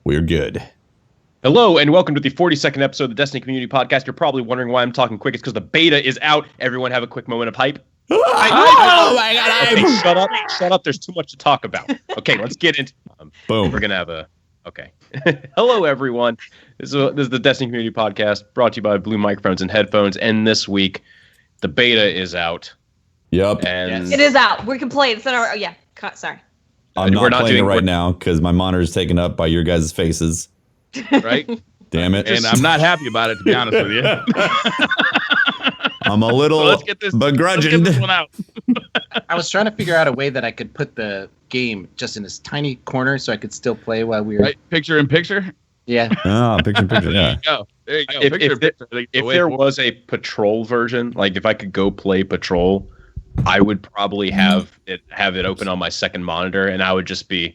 We're good. Hello, and welcome to the 42nd episode of the Destiny Community Podcast. You're probably wondering why I'm talking quick. It's because the beta is out. Everyone have a quick moment of hype. Oh my God! Okay, shut up. Shut up. There's too much to talk about. Okay, let's get into Boom. We're going to have a... Okay. Hello, everyone. This is the Destiny Community Podcast, brought to you by Blue Microphones and Headphones. And this week, the beta is out. Yep. And It is out. We can play it. It's in our... Oh, yeah. Sorry. I'm not playing it right now because my monitor is taken up by your guys' faces. Right? Damn it. And I'm not happy about it, to be honest with you. I'm a little begrudging. Let's get this one out. I was trying to figure out a way that I could put the game just in this tiny corner so I could still play while we were... Right? Picture in picture? Yeah. Oh, picture, yeah. There you go. If there was a patrol version, like if I could go play patrol, I would probably have it open on my second monitor, and I would just be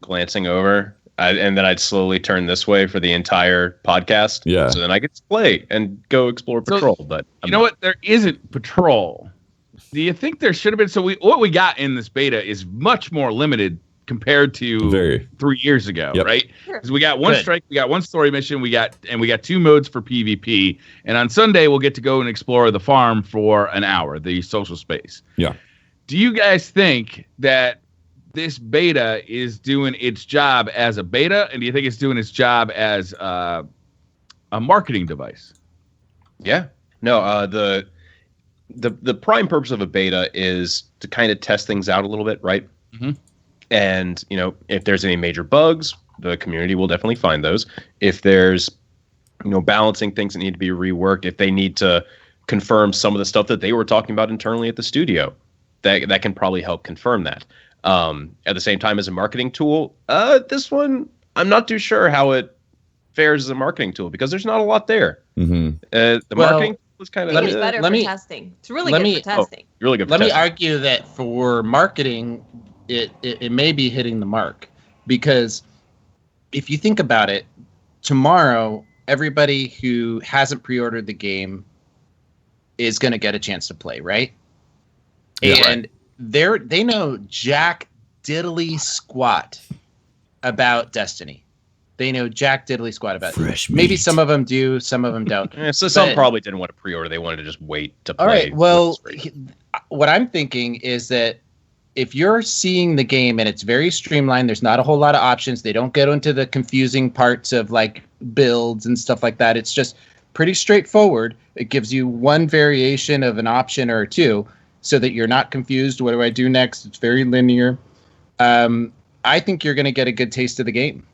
glancing over, and then I'd slowly turn this way for the entire podcast. Yeah. So then I could play and go explore patrol. But you know what? There isn't patrol. Do you think there should have been? So what we got in this beta is much more limited compared to 3 years ago, right? Because we got one strike, we got one story mission, we got 2 modes for PvP, and on Sunday we'll get to go and explore the farm for an hour, the social space. Yeah. Do you guys think that this beta is doing its job as a beta, and do you think it's doing its job as a marketing device? Yeah. No. The prime purpose of a beta is to kind of test things out a little bit, right? Mm-hmm. And, if there's any major bugs, the community will definitely find those. If there's, balancing things that need to be reworked, if they need to confirm some of the stuff that they were talking about internally at the studio, that can probably help confirm that. At the same time, as a marketing tool, this one, I'm not too sure how it fares as a marketing tool because there's not a lot there. Mm-hmm. Marketing tool is kind of... I think it's better for testing. It's really good for testing. Really good for Let testing. me argue that for marketing... It may be hitting the mark because if you think about it, tomorrow everybody who hasn't pre-ordered the game is going to get a chance to play, right? Yeah, and they know jack diddly squat about Destiny. They know jack diddly squat about Fresh it. Maybe meat. some of them do, some of them don't. So some probably didn't want to pre-order. They wanted to just wait to play. All right. Well, what I'm thinking is that if you're seeing the game and it's very streamlined, there's not a whole lot of options. They don't get into the confusing parts of like builds and stuff like that. It's just pretty straightforward. It gives you one variation of an option or two so that you're not confused. What do I do next? It's very linear. I think you're going to get a good taste of the game.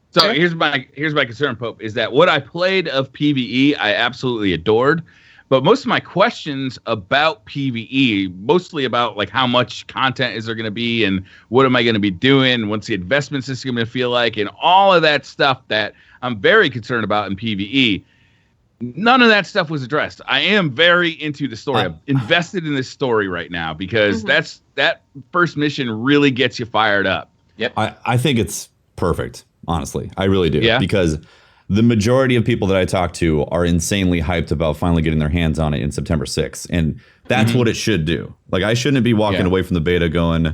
So here's my concern, Pope, is that what I played of PvE, I absolutely adored. But most of my questions about PvE, mostly about like how much content is there going to be and what am I going to be doing, what's the investment system going to feel like, and all of that stuff that I'm very concerned about in PvE, none of that stuff was addressed. I am very into the story. I'm invested in this story right now because that first mission really gets you fired up. Yep. I think it's perfect, honestly. I really do. Yeah. Because the majority of people that I talk to are insanely hyped about finally getting their hands on it in September 6th. And that's what it should do. Like, I shouldn't be walking away from the beta going,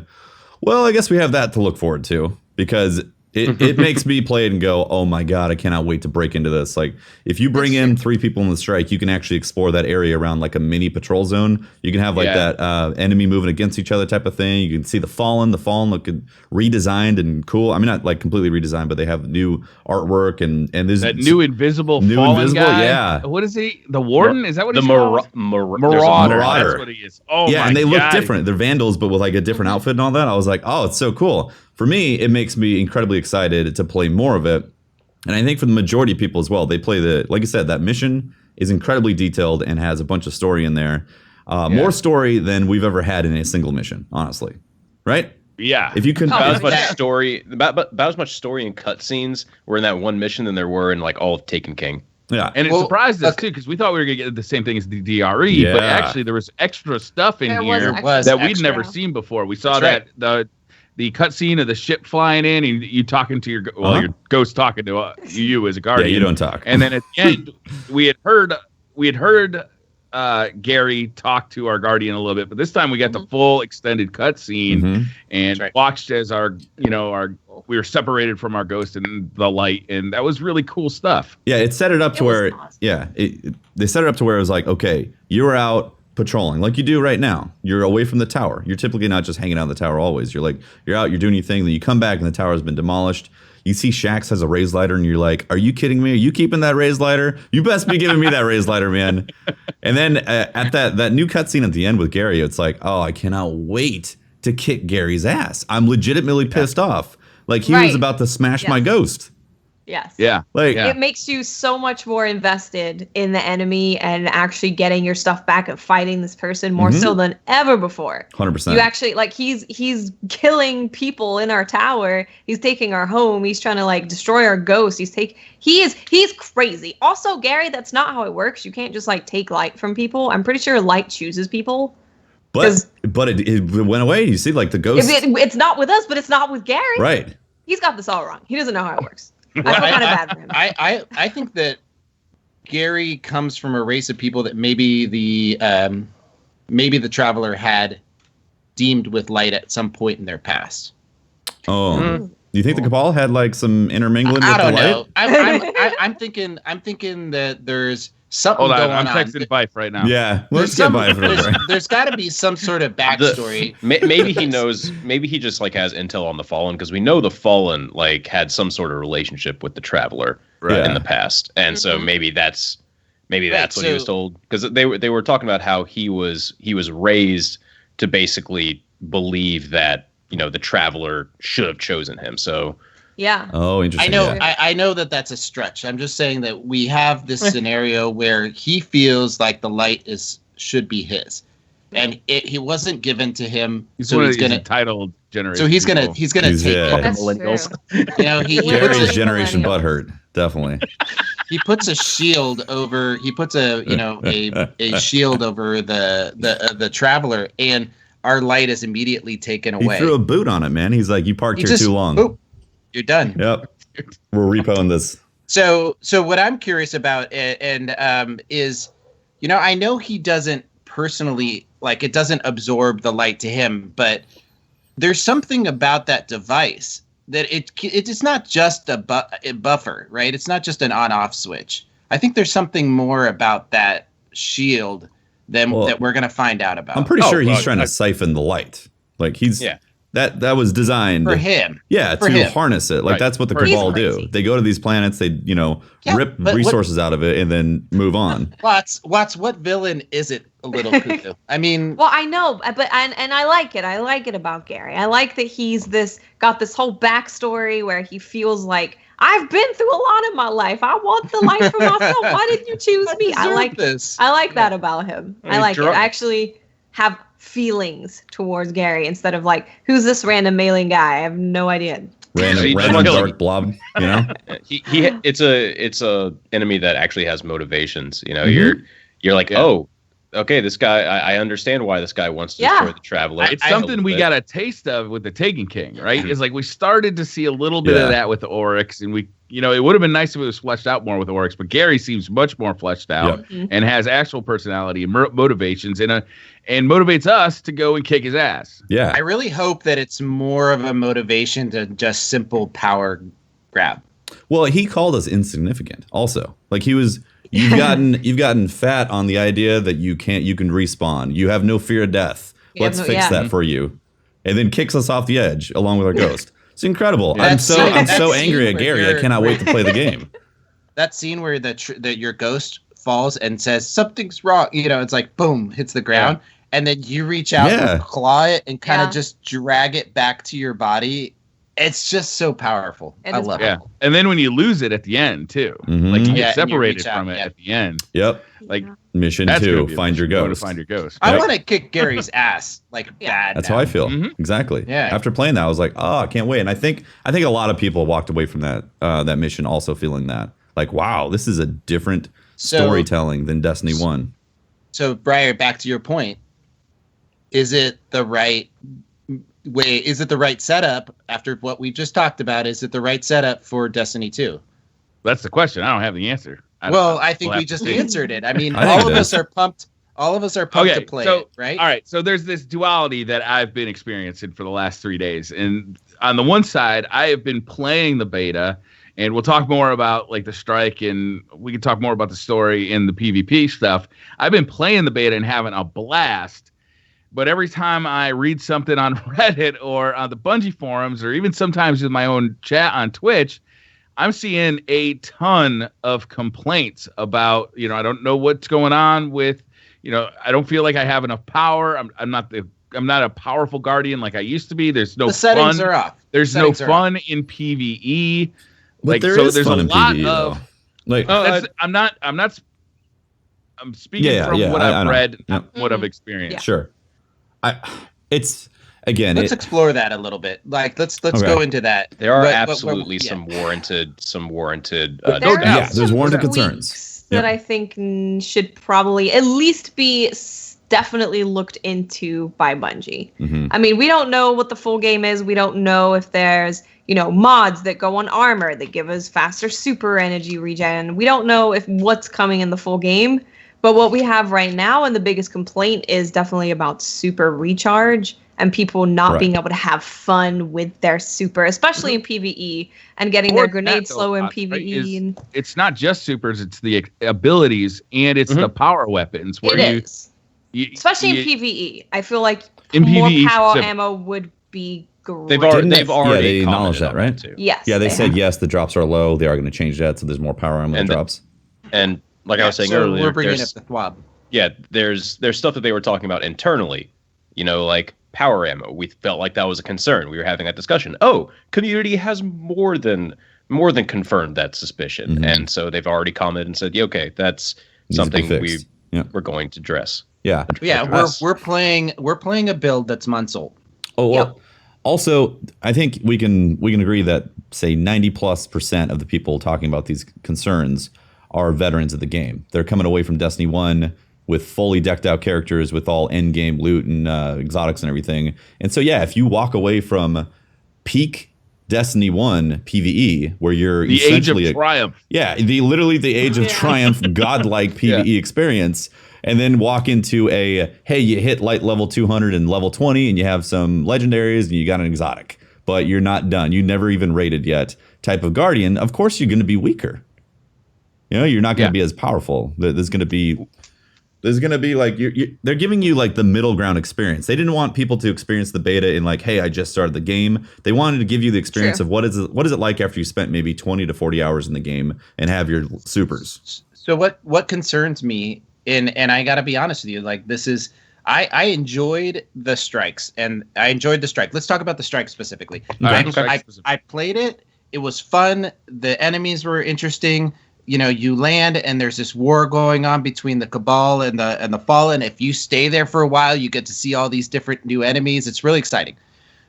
well, I guess we have that to look forward to. Because it makes me play it and go, oh my God, I cannot wait to break into this. Like, if you bring in 3 people in the strike, you can actually explore that area around like a mini patrol zone. You can have like that enemy moving against each other type of thing. You can see the Fallen look redesigned and cool. I mean, not like completely redesigned, but they have new artwork and there's that new invisible Fallen guy. Yeah. What is he? The Warden? Is that what he's called? Marauder. That's what he is. Oh my God. Yeah, and they look different. They're Vandals, but with like a different outfit and all that. I was like, oh, it's so cool. For me, it makes me incredibly excited to play more of it. And I think for the majority of people as well, they play like I said, that mission is incredibly detailed and has a bunch of story in there. More story than we've ever had in a single mission, honestly. Right? Yeah. If you can about as much story and cutscenes were in that one mission than there were in like all of Taken King. Yeah. And it surprised us too, because we thought we were gonna get the same thing as the DRE, but actually there was extra stuff in here that we'd never seen before. We saw the cutscene of the ship flying in, and you talking to your ghost talking to you as a guardian. Yeah, you don't talk. And then at the end, we had heard Gary talk to our guardian a little bit, but this time we got the full extended cutscene and watched as our separated from our ghost and the light, and that was really cool stuff. Yeah, it set it up to where awesome. They set it up to where it was like, okay, you were out patrolling like you do right now. You're away from the tower. You're typically not just hanging out in the tower always. You're out, you're doing your thing, then you come back and the tower has been demolished. You see Shax has a raised lighter and you're like, are you kidding me? Are you keeping that raised lighter? You best be giving me that raised lighter, man. And then at that new cutscene at the end with Gary, it's like, oh, I cannot wait to kick Gary's ass. I'm legitimately pissed off. Like he was about to smash my ghost. Yes. Yeah. It makes you so much more invested in the enemy and actually getting your stuff back and fighting this person more so than ever before. 100%. You actually he's killing people in our tower. He's taking our home. He's trying to destroy our ghost. He's crazy. Also, Gary, that's not how it works. You can't just take light from people. I'm pretty sure light chooses people. But it went away. You see, the ghost. It's not with us, but it's not with Gary. Right. He's got this all wrong. He doesn't know how it works. I feel kind of bad for him. I think that Gary comes from a race of people that maybe the Traveler had deemed with light at some point in their past. Oh, do you think the Cabal had some intermingling with the light? I don't know. I'm thinking that there's something going on. I'm texting Bife right now. Yeah, let's get Bife. There's got to be some sort of backstory. Maybe he knows. Maybe he just has intel on the Fallen, because we know the Fallen had some sort of relationship with the Traveler in the past, and so maybe that's what he was told, because they were talking about how he was raised to basically believe that the Traveler should have chosen him. So. Yeah. Oh, interesting. I know. Yeah. I know that's a stretch. I'm just saying that we have this scenario where he feels like the light should be his, and he wasn't given to him. He's entitled generation. So he's gonna take millennials. Gary's generation butthurt, definitely. He puts a shield over. He puts a shield over the Traveler, and our light is immediately taken away. He threw a boot on it, man. He's like, you parked here too long. Boop. You're done. Yep. We're repoing this. So what I'm curious about is, I know he doesn't personally, it doesn't absorb the light to him, but there's something about that device that it is not just a buffer, right? It's not just an on-off switch. I think there's something more about that shield that we're going to find out about. I'm pretty sure he's trying to siphon the light. That was designed for him. Yeah, to harness it. That's what the Cabal do. They go to these planets, they rip resources out of it, and then move on. Watts, what villain is it? A little cuckoo. I mean, well, I know, but and I like it. I like it about Gary. I like that he's got this whole backstory where he feels like, I've been through a lot in my life. I want the life for myself. Why didn't you choose me? I like this. I like that about him. I like it. I actually have feelings towards Gary instead of who's this random mailing guy? I have no idea. Random dark blob, it's a enemy that actually has motivations. You're like, oh, okay, this guy, I understand why this guy wants to destroy the Traveler. It's something we got a taste of with the Taken King, right? It's we started to see a little bit of that with the Oryx, and it would have been nice if it was fleshed out more with the Oryx, but Gary seems much more fleshed out and has actual personality and motivations and motivates us to go and kick his ass. Yeah. I really hope that it's more of a motivation to just simple power grab. Well, he called us insignificant also. You've gotten fat on the idea that you can respawn. You have no fear of death. Let's fix that for you. And then kicks us off the edge along with our ghost. It's incredible. I'm so angry at Gary. I cannot wait to play the game. That scene where your ghost falls and says something's wrong, it's boom, hits the ground, and then you reach out and claw it and kind of just drag it back to your body. It's just so powerful. I love it. Yeah, and then when you lose it at the end too, you get separated from it at the end. Yep. Mission 2, find your ghost. Find your ghost. I want to kick Gary's ass bad. That's how I feel. Exactly. Yeah. After playing that, I was like, oh, I can't wait. And I think a lot of people walked away from that mission also feeling that wow, this is a different storytelling than Destiny 1. So, Briar, back to your point. Is it the right way? Is it the right setup after what we just talked about? Is it the right setup for Destiny 2? That's the question. I don't have the answer. I think we just answered it. I mean, all of us are pumped All of us are pumped to play it, right? All right. So there's this duality that I've been experiencing for the last 3 days. And on the one side, I have been playing the beta, and we'll talk more about like the strike, and we can talk more about the story and the PvP stuff. I've been playing the beta and having a blast. But every time I read something on Reddit or on the Bungie forums, or even sometimes in my own chat on Twitch, I'm seeing a ton of complaints about, I don't know what's going on with, I don't feel like I have enough power. I'm not a powerful guardian like I used to be. There's no the settings fun. Are off. There's no fun in PvE. But there's fun in PvE though. I'm speaking from what I've read, what I've experienced. Yeah. Sure. Let's explore that a little bit. Like let's go into that. There are absolutely some warranted there's warranted concerns that I think should probably at least be definitely looked into by Bungie. Mm-hmm. I mean, we don't know what the full game is. We don't know if there's mods that go on armor that give us faster super energy regen. We don't know if what's coming in the full game. But what we have right now, and the biggest complaint is definitely about super recharge and people not being able to have fun with their super, especially in PvE, and getting their grenades slow in PvE. It's not just supers; it's the abilities and it's the power weapons. Where especially in PvE. I feel like in more PvE, power ammo would be great. They've already they acknowledged that, right? Too. Yes. Yeah, they said yes. The drops are low. They are going to change that, so there's more power ammo drops. And like I was saying earlier, we're bringing up the THWAB. Yeah, there's stuff that they were talking about internally, like power ammo. We felt like that was a concern. We were having that discussion. Oh, community has more than confirmed that suspicion, and so they've already commented and said, yeah, okay, that's something we're going to address. Yeah, we're playing a build that's months old. Oh well. Also, I think we can agree that say 90+% of the people talking about these concerns are veterans of the game. They're coming away from Destiny 1 with fully decked out characters with all end game loot and exotics and everything. And so, if you walk away from peak Destiny 1 PvE, where you're the essentially age of triumph. Literally the age of triumph, godlike PvE experience, and then walk into you hit light level 200 and level 20 and you have some legendaries and you got an exotic, but you're not done. You never even rated yet type of guardian. Of course, you're going to be weaker. You're not going to be as powerful. There's going to be like they're giving you like the middle ground experience. They didn't want people to experience the beta in like, hey, I just started the game. They wanted to give you the experience of what is it like after you spent maybe 20 to 40 hours in the game and have your supers. So what concerns me, and I got to be honest with you, like this is I enjoyed the strikes, and I enjoyed the strike. Let's talk about the strike specifically. I played it. It was fun. The enemies were interesting. You land and there's this war going on between the Cabal and the Fallen. If you stay there for a while, you get to see all these different new enemies. It's really exciting.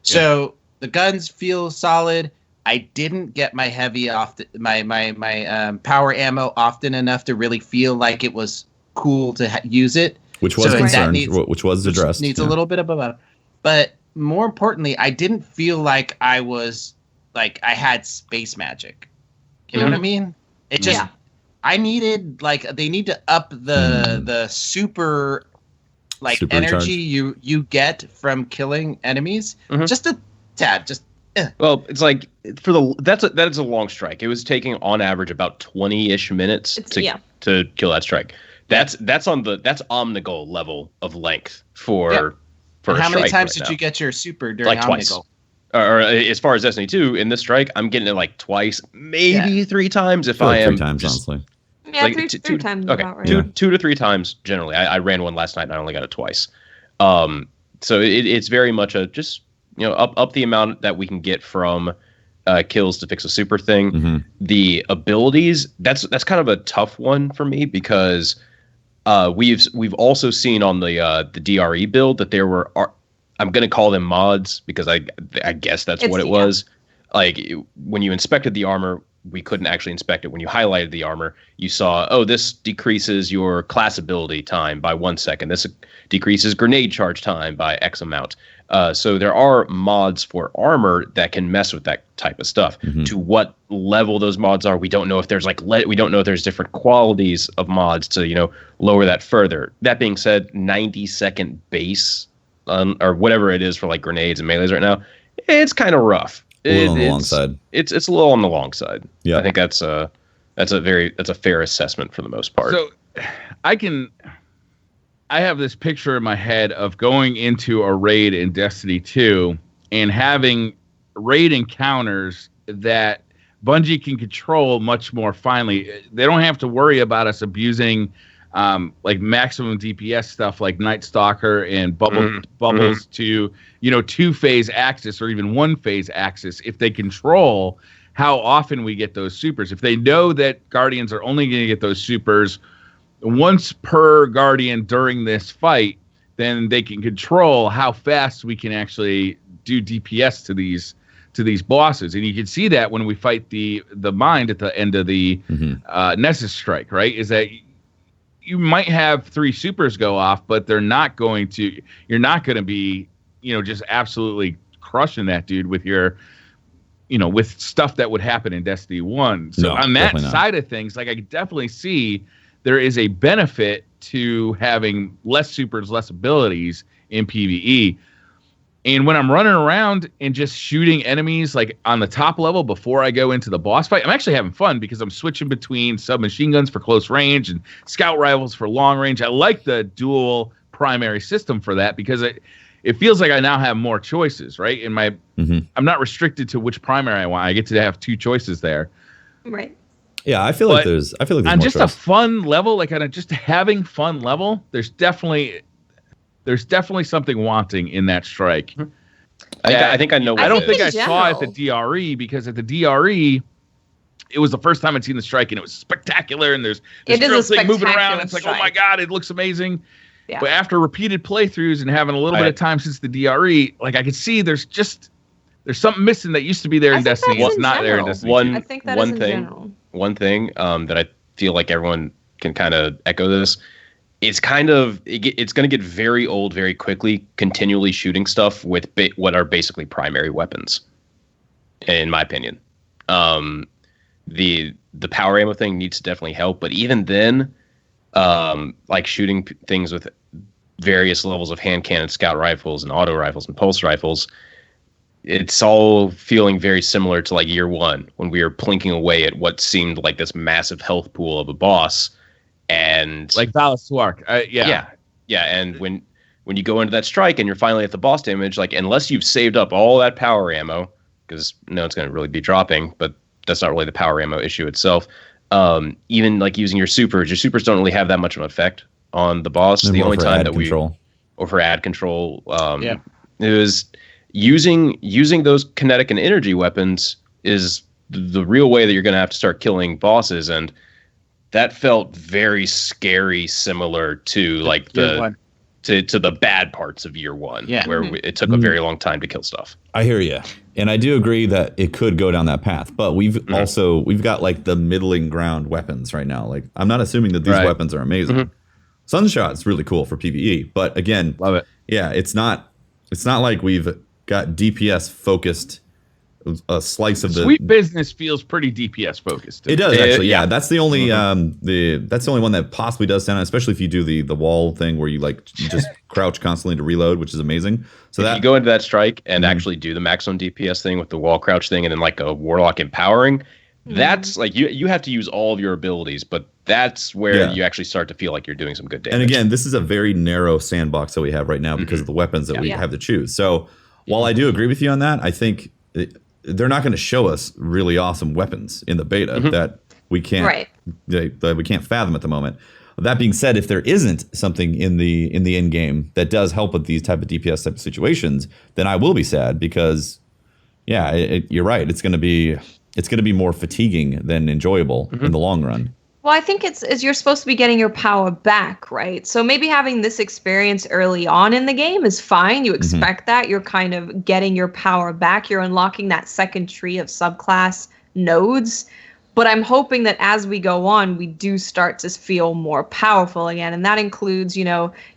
Yeah. So the guns feel solid. I didn't get my heavy my power ammo often enough to really feel like it was cool to use it. Which was concerned, which was addressed. Needs a little bit of a, but more importantly, I didn't feel like I had space magic. You know what I mean? It just, I needed they need to up the super energy you get from killing enemies just a tad. Just well, it's like that is a long strike. It was taking on average about 20-ish minutes to kill that strike. That's Omnigul level of length for a how many strike times right did now. you get your super during Omnigul? Twice. Or as far as Destiny 2, in this strike, I'm getting it like twice, maybe 3 times if I am. 3 times, honestly. Yeah, like, three times. Okay, about right. 2 to 3 times generally. I ran one last night and I only got it twice. So it's very much a just up the amount that we can get from kills to fix a super thing. Mm-hmm. The abilities that's kind of a tough one for me because we've also seen on the DRE build that there were. I'm going to call them mods because I guess that's what it was. Like when you inspected the armor, we couldn't actually inspect it. When you highlighted the armor, you saw, oh, this decreases your class ability time by 1 second. This decreases grenade charge time by X amount. So there are mods for armor that can mess with that type of stuff. To what level those mods are, we don't know. If there's we don't know if there's different qualities of mods to lower that further. That being said, 90-second base or whatever it is for like grenades and melees right now, it's kind of rough. A little on the long side. It's a little on the long side. Yeah, I think that's a fair assessment for the most part. So I have this picture in my head of going into a raid in Destiny 2 and having raid encounters that Bungie can control much more finely. They don't have to worry about us abusing like maximum DPS stuff like Night Stalker and bubbles to 2-phase axis or even 1-phase axis if they control how often we get those supers. If they know that Guardians are only going to get those supers once per Guardian during this fight, then they can control how fast we can actually do DPS to these bosses. And you can see that when we fight the Mind at the end of the Nessus Strike, right? Is that you might have 3 supers go off, but you're not going to be, just absolutely crushing that dude with your, with stuff that would happen in Destiny 1. So on that side of things, like I could definitely see there is a benefit to having less supers, less abilities in PvE. And when I'm running around and just shooting enemies like on the top level before I go into the boss fight, I'm actually having fun because I'm switching between submachine guns for close range and scout rifles for long range. I like the dual primary system for that because it feels like I now have more choices, right? I'm not restricted to which primary I want. I get to have 2 choices there. Right. Yeah, I feel like there's on more just choice. a fun level, like on a just having fun level, there's definitely something wanting in that strike. I think I know what I don't it think is. I saw it at the DRE because at the DRE it was the first time I'd seen the strike and it was spectacular and there's this drill thing moving around. It's like, oh my God, it looks amazing. Yeah. But after repeated playthroughs and having a little bit of time since the DRE, like I could see there's something missing that used to be there in Destiny. It's not there in Destiny. I think that is in general. One thing that I feel like everyone can kind of echo this. It's going to get very old very quickly, continually shooting stuff with what are basically primary weapons, in my opinion. The power ammo thing needs to definitely help, but even then, like shooting things with various levels of hand cannon, scout rifles, and auto rifles and pulse rifles, it's all feeling very similar to like year 1 when we were plinking away at what seemed like this massive health pool of a boss. And like Valisuark, yeah. And when you go into that strike and you're finally at the boss damage, like unless you've saved up all that power ammo, because no one's going to really be dropping, but that's not really the power ammo issue itself. Even like using your supers don't really have that much of an effect on the boss. The only time that or for ad control, it was using those kinetic and energy weapons is the real way that you're going to have to start killing bosses. And that felt very scary, similar to like to the bad parts of year 1, where it took a very long time to kill stuff. I hear you, and I do agree that it could go down that path. But we've got like the middling ground weapons right now. Like I'm not assuming that these weapons are amazing. Sunshot's really cool for PvE, but again, love it. Yeah, it's not like we've got DPS focused. A slice of the Sweet Business feels pretty DPS focused. It does actually, yeah. That's the only that's the only one that possibly does stand out, especially if you do the wall thing where you like just crouch constantly to reload, which is amazing. So if you go into that strike and actually do the maximum DPS thing with the wall crouch thing, and then like a Warlock empowering, that's like you have to use all of your abilities, but that's where you actually start to feel like you're doing some good damage. And again, this is a very narrow sandbox that we have right now because of the weapons that we have to choose. So while I do agree with you on that, I think they're not going to show us really awesome weapons in the beta that we can't that we can't fathom at the moment. That being said, if there isn't something in the end game that does help with these type of DPS type of situations, then I will be sad because you're right. It's going to be more fatiguing than enjoyable in the long run. Well, I think it's you're supposed to be getting your power back, right? So maybe having this experience early on in the game is fine. You expect that. You're kind of getting your power back. You're unlocking that second tree of subclass nodes. But I'm hoping that as we go on, we do start to feel more powerful again. And that includes,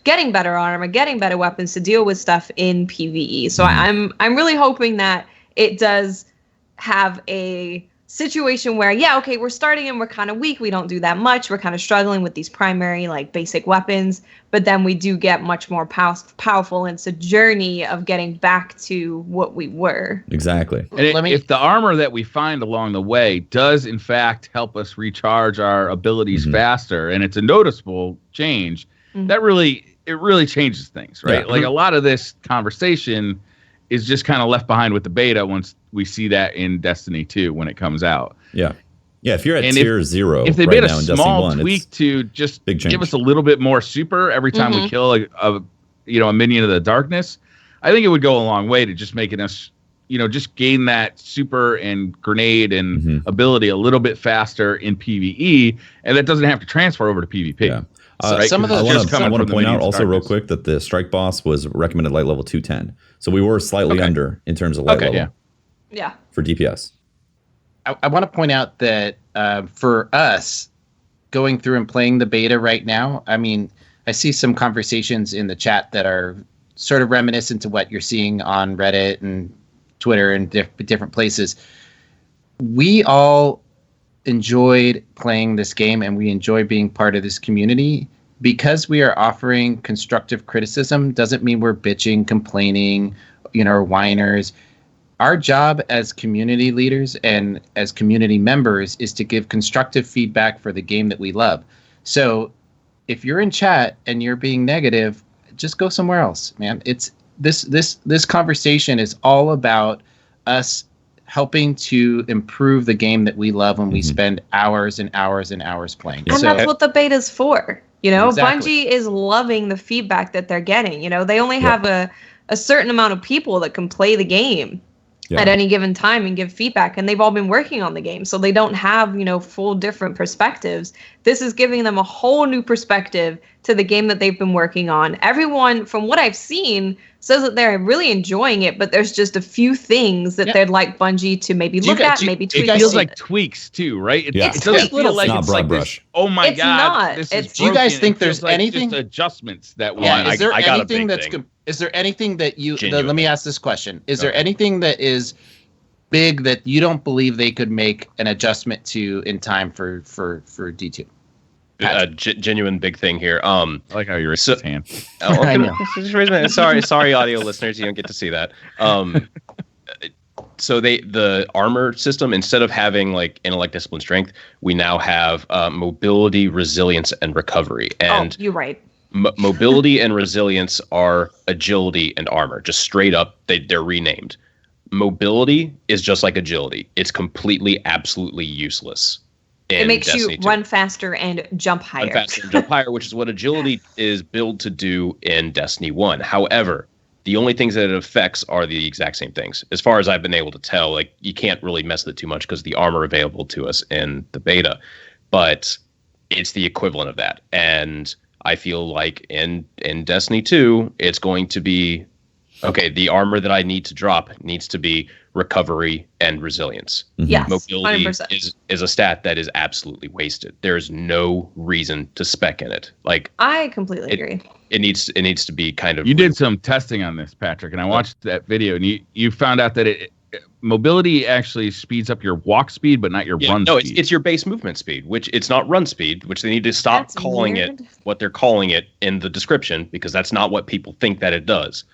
getting better armor, getting better weapons to deal with stuff in PvE. So I'm really hoping that it does have a situation where, okay, we're starting and we're kind of weak. We don't do that much. We're kind of struggling with these primary, basic weapons. But then we do get much more powerful. And it's a journey of getting back to what we were. Exactly. And if the armor that we find along the way does, in fact, help us recharge our abilities faster, and it's a noticeable change, that really changes things, right? Yeah. A lot of this conversation is just kind of left behind with the beta once we see that in Destiny 2 when it comes out. Yeah. Yeah, if you're at tier 0 if they right made now a in Destiny small 1, tweak to just big change. give us a little bit more super every time we kill a minion of the darkness, I think it would go a long way to just making us, just gain that super and grenade and ability a little bit faster in PvE, and that doesn't have to transfer over to PvP. Yeah. Right? Some of those I want to point out also real quick that the strike boss was recommended light level 210. So we were slightly under in terms of light level. Yeah. For DPS. I want to point out that for us, going through and playing the beta right now, I mean, I see some conversations in the chat that are sort of reminiscent to what you're seeing on Reddit and Twitter and different places. We all enjoyed playing this game and we enjoy being part of this community. Because we are offering constructive criticism doesn't mean we're bitching, complaining, or whiners. Our job as community leaders and as community members is to give constructive feedback for the game that we love. So if you're in chat and you're being negative, just go somewhere else, man. It's this conversation is all about us helping to improve the game that we love when we spend hours and hours and hours playing. And that's what the beta's for. Exactly. Bungie is loving the feedback that they're getting. They only have a certain amount of people that can play the game at any given time and give feedback, and they've all been working on the game, so they don't have full different perspectives. This is giving them a whole new perspective to the game that they've been working on. Everyone, from what I've seen, says that they're really enjoying it, but there's just a few things that they'd like Bungie to maybe look at, maybe tweak. It feels like tweaks too, right? It doesn't feel like it's like this, oh my it's god, not. this is Do you guys broken. think It there's feels like anything? just adjustments that we Is there I got a anything big that's thing. is there anything that you Genuine. let me ask this question. Is there anything that is big that you don't believe they could make an adjustment to in time for D2? Genuine big thing here. I like how you raised his hand. I know. Just raise my hand. Sorry, audio listeners, you don't get to see that. So the armor system, instead of having intellect, discipline, strength, we now have mobility, resilience, and recovery. And you're right. Mobility and resilience are agility and armor, just straight up. They're renamed. Mobility is just like agility. It's completely, absolutely useless. It makes Destiny you 2. run faster and jump higher. Run faster and jump higher, which is what agility is built to do in Destiny 1. However, the only things that it affects are the exact same things. As far as I've been able to tell, you can't really mess with it too much because the armor available to us in the beta. But it's the equivalent of that. And I feel like in Destiny 2, it's going to be, okay, the armor that I need to drop needs to be recovery and resilience. Yes, Mobility 100%. is a stat that is absolutely wasted. There's no reason to spec in it. I completely agree. It needs to be kind of. You did some testing on this, Patrick, and I watched that video, and you found out that mobility actually speeds up your walk speed, but not your run no, speed. it's your base movement speed, which it's not run speed, which they need to stop That's calling weird. it what they're calling it in the description, because that's not what people think that it does.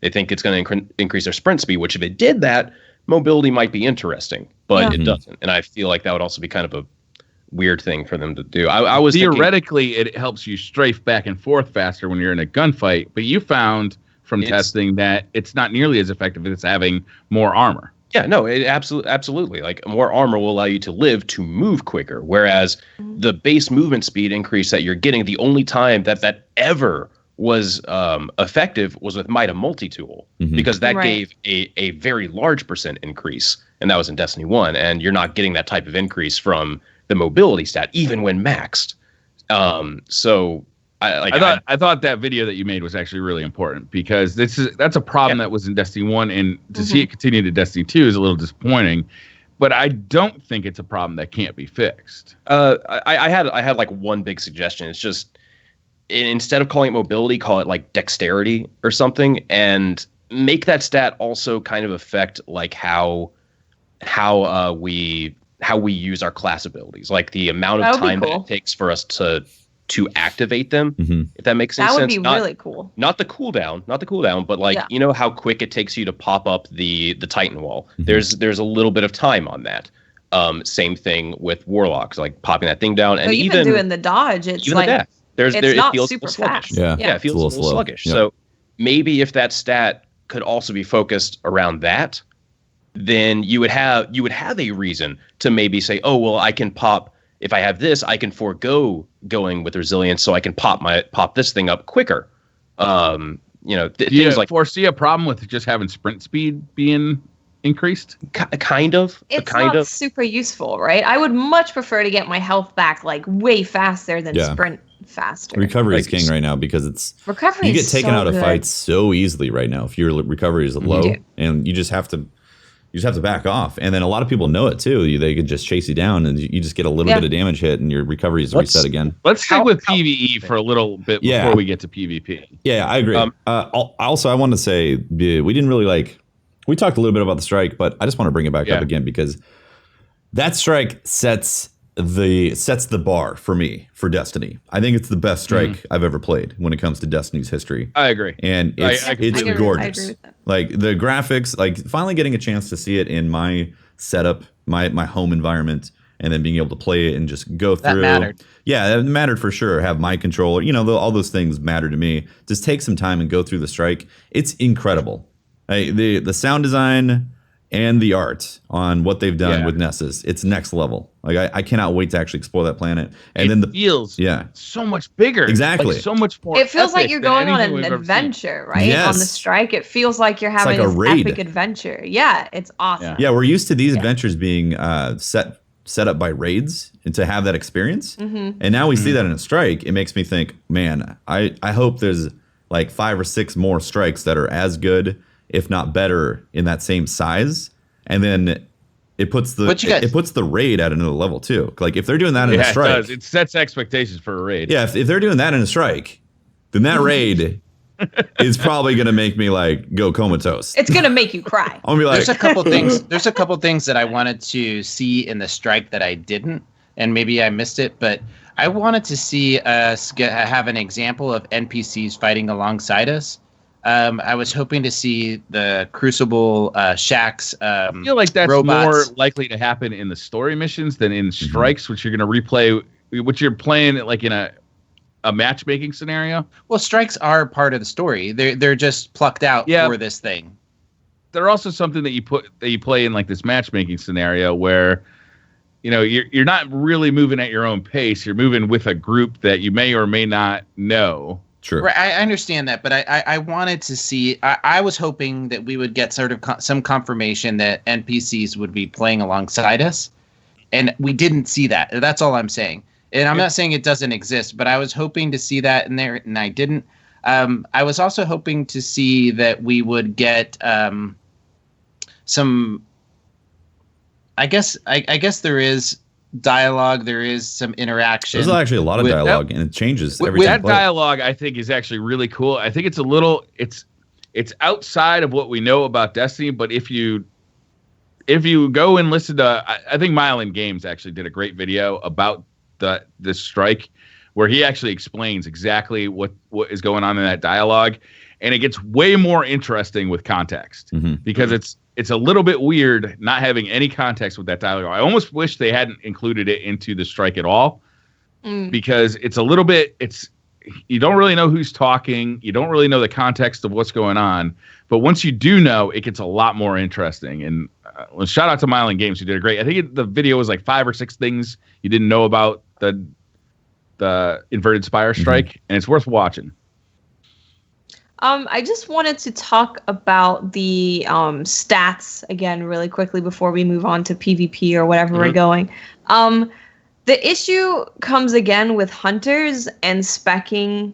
They think it's going to increase their sprint speed, which if it did that, mobility might be interesting, but it doesn't. And I feel like that would also be kind of a weird thing for them to do. I was theoretically it helps you strafe back and forth faster when you're in a gunfight, but you found from testing that it's not nearly as effective as having more armor. Yeah, no, it absolutely. More armor will allow you to live to move quicker, whereas the base movement speed increase that you're getting, the only time that ever was effective was with Might of Multi-Tool, because that gave a very large % increase, and that was in Destiny 1, and you're not getting that type of increase from the mobility stat, even when maxed. So I thought that video that you made was actually really important, because that's a problem that was in Destiny 1, and to see it continue to Destiny 2 is a little disappointing. but I don't think it's a problem that can't be fixed. I had like one big suggestion. It's just instead of calling it mobility, call it like dexterity or something, and make that stat also kind of affect like how we use our class abilities, like the amount of time that it takes for us to activate them. If that makes any sense. That would be really cool. Not the cooldown, but like you know how quick it takes you to pop up the Titan wall. There's a little bit of time on that. Same thing with warlocks, like popping that thing down, and even doing the dodge, it's like the death. It feels super fast. Yeah, it feels a little sluggish. Yep. So maybe if that stat could also be focused around that, then you would have a reason to maybe say, oh well, I can pop. If I have this, I can forego going with resilience, so I can pop this thing up quicker. Do you foresee a problem with just having sprint speed being increased? Kind of. It's not super useful, right? I would much prefer to get my health back like way faster than sprint faster. Recovery is king right now because you get taken out of fights so easily right now if your recovery is low, and you just have to back off. And then a lot of people know it too. They could just chase you down and you just get a little bit of damage hit and your recovery is reset again. Let's stick with PvE for a little bit before we get to PvP. Yeah, I agree. Also, I want to say we didn't really we talked a little bit about the strike, but I just want to bring it back up again because that strike sets the bar for me for Destiny. I think it's the best strike I've ever played when it comes to Destiny's history. I agree. And it's gorgeous. I agree with that. Like the graphics, like finally getting a chance to see it in my setup, my home environment, and then being able to play it and just go through. That mattered. Yeah, that mattered for sure. Have my controller, all those things matter to me. Just take some time and go through the strike. It's incredible. The sound design and the art on what they've done with Nessus, it's next level. Like I cannot wait to actually explore that planet. And then feels so much bigger. Exactly. Like so much more. It feels like you're going on an adventure, right? Yes. On the strike, it feels like you're having an epic adventure. Yeah, it's awesome. Yeah, we're used to these adventures being set up by raids and to have that experience. And now we see that in a strike. It makes me think, man, I hope there's like 5 or 6 more strikes that are as good, if not better, in that same size. And then it puts the raid at another level too. Like if they're doing that in a strike, it does. It sets expectations for a raid. Yeah, if they're doing that in a strike, then that raid is probably gonna make me like go comatose. It's gonna make you cry. I'll be like, there's a couple things. There's a couple things that I wanted to see in the strike that I didn't, and maybe I missed it. But I wanted to see us have an example of NPCs fighting alongside us. I was hoping to see the Crucible Shaxx. I feel like that's robots. more likely to happen in the story missions than in strikes, which you're going to replay, which you're playing like in a matchmaking scenario. Well, strikes are part of the story. They're just plucked out for this thing. They're also something that you play in like this matchmaking scenario where you're not really moving at your own pace. You're moving with a group that you may or may not know. True. Right, I understand that, but I wanted to see. I was hoping that we would get sort of some confirmation that NPCs would be playing alongside us, and we didn't see that. That's all I'm saying. And I'm not saying it doesn't exist, but I was hoping to see that in there, and I didn't. I was also hoping to see that we would get some. I guess there is dialogue, there is some interaction. There's actually a lot of dialogue, and it changes every time. That dialogue, I think, is actually really cool. I think it's a little, it's outside of what we know about Destiny. But if you go and listen to, I think Mylan Games actually did a great video about the strike, where he actually explains exactly what is going on in that dialogue, and it gets way more interesting with context because it's a little bit weird not having any context with that dialogue. I almost wish they hadn't included it into the strike at all because it's a little bit, you don't really know who's talking. You don't really know the context of what's going on. But once you do know, it gets a lot more interesting. And shout out to Mylan Games, who did a great, I think the video was like 5 or 6 things you didn't know about the Inverted Spire strike, and it's worth watching. I just wanted to talk about the stats again really quickly before we move on to PvP or whatever we're going. The issue comes again with hunters and speccing,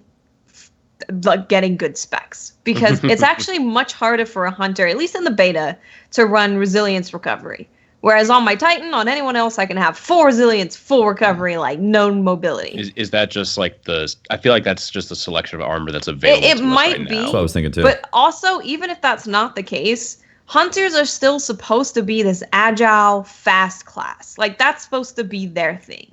like getting good specs, because it's actually much harder for a hunter, at least in the beta, to run resilience recovery. Whereas on my Titan, on anyone else, I can have 4 resilience, full recovery, like no mobility. Is that just like I feel like that's just a selection of armor that's available. It to us might right be. now. That's what I was thinking too. But also, even if that's not the case, hunters are still supposed to be this agile, fast class. Like that's supposed to be their thing.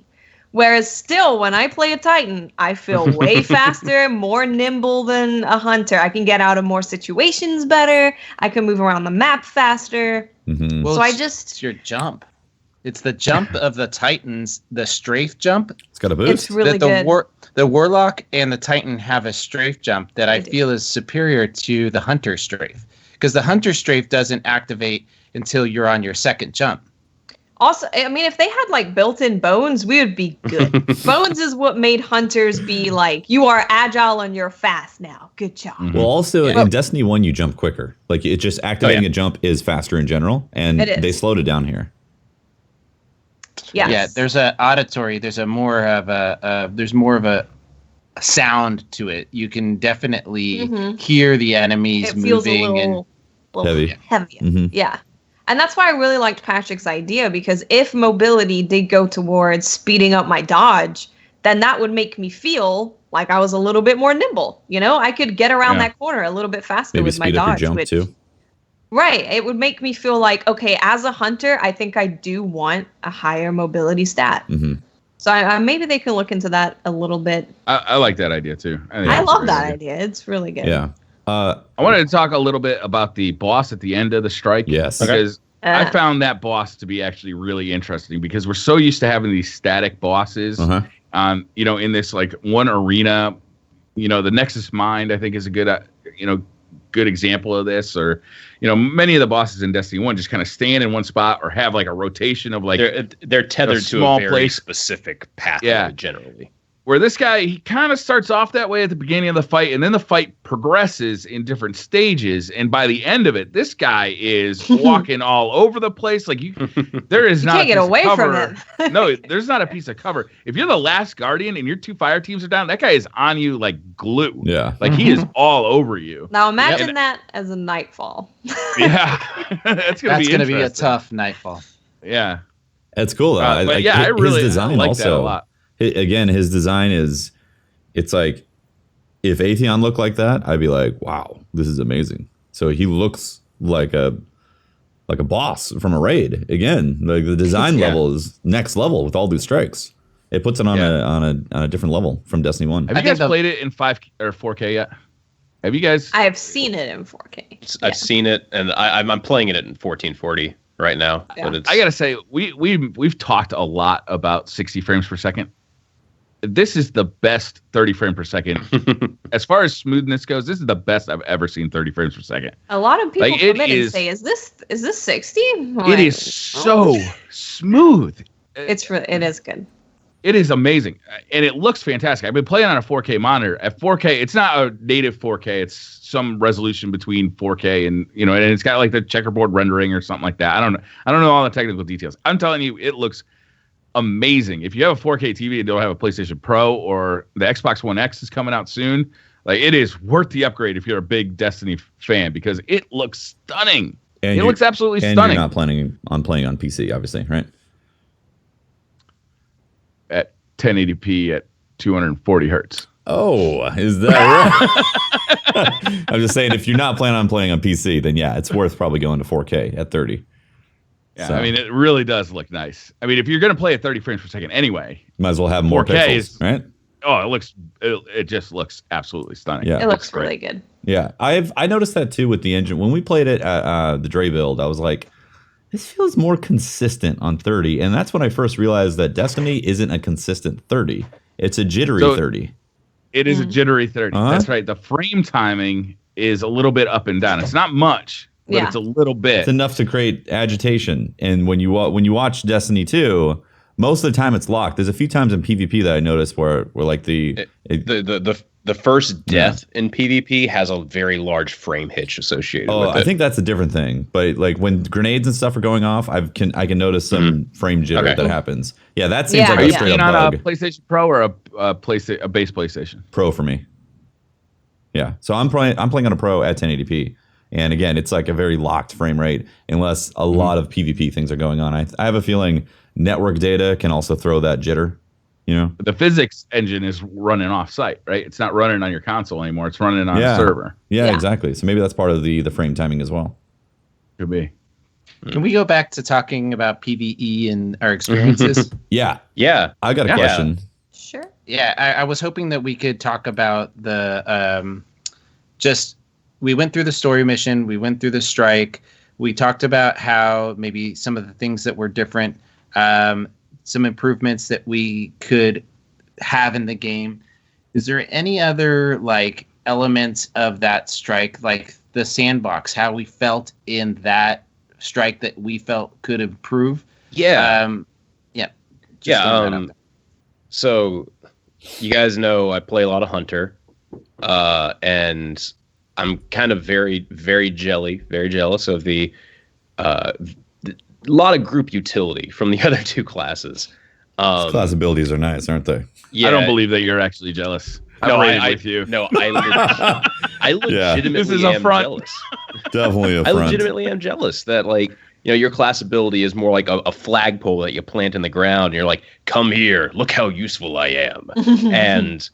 Whereas still, when I play a Titan, I feel way faster, more nimble than a hunter. I can get out of more situations better. I can move around the map faster. Mm-hmm. Well, So it's your jump. It's the jump of the Titans, the strafe jump. It's got a boost. It's really that good. The Warlock and the Titan have a strafe jump that I They do. feel is superior to the Hunter strafe. Because the Hunter strafe doesn't activate until you're on your second jump. Also, I mean, if they had like built-in bones, we would be good. Bones is what made hunters be like, you are agile and you're fast now. Good job. Well, also in Destiny 1, you jump quicker. Like it just activating a jump is faster in general, and It is. they slowed it down here. Yes. Yeah, there's a auditory. There's more of a sound to it. You can definitely hear the enemies It feels a moving little Heavy. heavier. Mhm. Yeah. And that's why I really liked Patrick's idea, because if mobility did go towards speeding up my dodge, then that would make me feel like I was a little bit more nimble. You know, I could get around that corner a little bit faster Maybe with my speed up your dodge. jump which, too. Right. It would make me feel like, okay, as a hunter, I think I do want a higher mobility stat. Mm-hmm. So maybe they can look into that a little bit. I like that idea too. think I that's a love great that idea. It's really good. Yeah. I wanted to talk a little bit about the boss at the end of the strike. Yes. Because I Uh, found that boss to be actually really interesting because we're so used to having these static bosses. In this like one arena, the Nexus Mind I think is a good, good example of this. Or, many of the bosses in Destiny 1 just kind of stand in one spot or have like a rotation of like they're tethered to small a very place. specific path. Yeah. Generally. Where this guy, he kind of starts off that way at the beginning of the fight, and then the fight progresses in different stages. And by the end of it, this guy is walking all over the place. Like there is not. can't get away from cover. him. No, there's not a piece of cover. If you're the last Guardian and your 2 fire teams are down, that guy is on you like glue. Yeah. Like he is all over you. Now imagine that as a Nightfall. Yeah, that's gonna be a tough Nightfall. Yeah, It's cool though. but I really his design like also, that a lot. Again, his design it's like if Atheon looked like that, I'd be like, wow, this is amazing. So he looks like a boss from a raid. Again, like the design level is next level with all these strikes. It puts it on a different level from Destiny 1. Have you guys played it in 5 or 4K yet? Have you guys? I have seen it in 4K. I've seen it, and I'm playing it in 1440 right now. Yeah. But I gotta say, we've talked a lot about 60 frames per second. This is the best 30 frame per second. As far as smoothness goes, this is the best I've ever seen 30 frames per second. A lot of people Like, come it in and is- say, "Is this 60?" It is so smooth. It is good. It is amazing, and it looks fantastic. I've been playing on a 4K monitor. At 4K, it's not a native 4K. It's some resolution between 4K and and it's got like the checkerboard rendering or something like that. I don't know all the technical details. I'm telling you, it looks amazing. If you have a 4K TV and don't have a PlayStation Pro, or the Xbox One X is coming out soon, like it is worth the upgrade if you're a big Destiny fan, because it looks stunning. And it looks absolutely and stunning. You're not planning on playing on PC, obviously, right? At 1080p at 240 hertz. Oh, is that right? I'm just saying, if you're not planning on playing on PC, then yeah, it's worth probably going to 4K at 30. Yeah, So, I mean, it really does look nice. I mean, if you're going to play at 30 frames per second anyway, might as well have more 4K pixels, is- right? oh, it just looks absolutely stunning. Yeah. It looks great. really good. Yeah, I noticed that too with the engine. When we played it at the Dre build, I was like, this feels more consistent on 30. And that's when I first realized that Destiny isn't a consistent 30. It's a jittery So- 30. It is a jittery 30. Uh-huh. That's right. The frame timing is a little bit up and down. It's not much, but Yeah. it's a little bit. It's enough to create agitation. And when you watch Destiny 2, most of the time it's locked. There's a few times in PvP that I noticed where like the first death in PvP has a very large frame hitch associated with it. I think that's a different thing. But like when grenades and stuff are going off, I can notice some frame jitter Okay. that happens. Yeah, that seems Yeah, like Are a you straight playing up on a bug. PlayStation Pro or a base PlayStation? Pro for me. Yeah, so I'm playing on a Pro at 1080p, And again, it's like a very locked frame rate unless a lot of PvP things are going on. I have a feeling network data can also throw that jitter. You know, the physics engine is running off site, right? It's not running on your console anymore. It's running on a server. Yeah, exactly. So maybe that's part of the frame timing as well. Could be. Can we go back to talking about PvE and our experiences? Yeah. I got a question. Sure. Yeah, I was hoping that we could talk about the we went through the story mission, we went through the strike, we talked about how maybe some of the things that were different, some improvements that we could have in the game. Is there any other like elements of that strike, like the sandbox, how we felt in that strike that we felt could improve? So you guys know I play a lot of Hunter, and I'm kind of very, very jealous of the lot of group utility from the other two classes. Class abilities are nice, aren't they? Yeah, I don't believe that you're actually jealous. With you. No, I legitimately am jealous. Definitely a I front. legitimately am jealous that, like, you know, your class ability is more like a flagpole that you plant in the ground. And you're like, come here, look how useful I am. And,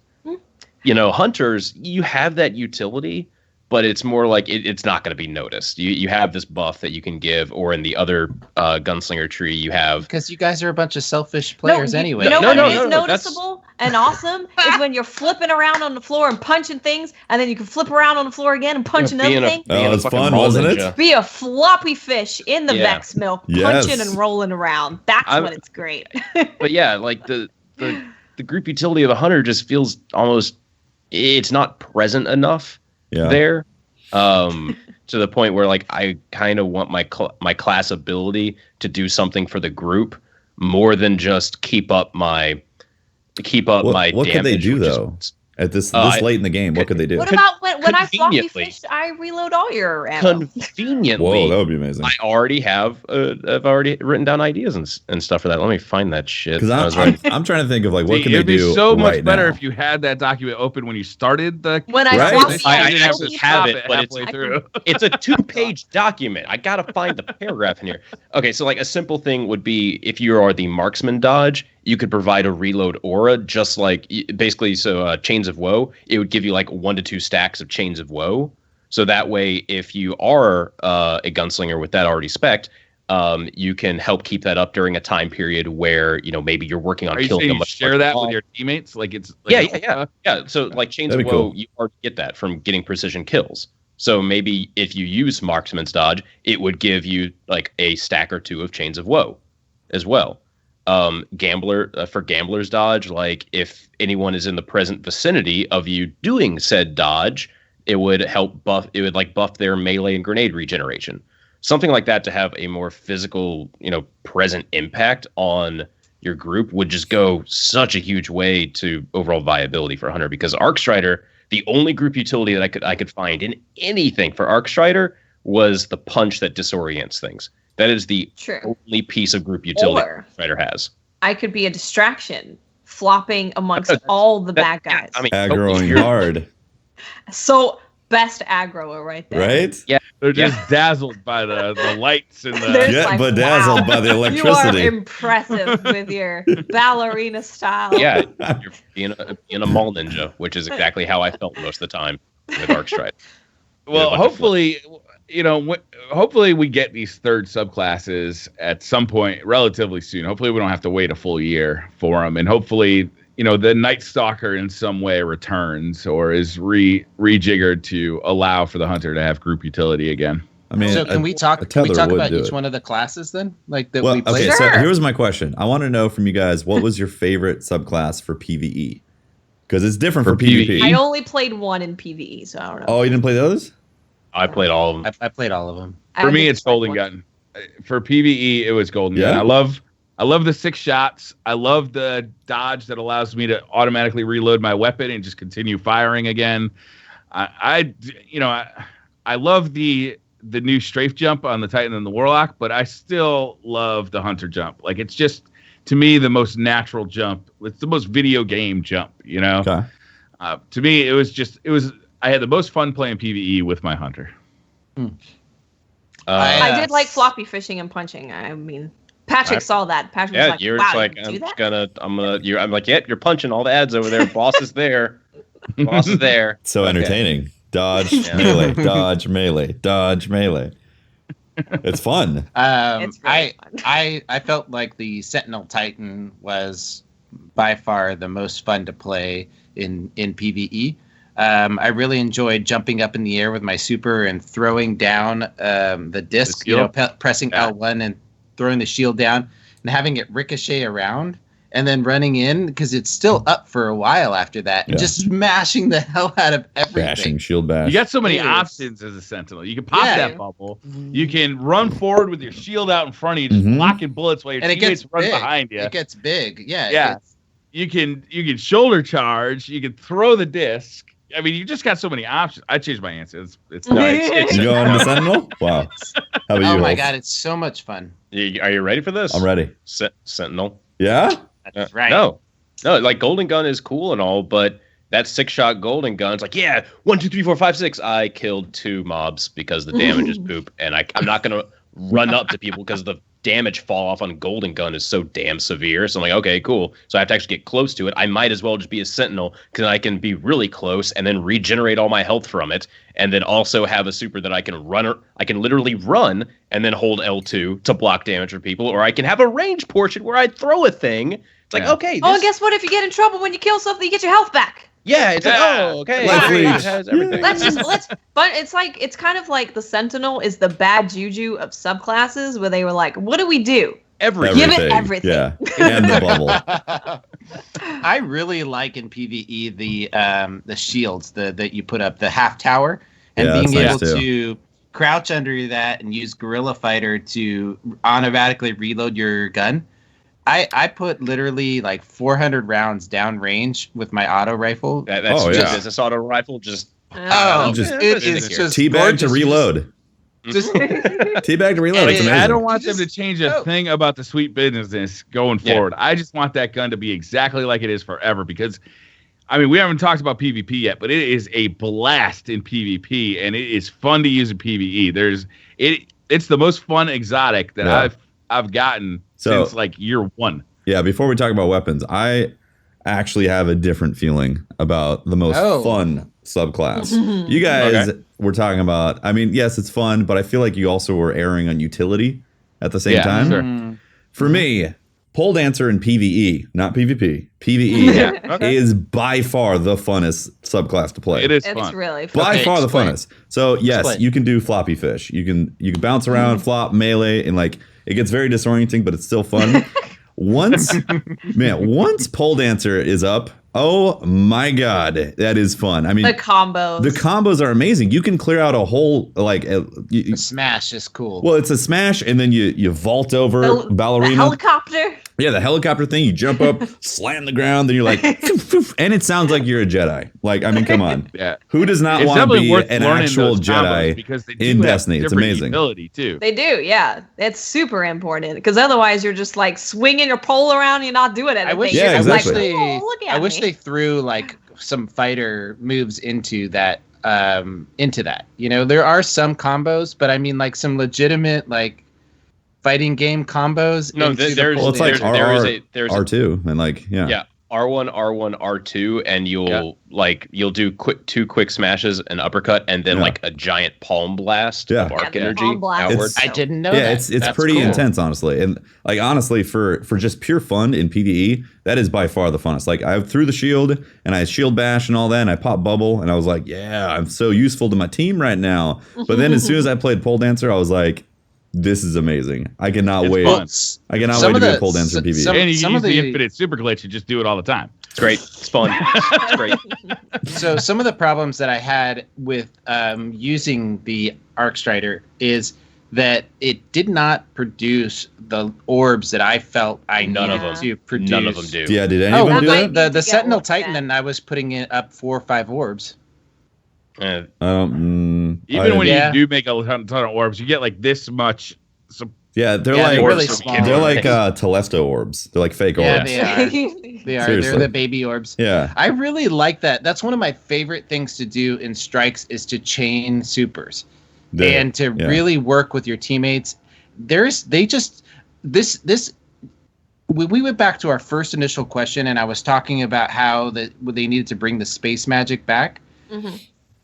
you know, Hunters, you have that utility, but it's more like it's not going to be noticed. You have this buff that you can give, or in the other gunslinger tree, you have... Because you guys are a bunch of selfish players anyway. You know what is noticeable and awesome is when you're flipping around on the floor and punching things, and then you can flip around on the floor again and punch another thing. Oh, it's fun, wasn't it? Be a floppy fish in the Vex milk, punching and rolling around. That's when it's great. But yeah, like the group utility of a Hunter just feels almost... It's not present enough. There, to the point where, like, I kind of want my class ability to do something for the group more than just keep up my damage. What could they do though? At this late in the game, what could they do? What about when I floppy fished, I reload all your ammo? Conveniently. Whoa, that would be amazing. I already have, I've already written down ideas and stuff for that. Let me find that shit. Because I'm trying to think of, like, what can they do. It'd be so much better now? if you had that document open when you started the... When I floppy I actually have it, but halfway through. It's a 2-page document. I gotta find the paragraph in here. Okay, so like a simple thing would be if you are the marksman dodge, you could provide a reload aura, just like basically. So Chains of Woe, it would give you like 1 to 2 stacks of Chains of Woe. So that way, if you are a gunslinger with that already spec'd, you can help keep that up during a time period where, you know, maybe you're working on killing them. Share that with your teammates, like it's like yeah. So like Chains of Woe, you already get that from getting precision kills. So maybe if you use Marksman's Dodge, it would give you like a stack or 2 of Chains of Woe as well. For Gambler's Dodge, like if anyone is in the present vicinity of you doing said dodge, it would help buff their melee and grenade regeneration. Something like that to have a more physical, you know, present impact on your group would just go such a huge way to overall viability for Hunter, because Arcstrider, the only group utility that I could find in anything for Arcstrider was the punch that disorients things. That is the only piece of group utility Arcstrider has. I could be a distraction, flopping amongst all the bad guys. I mean, aggroing hard. So best aggroer right there. Right? Yeah. They're just dazzled by the lights and the... bedazzled by the electricity. You are impressive with your ballerina style. Yeah, you're being a mall ninja, which is exactly how I felt most of the time with Arcstrider. Well, hopefully... You know, hopefully we get these third subclasses at some point relatively soon. Hopefully we don't have to wait a full year for them. And hopefully, you know, the Night Stalker in some way returns or is rejiggered to allow for the Hunter to have group utility again. I mean, so can we talk about each one of the classes then? Like that we played? Okay, so here's my question. I want to know from you guys, what was your favorite subclass for PvE? Because it's different for PvP. I only played one in PvE, so I don't know. Oh, you didn't play the others? I played all of them. I played all of them. For me, it's Golden Gun. For PvE, it was Golden Gun. I love the 6 shots. I love the dodge that allows me to automatically reload my weapon and just continue firing again. I love the new strafe jump on the Titan and the Warlock, but I still love the Hunter jump. Like, it's just, to me, the most natural jump. It's the most video game jump, you know? Okay. To me, it was I had the most fun playing PvE with my Hunter. I did like floppy fishing and punching. I mean, Patrick saw that. Patrick was like, you're wow, like, you can do that? I'm like, yep, you're punching all the ads over there. Boss is there. Boss is there. So Okay. entertaining. Dodge, melee, dodge, melee, dodge, melee. It's fun. It's really fun. I felt like the Sentinel Titan was by far the most fun to play in PvE. I really enjoyed jumping up in the air with my super and throwing down the disc, pressing L1 and throwing the shield down and having it ricochet around and then running in because it's still up for a while after that and just smashing the hell out of everything. Bashing, shield bash. You got so many options as a Sentinel. You can pop that bubble. You can run forward with your shield out in front of you, just blocking bullets while your teammates run behind you. It gets big. Yeah. Yeah. You can shoulder charge. You can throw the disc. I mean, you just got so many options. I changed my answer. It's nice. You going to Sentinel? Wow. How about you? Oh my Holtz? God, it's so much fun. Are you ready for this? I'm ready. Sentinel. Yeah? That's right. No, like Golden Gun is cool and all, but that 6-shot Golden Gun's like, 1, 2, 3, 4, 5, 6. I killed 2 mobs because the damage is poop, and I'm not gonna run up to people because the damage fall off on Golden Gun is so damn severe. So I'm like, okay, cool. So I have to actually get close to it. I might as well just be a Sentinel because I can be really close and then regenerate all my health from it, and then also have a super that I can run. I can literally run and then hold L2 to block damage from people, or I can have a range portion where I throw a thing. It's like, okay. And guess what? If you get in trouble when you kill something, you get your health back. Yeah, it's like, okay. It has everything. But it's kind of like the Sentinel is the bad juju of subclasses where they were like, what do we do? Everything. Give it everything. Yeah, and the bubble. I really like in PvE the shields that you put up, the half tower, and being able to crouch under that and use Guerrilla Fighter to automatically reload your gun. I put literally like 400 rounds down range with my auto rifle. That's this auto rifle just. It is just teabag to reload. Just teabag to reload. It's amazing. I don't want them to change a thing about the sweet business going forward. I just want that gun to be exactly like it is forever because, I mean, we haven't talked about PvP yet, but it is a blast in PvP and it is fun to use in PvE. It's the most fun exotic that I've gotten since like year 1. Yeah, before we talk about weapons, I actually have a different feeling about the most fun subclass. You guys were talking about, I mean, yes, it's fun, but I feel like you also were erring on utility at the same time. Sure. For me, pole dancer in PvE, not PvP, PvE is by far the funnest subclass to play. It is It's fun. really fun. By far the funnest. So yes, you can do floppy fish. You can bounce around, flop, melee, and like it gets very disorienting, but it's still fun. Once pole dancer is up, oh my God, that is fun. I mean, the combos are amazing. You can clear out a whole the smash is cool. Well, it's a smash, and then you vault over ballerina. The helicopter. Yeah, the helicopter thing. You jump up, slam the ground, then you're like, and it sounds like you're a Jedi. Like, I mean, come on. Yeah. Who does not want to be an actual Jedi because they in Destiny? It's amazing. Ability too. They do, yeah. It's super important because otherwise you're just like swinging your pole around and you're not doing anything. I wish they threw like some fighter moves into that. You know, there are some combos, but I mean, like some legitimate like fighting game combos. No, it's like there's R2 and like R1, R2, and you'll do two quick smashes, an uppercut, and then like a giant palm blast of arc energy outward. I didn't know that. Yeah, it's pretty intense, honestly. And like honestly, for just pure fun in PvE, that is by far the funnest. Like I threw the shield and I shield bash and all that, and I pop bubble, and I was like, yeah, I'm so useful to my team right now. But then as soon as I played pole dancer, I was like, this is amazing. I cannot wait. I cannot wait to be a pole dancer in PvE. And you can use the infinite super glitch and just do it all the time. It's great. It's fun. It's great. So some of the problems that I had with using the Arc Strider is that it did not produce the orbs that I felt I needed to produce. None of them do. Yeah, did any of them do that? The Sentinel Titan, and I was putting it up 4 or 5 orbs. Even when you do make a ton of orbs, you get like this much. Yeah, they're like really small. They're like Telesto orbs. They're like fake orbs. They are. They are. Seriously. They're the baby orbs. Yeah. I really like that. That's one of my favorite things to do in strikes is to chain supers. and to really work with your teammates. We went back to our first initial question, and I was talking about how they needed to bring the space magic back. Mm-hmm.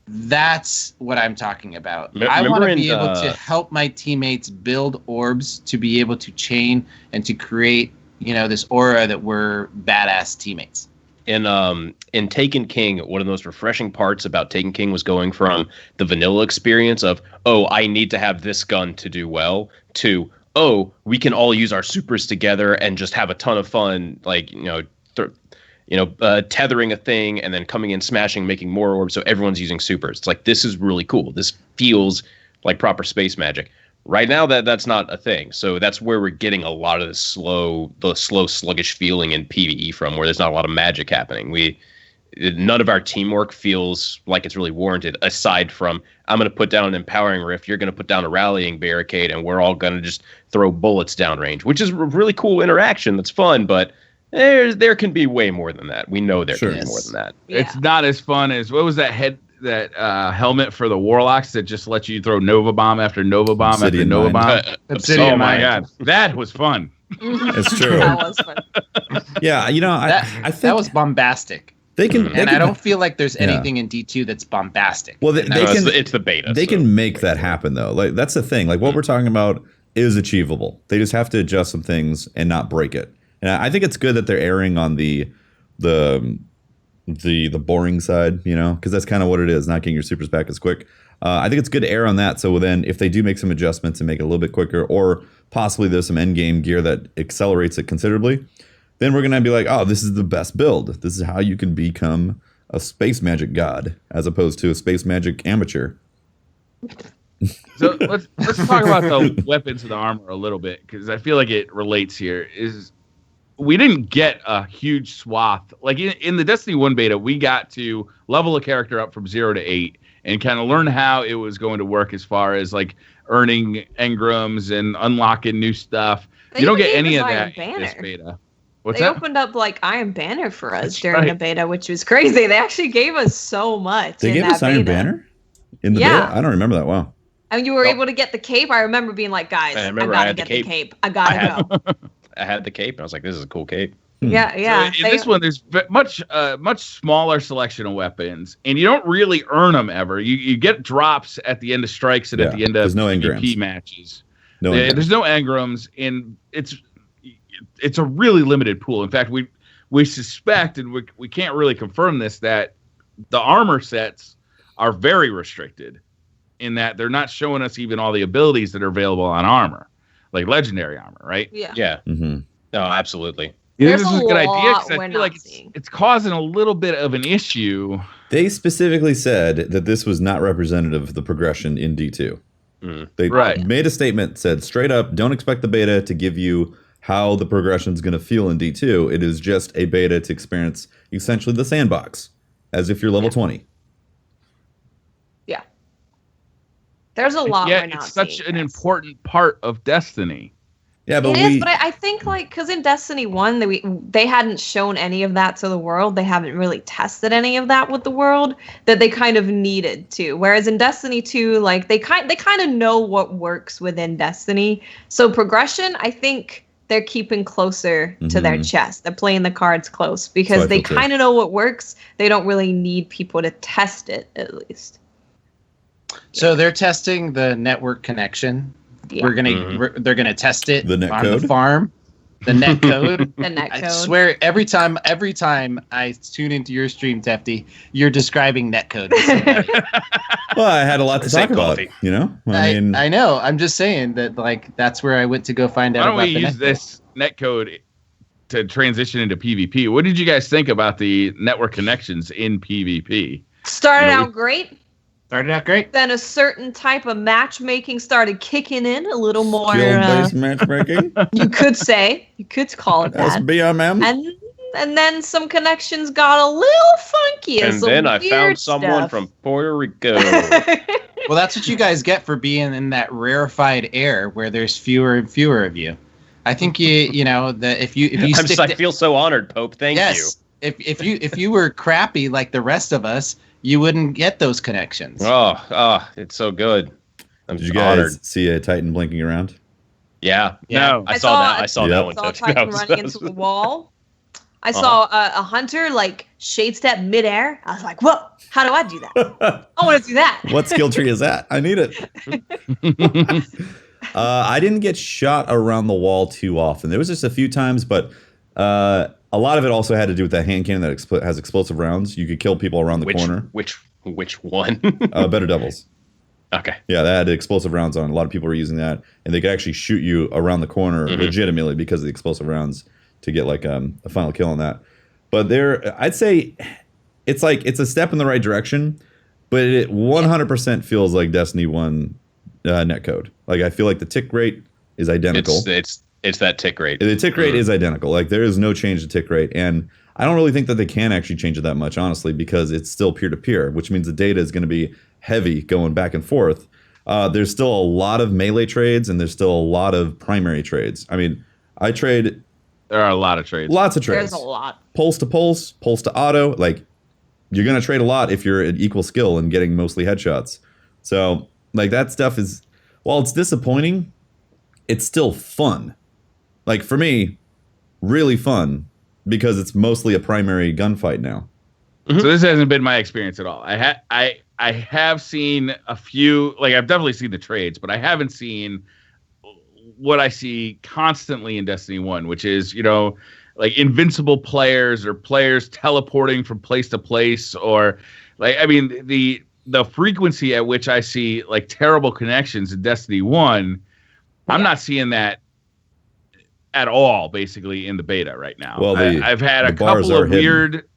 That's what I'm talking about. I want to be able to help my teammates build orbs to be able to chain and to create, this aura that we're badass teammates. In Taken King, one of the most refreshing parts about Taken King was going from the vanilla experience of, oh, I need to have this gun to do well, to, oh, we can all use our supers together and just have a ton of fun, like, tethering a thing and then coming in, smashing, making more orbs, so everyone's using supers. It's like, this is really cool. This feels like proper space magic. Right now, that's not a thing. So that's where we're getting a lot of the slow, sluggish feeling in PvE from, where there's not a lot of magic happening. None of our teamwork feels like it's really warranted, aside from, I'm going to put down an empowering rift, you're going to put down a rallying barricade, and we're all going to just throw bullets downrange, which is a really cool interaction. That's fun, but there can be way more than that. We know there can be more than that. Yeah. It's not as fun as, what was that helmet for the Warlocks that just lets you throw Nova Bomb after Nova Bomb after Nova Bomb? Obsidian Oh my Mine. God, that was fun. It's true. That was fun. Yeah, I think that was bombastic. they can. And I don't feel like there's anything in D2 that's bombastic. Well, it's the beta. They can make that happen though. Like that's the thing. Like what we're talking about is achievable. They just have to adjust some things and not break it. And I think it's good that they're erring on the boring side, because that's kind of what it is. Not getting your supers back as quick. I think it's good to err on that. So then, if they do make some adjustments and make it a little bit quicker, or possibly there's some end game gear that accelerates it considerably, then we're gonna be like, oh, this is the best build. This is how you can become a space magic god as opposed to a space magic amateur. So let's talk about the weapons and the armor a little bit, because I feel like it relates here. We didn't get a huge swath. Like in the Destiny 1 beta, we got to level a character up from 0 to 8 and kind of learn how it was going to work as far as like earning engrams and unlocking new stuff. You don't get any of that in this beta. What's they that? opened up like Iron Banner for us during the beta, which was crazy. They actually gave us so much. They gave us Iron Banner in the beta? I don't remember that. Wow. And you were able to get the cape. I rember being like, guys, I gotta get the cape. I gotta go. I had the cape, and I was like, this is a cool cape. Yeah. So in this one, there's much smaller selection of weapons, and you don't really earn them ever. You get drops at the end of strikes and at the end of PvP matches. There's no engrams, and it's a really limited pool. In fact, we suspect, and we can't really confirm this, that the armor sets are very restricted in that they're not showing us even all the abilities that are available on armor, like legendary armor, right? Yeah. Mm-hmm. No, absolutely. You think this is a good idea? Because I feel like it's causing a little bit of an issue. They specifically said that this was not representative of the progression in D2. They made a statement, said straight up, don't expect the beta to give you how the progression is going to feel in D2. It is just a beta to experience essentially the sandbox, as if you're level 20. Yeah. There's a lot we're not it's such seeing, an important part of Destiny. Yeah, but but I think because in Destiny 1 they hadn't shown any of that to the world. They haven't really tested any of that with the world that they kind of needed to. Whereas in Destiny 2, like they kind of know what works within Destiny. So progression, I think they're keeping closer to their chest. They're playing the cards close because they kind of know what works. They don't really need people to test it, at least. So they're testing the network connection. Yeah. They're gonna test it on the farm. The net code. I swear, every time I tune into your stream, Tefty, you're describing net code. Well, I had a lot to talk about. I know. I'm just saying that, like, that's where I went to go find out. Why don't we use this net code to transition into PvP? What did you guys think about the network connections in PvP? Started out great. Then a certain type of matchmaking started kicking in a little more. Skill-based matchmaking? You could call it that. SBMM? And then some connections got a little funky. And then I found someone from Puerto Rico. Well, that's what you guys get for being in that rarefied air where there's fewer and fewer of you. I think if you I feel so honored, Pope. Thank you. If you were crappy like the rest of us, you wouldn't get those connections. Oh, it's so good. I'm Did you guys honored. see a Titan blinking around? Yeah. No. I saw that. I saw that I one. saw a Too. Titan That was- running into a wall. I saw a hunter like shade step midair. I was like, whoa, how do I do that? I want to do that. What skill tree is that? I need it. I didn't get shot around the wall too often. There was just a few times, but a lot of it also had to do with that hand cannon that has explosive rounds. You could kill people around the corner. Which one? Better Devils. Okay. Yeah, that had explosive rounds on. A lot of people were using that, and they could actually shoot you around the corner legitimately because of the explosive rounds to get like a final kill on that. But I'd say it's a step in the right direction, but it 100% feels like Destiny 1 netcode. Like I feel like the tick rate is identical. It's that tick rate. The tick rate is identical. Like there is no change to tick rate, and I don't really think that they can actually change it that much, honestly, because it's still peer-to-peer, which means the data is going to be heavy going back and forth. There's still a lot of melee trades, and there's still a lot of primary trades. I mean, I trade. There are a lot of trades. Lots of trades. There's a lot. Pulse to auto. Like you're going to trade a lot if you're at equal skill and getting mostly headshots. So like that stuff is, while it's disappointing, it's still fun. Like for me, really fun because it's mostly a primary gunfight now. So this hasn't been my experience at all. I have seen a few, like I've definitely seen the trades, but I haven't seen what I see constantly in Destiny 1, which is, like invincible players or players teleporting from place to place, or like, I mean, the frequency at which I see like terrible connections in Destiny 1, I'm not seeing that at all, basically, in the beta right now. Well, I've had a couple of weird.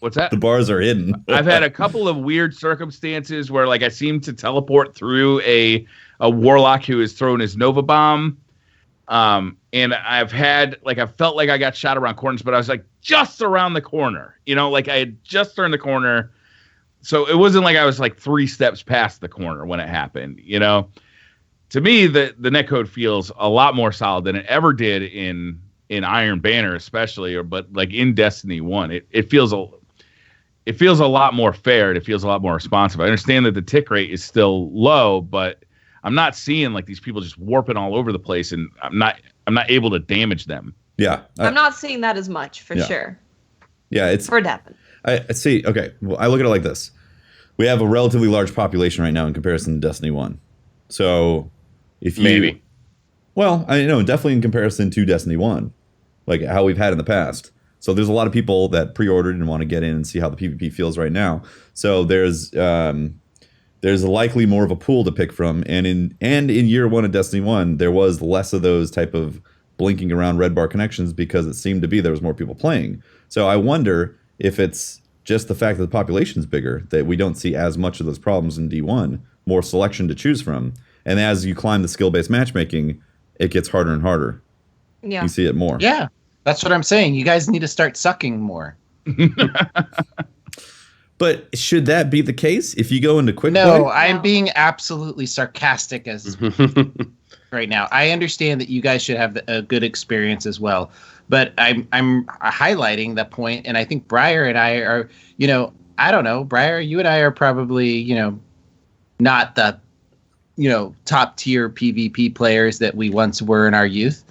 What's that? The bars are hidden. I've had a couple of weird circumstances where, like, I seem to teleport through a warlock who has thrown his Nova Bomb. And I've had, like, I felt like I got shot around corners, but I was, like, just around the corner. Like, I had just turned the corner. So it wasn't like I was, like, 3 steps past the corner when it happened, To me, the netcode feels a lot more solid than it ever did in Iron Banner, especially, but like in Destiny 1, it feels a lot more fair. And it feels a lot more responsive. I understand that the tick rate is still low, but I'm not seeing like these people just warping all over the place, and I'm not able to damage them. Yeah, I'm not seeing that as much for sure. Yeah, it's for Devin. I see. Okay, well, I look at it like this: we have a relatively large population right now in comparison to Destiny 1. So if you well, I know definitely in comparison to Destiny 1, like how we've had in the past. So there's a lot of people that pre-ordered and want to get in and see how the PvP feels right now. So there's likely more of a pool to pick from. And in year 1 of Destiny 1, there was less of those type of blinking around red bar connections because it seemed to be there was more people playing. So I wonder if it's just the fact that the population's bigger that we don't see as much of those problems in D1, more selection to choose from. And as you climb the skill-based matchmaking, it gets harder and harder. Yeah. You see it more. Yeah, that's what I'm saying. You guys need to start sucking more. But should that be the case if you go into quick No, play? I'm being absolutely sarcastic as right now. I understand that you guys should have a good experience as well, but I'm highlighting that point, and I think Briar and I are, I don't know, Briar, you and I are probably, not the, top tier PvP players that we once were in our youth.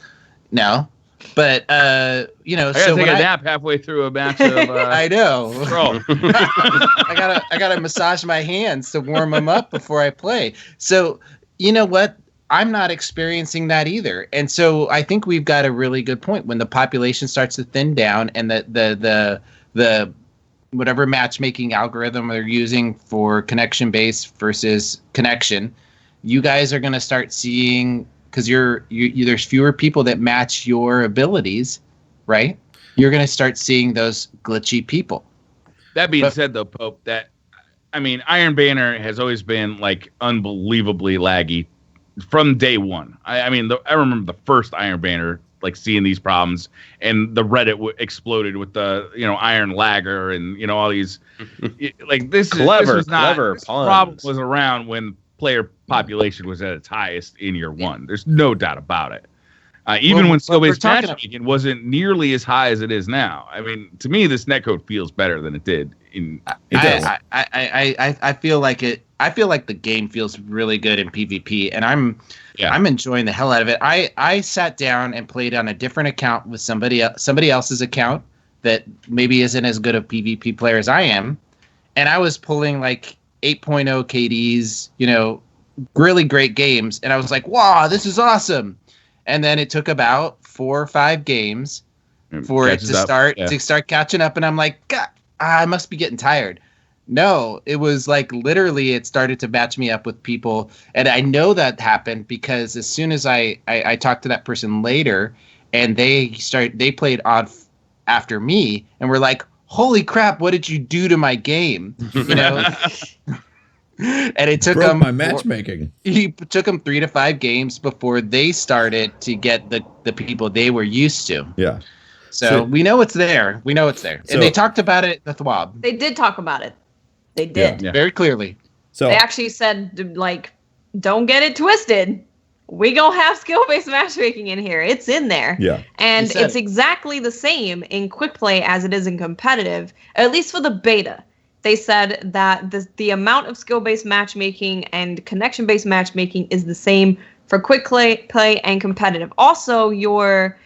No. But I gotta take a nap halfway through a match of. I know. Bro. I gotta massage my hands to warm them up before I play. So you know what? I'm not experiencing that either, and so I think we've got a really good point when the population starts to thin down and the whatever matchmaking algorithm they're using for connection base versus connection, you guys are going to start seeing. Because there's fewer people that match your abilities, right? You're going to start seeing those glitchy people. That being said, though, Pope, Iron Banner has always been like unbelievably laggy from day one. I remember the first Iron Banner, like seeing these problems, and the Reddit exploded with the Iron Lagger and all these like this. Clever this problem was around when player population was at its highest in year 1. There's no doubt about it. Even when skill-based matchmaking wasn't nearly as high as it is now. I mean, to me, this netcode feels better than it did. I feel like it I feel like the game feels really good in PvP, and I'm enjoying the hell out of it. I sat down and played on a different account with somebody else's account that maybe isn't as good a PvP player as I am, and I was pulling like 8.0 KDs, really great games, and I was like, wow, this is awesome. And then it took about 4 or 5 games for it to start catching up, and I'm like, God, I must be getting tired. No, it was like literally it started to match me up with people, and I know that happened because as soon as I talked to that person later, and they played on after me, and were like, holy crap, what did you do to my game? And it took them my matchmaking. He took them 3 to 5 games before they started to get the people they were used to. Yeah. So we know it's there. And they talked about it at the THWAB. They did talk about it. They did. Yeah. Very clearly. So they actually said, like, don't get it twisted. We gonna have skill-based matchmaking in here. It's in there. Yeah. And it's exactly the same in quick play as it is in competitive, at least for the beta. They said that the amount of skill-based matchmaking and connection-based matchmaking is the same for quick play and competitive. Also, your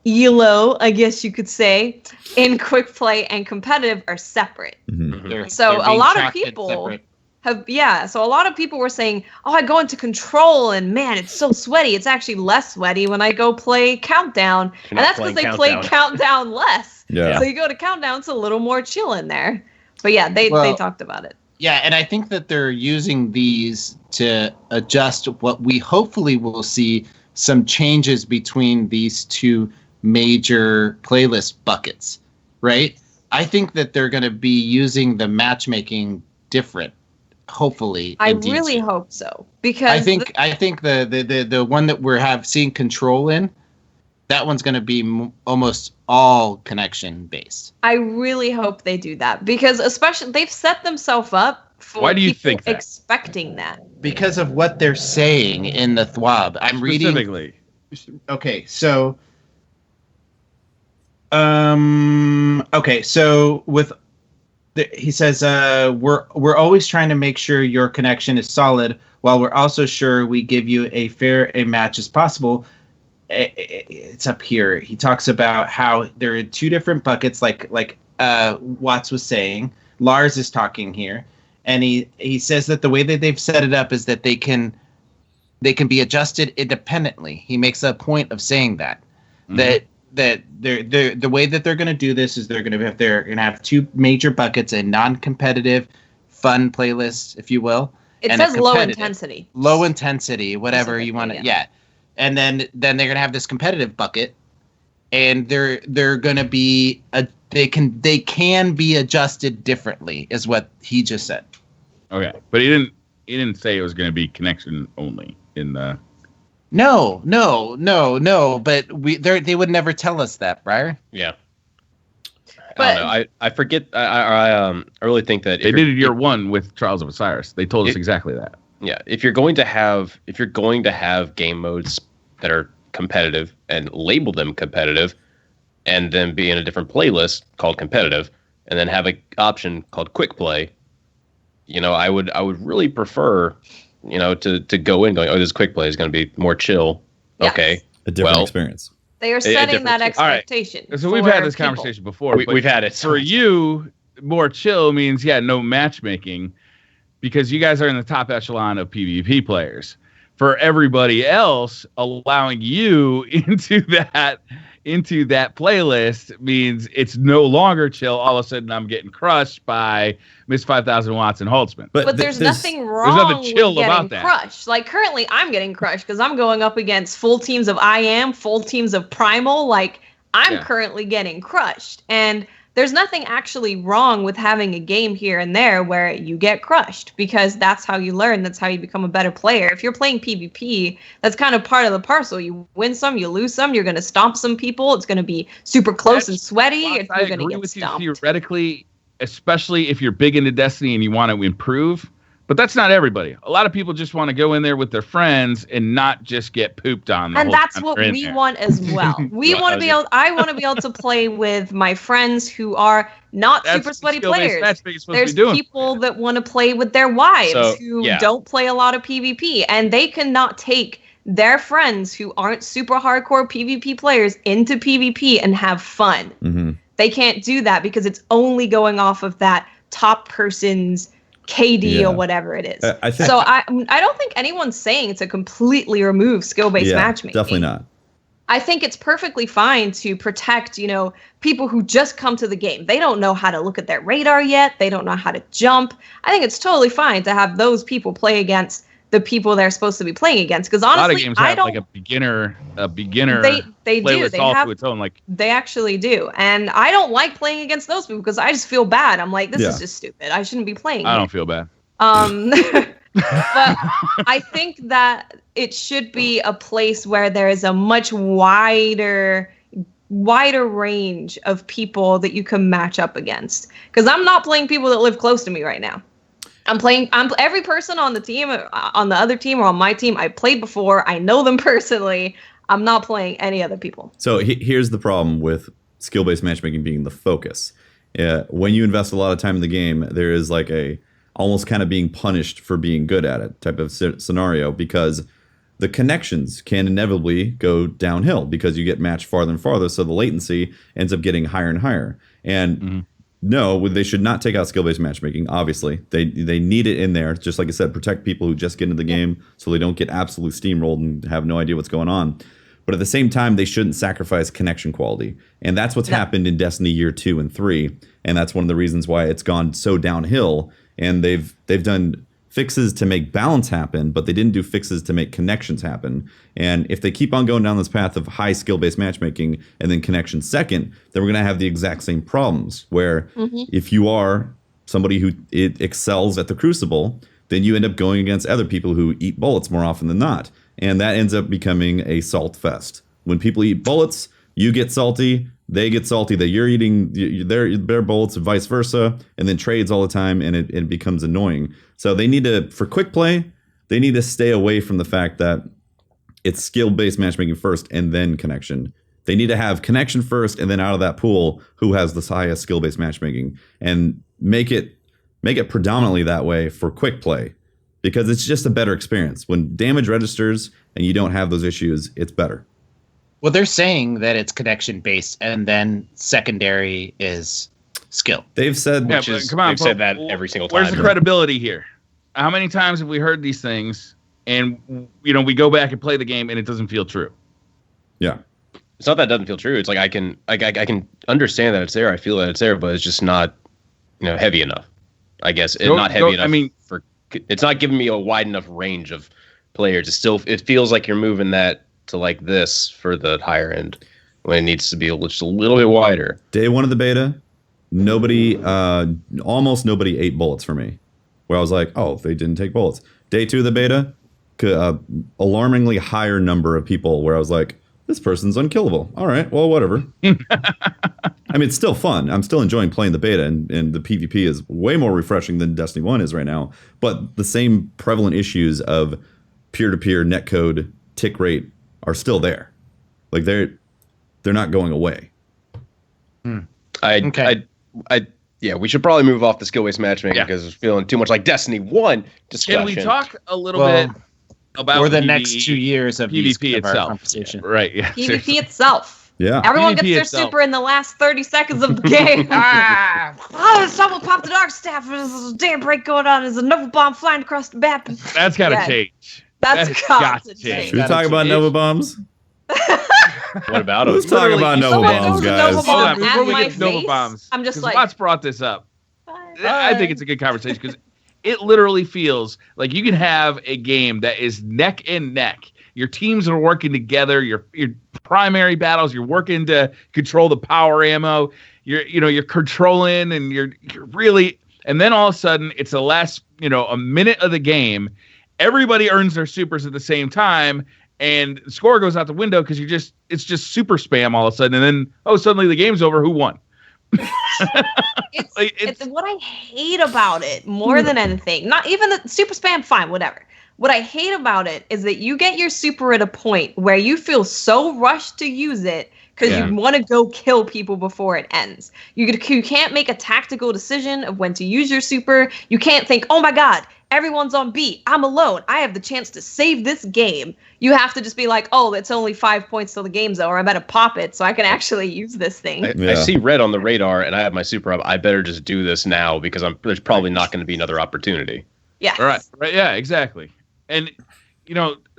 ELO, I guess you could say, in quick play and competitive are separate. Mm-hmm. So a lot of people so a lot of people were saying, oh, I go into control and man, it's so sweaty. It's actually less sweaty when I go play countdown. And that's because they play countdown less. Yeah. So you go to countdown, it's a little more chill in there. But yeah, they talked about it. Yeah, and I think that they're using these to adjust what we hopefully will see some changes between these 2 major playlist buckets, right? I think that they're going to be using the matchmaking different. Hopefully, I really hope so, because I think the one that we're seeing control in, that one's going to be almost all connection based. I really hope they do that, because especially they've set themselves up for Why do you think that? Expecting that because of what they're saying in the THWAB. I'm reading specifically. Okay, so he says, we're always trying to make sure your connection is solid, while we're also sure we give you a fair a match as possible. It's up here. He talks about how there are 2 different buckets, like Watts was saying. Lars is talking here, and he says that the way that they've set it up is that they can be adjusted independently. He makes a point of saying that. Mm-hmm. That the way that they're going to do this is they're going to have 2 major buckets, a non-competitive fun playlist, if you will. It says low intensity, whatever you want to. Yeah. And then they're going to have this competitive bucket, and they're going to be they can be adjusted differently, is what he just said. Okay, but he didn't say it was going to be connection only in the. No. But they would never tell us that, Briar. Yeah. But, I don't know. I forget. I really think that they did it year 1 with Trials of Osiris. They told us exactly that. Yeah, if you're going to have game modes that are competitive and label them competitive, and then be in a different playlist called competitive, and then have an option called quick play, I would really prefer. To go in going, oh, this quick play is going to be more chill. Yes. Okay. A different experience. They are setting that expectation. Right. So we've had this conversation before. We've had it. For you, more chill means, no matchmaking, because you guys are in the top echelon of PvP players. For everybody else, allowing you into that playlist means it's no longer chill. All of a sudden, I'm getting crushed by Miss 5,000 Watts and Holtzmann. But there's nothing wrong with getting crushed. Like, currently, I'm getting crushed because I'm going up against full teams of IAM, full teams of Primal. Like, I'm currently getting crushed. And there's nothing actually wrong with having a game here and there where you get crushed, because that's how you learn. That's how you become a better player. If you're playing PvP, that's kind of part of the parcel. You win some, you lose some. You're going to stomp some people. It's going to be super close and sweaty. You're going to get stomped. Theoretically, especially if you're big into Destiny and you want to improve, But that's not everybody. A lot of people just want to go in there with their friends and not just get pooped on. And that's what we want as well. We want to be able. I want to be able to play with my friends who are not super sweaty players. There's people that want to play with their wives who don't play a lot of PvP, and they cannot take their friends who aren't super hardcore PvP players into PvP and have fun. Mm-hmm. They can't do that because it's only going off of that top person's KD or whatever it is. I don't think anyone's saying to completely remove skill-based matchmaking. Definitely not. I think it's perfectly fine to protect, people who just come to the game. They don't know how to look at their radar yet. They don't know how to jump. I think it's totally fine to have those people play against the people they're supposed to be playing against. Because honestly, a lot of games have like a beginner. They do. They have its own. They actually do, and I don't like playing against those people because I just feel bad. I'm like, this is just stupid. I shouldn't be playing. I don't feel bad. But I think that it should be a place where there is a much wider range of people that you can match up against. Because I'm not playing people that live close to me right now. I'm every person on the team, on the other team or on my team, I played before. I know them personally. I'm not playing any other people. So here's the problem with skill-based matchmaking being the focus. When you invest a lot of time in the game, there is like a almost kind of being punished for being good at it type of scenario, because the connections can inevitably go downhill because you get matched farther and farther. So the latency ends up getting higher and higher. And no, they should not take out skill-based matchmaking. Obviously, they need it in there. Just like I said, protect people who just get into the game so they don't get absolute steamrolled and have no idea what's going on. But at the same time, they shouldn't sacrifice connection quality. And that's what's happened in Destiny Year 2 and 3. And that's one of the reasons why it's gone so downhill. And they've done fixes to make balance happen, but they didn't do fixes to make connections happen. And if they keep on going down this path of high skill-based matchmaking and then connection second, then we're going to have the exact same problems where if you are somebody who excels at the Crucible, then you end up going against other people who eat bullets more often than not. And that ends up becoming a salt fest. When people eat bullets, you get salty, they get salty that you're eating their bullets and vice versa, and then trades all the time, and it becomes annoying. So they need to, for quick play, they need to stay away from the fact that it's skill-based matchmaking first and then connection. They need to have connection first, and then out of that pool, who has the highest skill-based matchmaking, and make it predominantly that way for quick play, because it's just a better experience. When damage registers and you don't have those issues, it's better. Well, they're saying that it's connection based, and then secondary is skill. They've said, they've said that every single time. Where's the credibility here? How many times have we heard these things, and we go back and play the game, and it doesn't feel true? Yeah, it's not that it doesn't feel true. It's like I can understand that it's there. I feel that it's there, but it's just not heavy enough. I guess it's not heavy enough. It's not giving me a wide enough range of players. It feels like you're moving that to like this for the higher end when it needs to be just a little bit wider. Day one of the beta, almost nobody ate bullets for me, where I was like, oh, they didn't take bullets. Day two of the beta, alarmingly higher number of people where I was like, this person's unkillable. All right, well, whatever. I mean, it's still fun. I'm still enjoying playing the beta, and the PvP is way more refreshing than Destiny 1 is right now. But the same prevalent issues of peer-to-peer netcode tick rate are still there. Like they're not going away. We should probably move off the skill-based matchmaking because it's feeling too much like Destiny 1 discussion. Can we talk a little bit about or the next 2 years of PvP itself? Conversation. Right. Yeah. PvP itself. Yeah. Everyone PvP gets their itself. super in the last 30 seconds of the game. Someone popped the dark staff. There's a damn break going on. There's a Nova bomb flying across the map. That's got to change. That's got to change. Should we talk about Nova bombs? What about it? Let's talk about Nova bombs, guys. Nova Hold on, bomb before at we my get to Nova face, bombs, I'm just 'cause like, Watts brought this up. I think it's a good conversation because it literally feels like you can have a game that is neck and neck. Your teams are working together. Your primary battles, you're working to control the power ammo. You're controlling, and you're really. And then all of a sudden, it's the last a minute of the game. Everybody earns their supers at the same time, and the score goes out the window because it's just super spam all of a sudden. And then suddenly the game's over. Who won? It's what I hate about it more than anything. Not even the super spam, fine, whatever. What I hate about it is that you get your super at a point where you feel so rushed to use it because you want to go kill people before it ends. You can't make a tactical decision of when to use your super. You can't think, oh my God, everyone's on B. I'm alone. I have the chance to save this game. You have to just be like, oh, it's only 5 points till the game's over. I better pop it so I can actually use this thing. I see red on the radar and I have my super up. I better just do this now because there's probably not going to be another opportunity. Yes. Right. Yeah, exactly. And,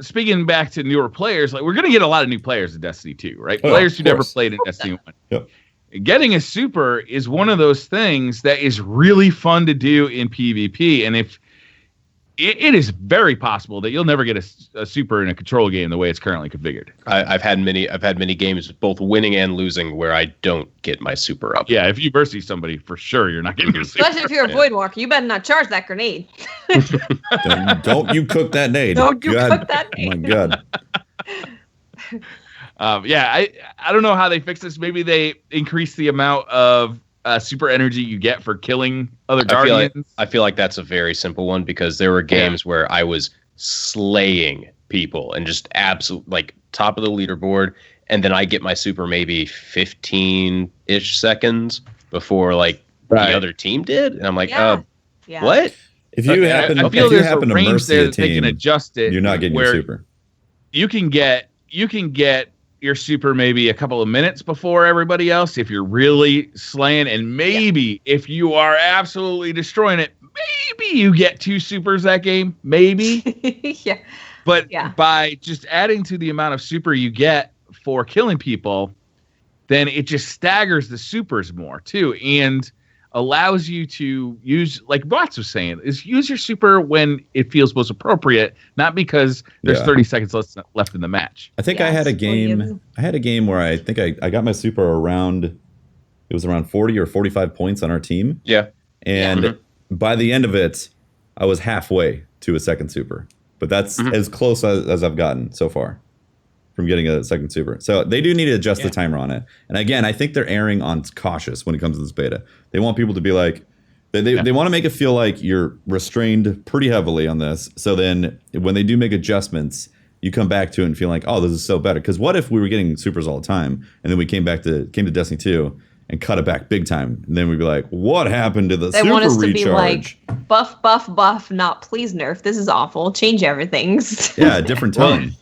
speaking back to newer players, like we're going to get a lot of new players in Destiny 2, right? Players who never played in Destiny 1. Yep. Getting a super is one of those things that is really fun to do in PvP. And if it is very possible that you'll never get a super in a control game the way it's currently configured. I've had many games, both winning and losing, where I don't get my super up. Yeah, if you versus somebody, for sure you're not getting a super. Especially if you're a Voidwalker, you better not charge that grenade. Don't you cook that nade. Don't you cook that nade. Oh my God. I don't know how they fix this. Maybe they increase the amount of super energy you get for killing other Guardians. I feel like that's a very simple one because there were games where I was slaying people and just absolute like top of the leaderboard, and then I get my super maybe 15-ish seconds before like the other team did, and I'm like, what? If you happen to mercy a team, they can adjust it. You're not getting your super. You can get your super maybe a couple of minutes before everybody else if you're really slaying, and maybe if you are absolutely destroying it, maybe you get 2 supers that game, maybe. But by just adding to the amount of super you get for killing people, then it just staggers the supers more too, and allows you to use, like Bots was saying, is use your super when it feels most appropriate, not because there's 30 seconds left in the match. I think I had a game where I think I got my super around, it was around 40 or 45 points on our team. Yeah. And by the end of it, I was halfway to a second super. But that's as close as I've gotten so far from getting a second super. So they do need to adjust the timer on it. And again, I think they're erring on cautious when it comes to this beta. They want people to be like, they want to make it feel like you're restrained pretty heavily on this. So then when they do make adjustments, you come back to it and feel like, oh, this is so better. Because what if we were getting supers all the time and then we came to Destiny 2 and cut it back big time? And then we'd be like, what happened to the super recharge? They want us to be like, buff, buff, buff, not please nerf. This is awful. Change everything. Yeah, different tone.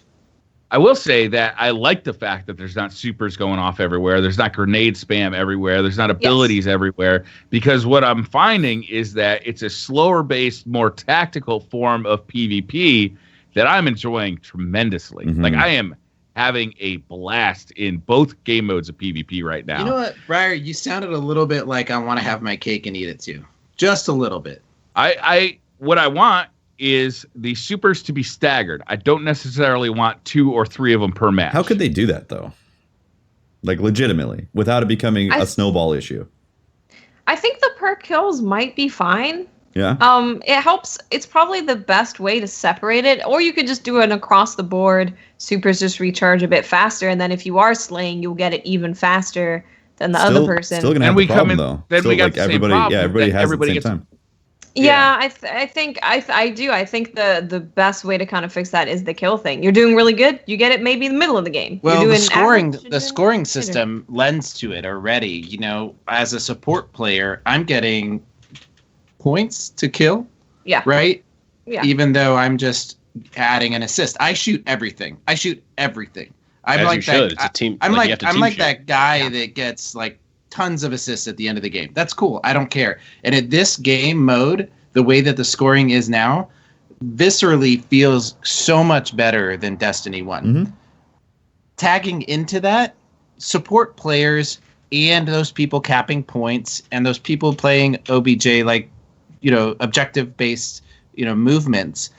I will say that I like the fact that there's not supers going off everywhere. There's not grenade spam everywhere. There's not abilities everywhere. Because what I'm finding is that it's a slower based, more tactical form of PvP that I'm enjoying tremendously. Like I am having a blast in both game modes of PvP right now. You know what, Briar? You sounded a little bit like I want to have my cake and eat it too. Just a little bit. What I want is the supers to be staggered. I don't necessarily want 2 or 3 of them per match. How could they do that though? Like legitimately, without it becoming a snowball issue? I think the per kills might be fine. Yeah. It helps. It's probably the best way to separate it. Or you could just do an across the board. Supers just recharge a bit faster, and then if you are slaying, you'll get it even faster than the other person. Still gonna have a problem though. Then we got the same problem. Yeah, everybody has it at the same time. Yeah, I think I do. I think the best way to kind of fix that is the kill thing. You're doing really good. You get it maybe in the middle of the game. Well, the scoring system lends to it already. You know, as a support player, I'm getting points to kill. Yeah. Right? Yeah. Even though I'm just adding an assist. I shoot everything. I'm As like you should. It's a team. I'm like shoot. that guy that gets like tons of assists at the end of the game. That's cool. I don't care. And at this game mode, the way that the scoring is now, viscerally feels so much better than Destiny 1. Tagging into that, support players and those people capping points and those people playing OBJ, like, objective-based, movements,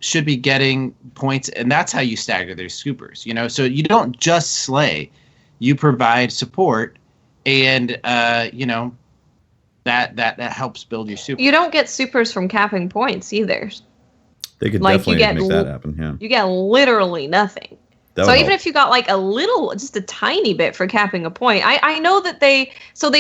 should be getting points. And that's how you stagger their supers, So you don't just slay. You provide support. And that helps build your super. You don't get supers from capping points either. They could definitely make that happen. Yeah, you get literally nothing. So even if you got like a little, just a tiny bit for capping a point, I know that they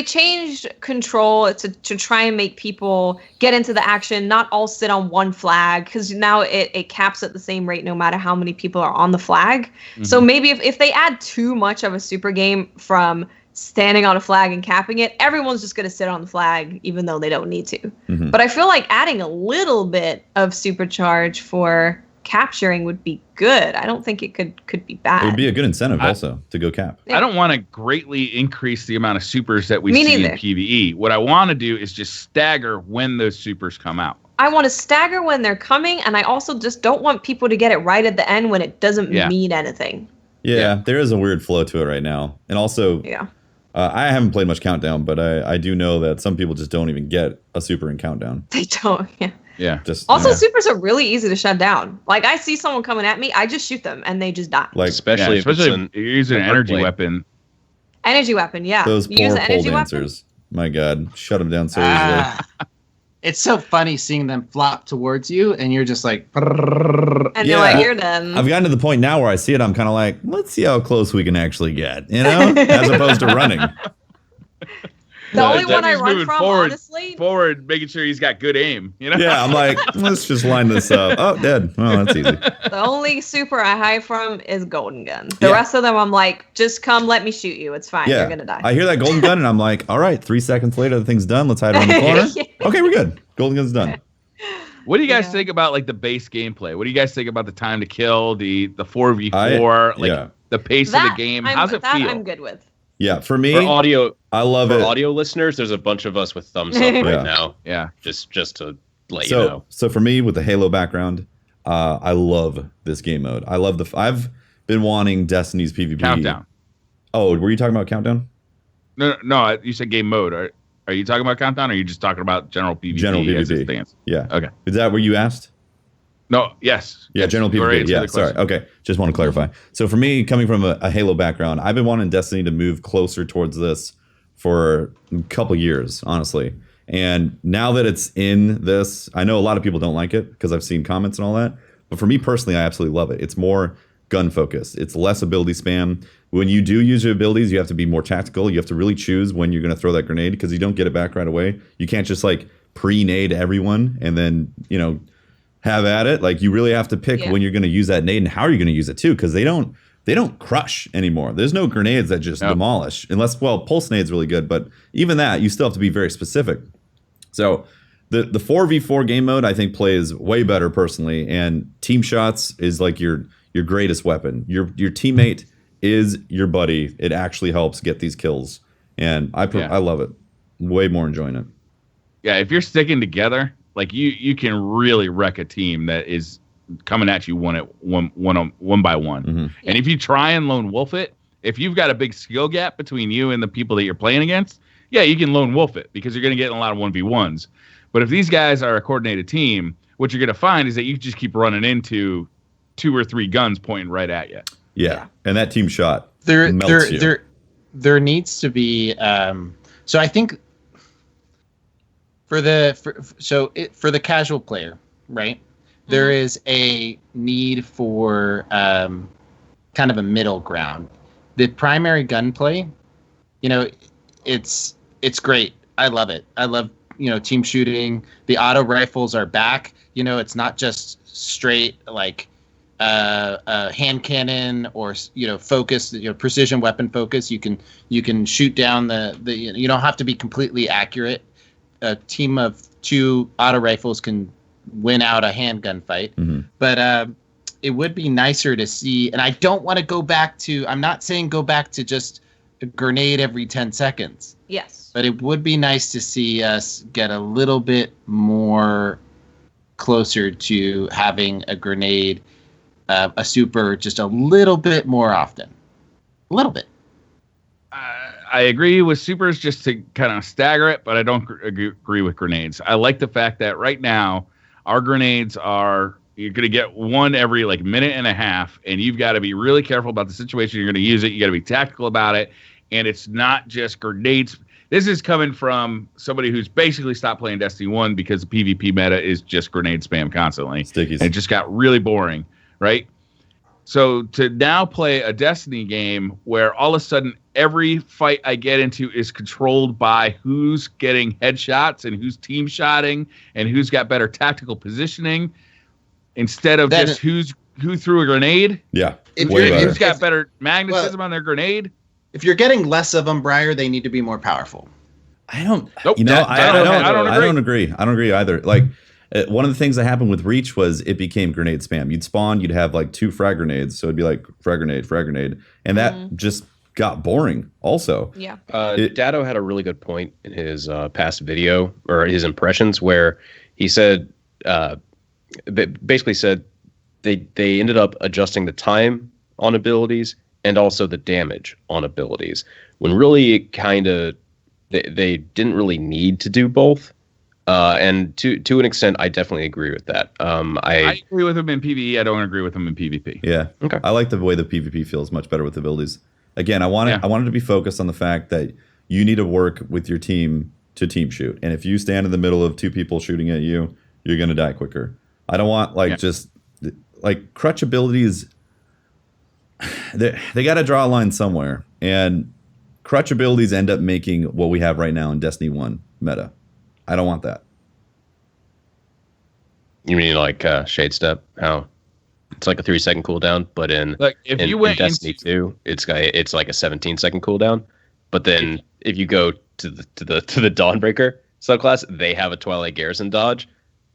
changed control to try and make people get into the action, not all sit on one flag, because now it caps at the same rate no matter how many people are on the flag. Mm-hmm. So maybe if they add too much of a super game from standing on a flag and capping it, everyone's just going to sit on the flag even though they don't need to. Mm-hmm. But I feel like adding a little bit of supercharge for capturing would be good. I don't think it could be bad. It would be a good incentive also to go cap. I don't want to greatly increase the amount of supers that we see in PvE. What I want to do is just stagger when those supers come out. I want to stagger when they're coming, and I also just don't want people to get it right at the end when it doesn't mean anything. Yeah, there is a weird flow to it right now. And also, I haven't played much Countdown, but I do know that some people just don't even get a super in Countdown. They don't, Yeah. Supers are really easy to shut down. Like, I see someone coming at me, I just shoot them, and they just die. Like, especially if you're using an energy weapon. Energy weapon, yeah. Those poor pole dancers. My God, shut them down so easily. It's so funny seeing them flop towards you, and you're just like... And you're like, you're done. I've gotten to the point now where I see it, I'm kind of like, let's see how close we can actually get, as opposed to running. The only one I run from, honestly... Forward, making sure he's got good aim, Yeah, I'm like, let's just line this up. Oh, dead. Well, that's easy. The only super I hide from is Golden Gun. The rest of them, I'm like, just come, let me shoot you. It's fine. You're going to die. I hear that Golden Gun, and I'm like, all right, 3 seconds later, the thing's done. Let's hide around the corner. Okay, we're good. Golden Gun's done. What do you guys think about, like, the base gameplay? What do you guys think about the time to kill, the 4v4, the pace of the game? How's it feel? I'm good with. Yeah, for me, I love it. For audio listeners, there's a bunch of us with thumbs up right now. Yeah, just to let you know. So for me, with the Halo background, I love this game mode. I love I've been wanting Destiny's PvP. Countdown. Oh, were you talking about Countdown? No. You said game mode. Are you talking about Countdown, or are you just talking about general PvP? General PvP. As it stands? Yeah. Okay. Is that what you asked? No. Yes. Yeah. General PvP. Yeah. Sorry. Okay. Just want to clarify. So for me, coming from a Halo background, I've been wanting Destiny to move closer towards this for a couple years, honestly. And now that it's in this, I know a lot of people don't like it because I've seen comments and all that. But for me personally, I absolutely love it. It's more gun focused. It's less ability spam. When you do use your abilities, you have to be more tactical. You have to really choose when you're going to throw that grenade because you don't get it back right away. You can't just like pre-nade everyone and then, have at it. Like, you really have to pick when you're going to use that nade and how you're going to use it too, because they don't crush anymore. There's no grenades that just demolish, unless, pulse nade's really good, but even that, you still have to be very specific. So the 4v4 game mode, I think, plays way better personally, and team shots is like your greatest weapon. Your teammate is your buddy. It actually helps get these kills, and I love it. Way more enjoying it. Yeah, if you're sticking together, like you can really wreck a team that is coming at you one by one. Mm-hmm. And if you try and lone wolf it, if you've got a big skill gap between you and the people that you're playing against, you can lone wolf it because you're going to get in a lot of 1v1s. But if these guys are a coordinated team, what you're going to find is that you just keep running into 2 or 3 guns pointing right at you. Yeah. And that team shot there needs to be so I think for the casual player, right? There is a need for kind of a middle ground. The primary gunplay, it's great. I love it. I love, team shooting. The auto rifles are back. It's not just straight like hand cannon or focus, precision weapon focus. You can shoot down the you don't have to be completely accurate. A team of 2 auto rifles can win out a handgun fight. Mm-hmm. But it would be nicer to see, and I don't want to go back to, I'm not saying go back to just a grenade every 10 seconds. Yes. But it would be nice to see us get a little bit more closer to having a grenade, a super, just a little bit more often. A little bit. I agree with supers just to kind of stagger it, but I don't agree with grenades. I like the fact that right now our grenades are, you're going to get one every like minute and a half, and you've got to be really careful about the situation you're going to use it. You got to be tactical about it, and it's not just grenades. This is coming from somebody who's basically stopped playing Destiny 1 because the PvP meta is just grenade spam constantly. Stickies. And it just got really boring, right? So to now play a Destiny game where all of a sudden every fight I get into is controlled by who's getting headshots and who's team shotting and who's got better tactical positioning instead of just who threw a grenade. Yeah. Who's got better magnetism on their grenade. If you're getting less of them, Briar, they need to be more powerful. I don't. Nope, I don't agree. I don't agree either. Like one of the things that happened with Reach was it became grenade spam. You'd spawn, you'd have like 2 frag grenades, so it'd be like frag grenade, and that just got boring. Also, yeah. Dado had a really good point in his past video or his impressions where he said, basically said they ended up adjusting the time on abilities and also the damage on abilities when really it kind of they didn't really need to do both. And to an extent, I definitely agree with that. I agree with him in PvE. I don't agree with him in PvP. Yeah. Okay. I like the way the PvP feels much better with abilities. Again, I wanted to be focused on the fact that you need to work with your team to team shoot. And if you stand in the middle of 2 people shooting at you, you're going to die quicker. I don't want just like crutch abilities. They got to draw a line somewhere. And crutch abilities end up making what we have right now in Destiny 1 meta. I don't want that. You mean like Shade Step? How it's like a 3-second cooldown, but in Destiny 2, it's like a 17-second cooldown. But then if you go to the Dawnbreaker subclass, they have a Twilight Garrison dodge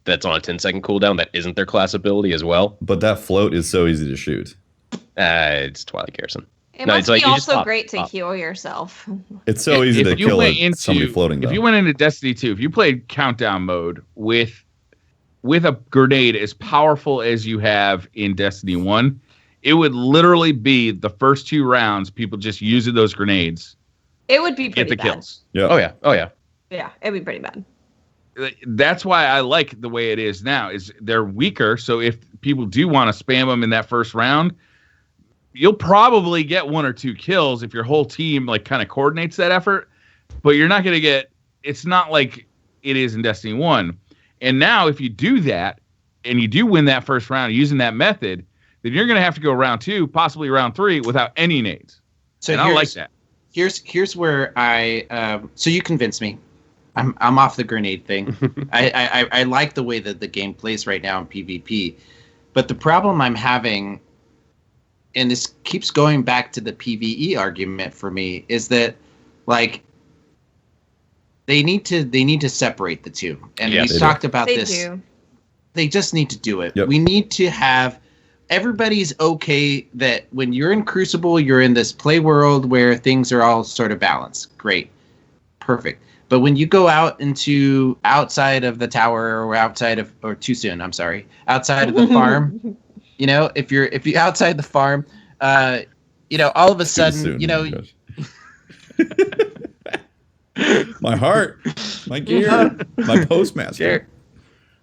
that's on a 10-second cooldown that isn't their class ability as well. But that float is so easy to shoot. It's Twilight Garrison. It must be also great to heal yourself. It's so easy to kill somebody floating, though. If you went into Destiny 2, if you played countdown mode with a grenade as powerful as you have in Destiny 1, it would literally be the first 2 rounds, people just using those grenades. It would be pretty get the bad. kills. Yeah. Oh yeah. Yeah, it'd be pretty bad. That's why I like the way it is now. Is they're weaker, so if people do want to spam them in that first round, you'll probably get 1 or 2 kills if your whole team like kind of coordinates that effort, but you're not going to get, it's not like it is in Destiny 1. And now if you do that and you do win that first round using that method, then you're going to have to go round 2, possibly round 3 without any nades. So I like that. Here's where so you convinced me. I'm off the grenade thing. I like the way that the game plays right now in PvP, but the problem I'm having, and this keeps going back to the PvE argument for me, is that like they need to separate the two. And we've talked about this. They just need to do it. Yep. We need to have everybody's okay that when you're in Crucible, you're in this play world where things are all sort of balanced. Great. Perfect. But when you go out into outside of the tower outside of the farm, if you're outside the farm, all of a sudden, my heart, my gear, my postmaster,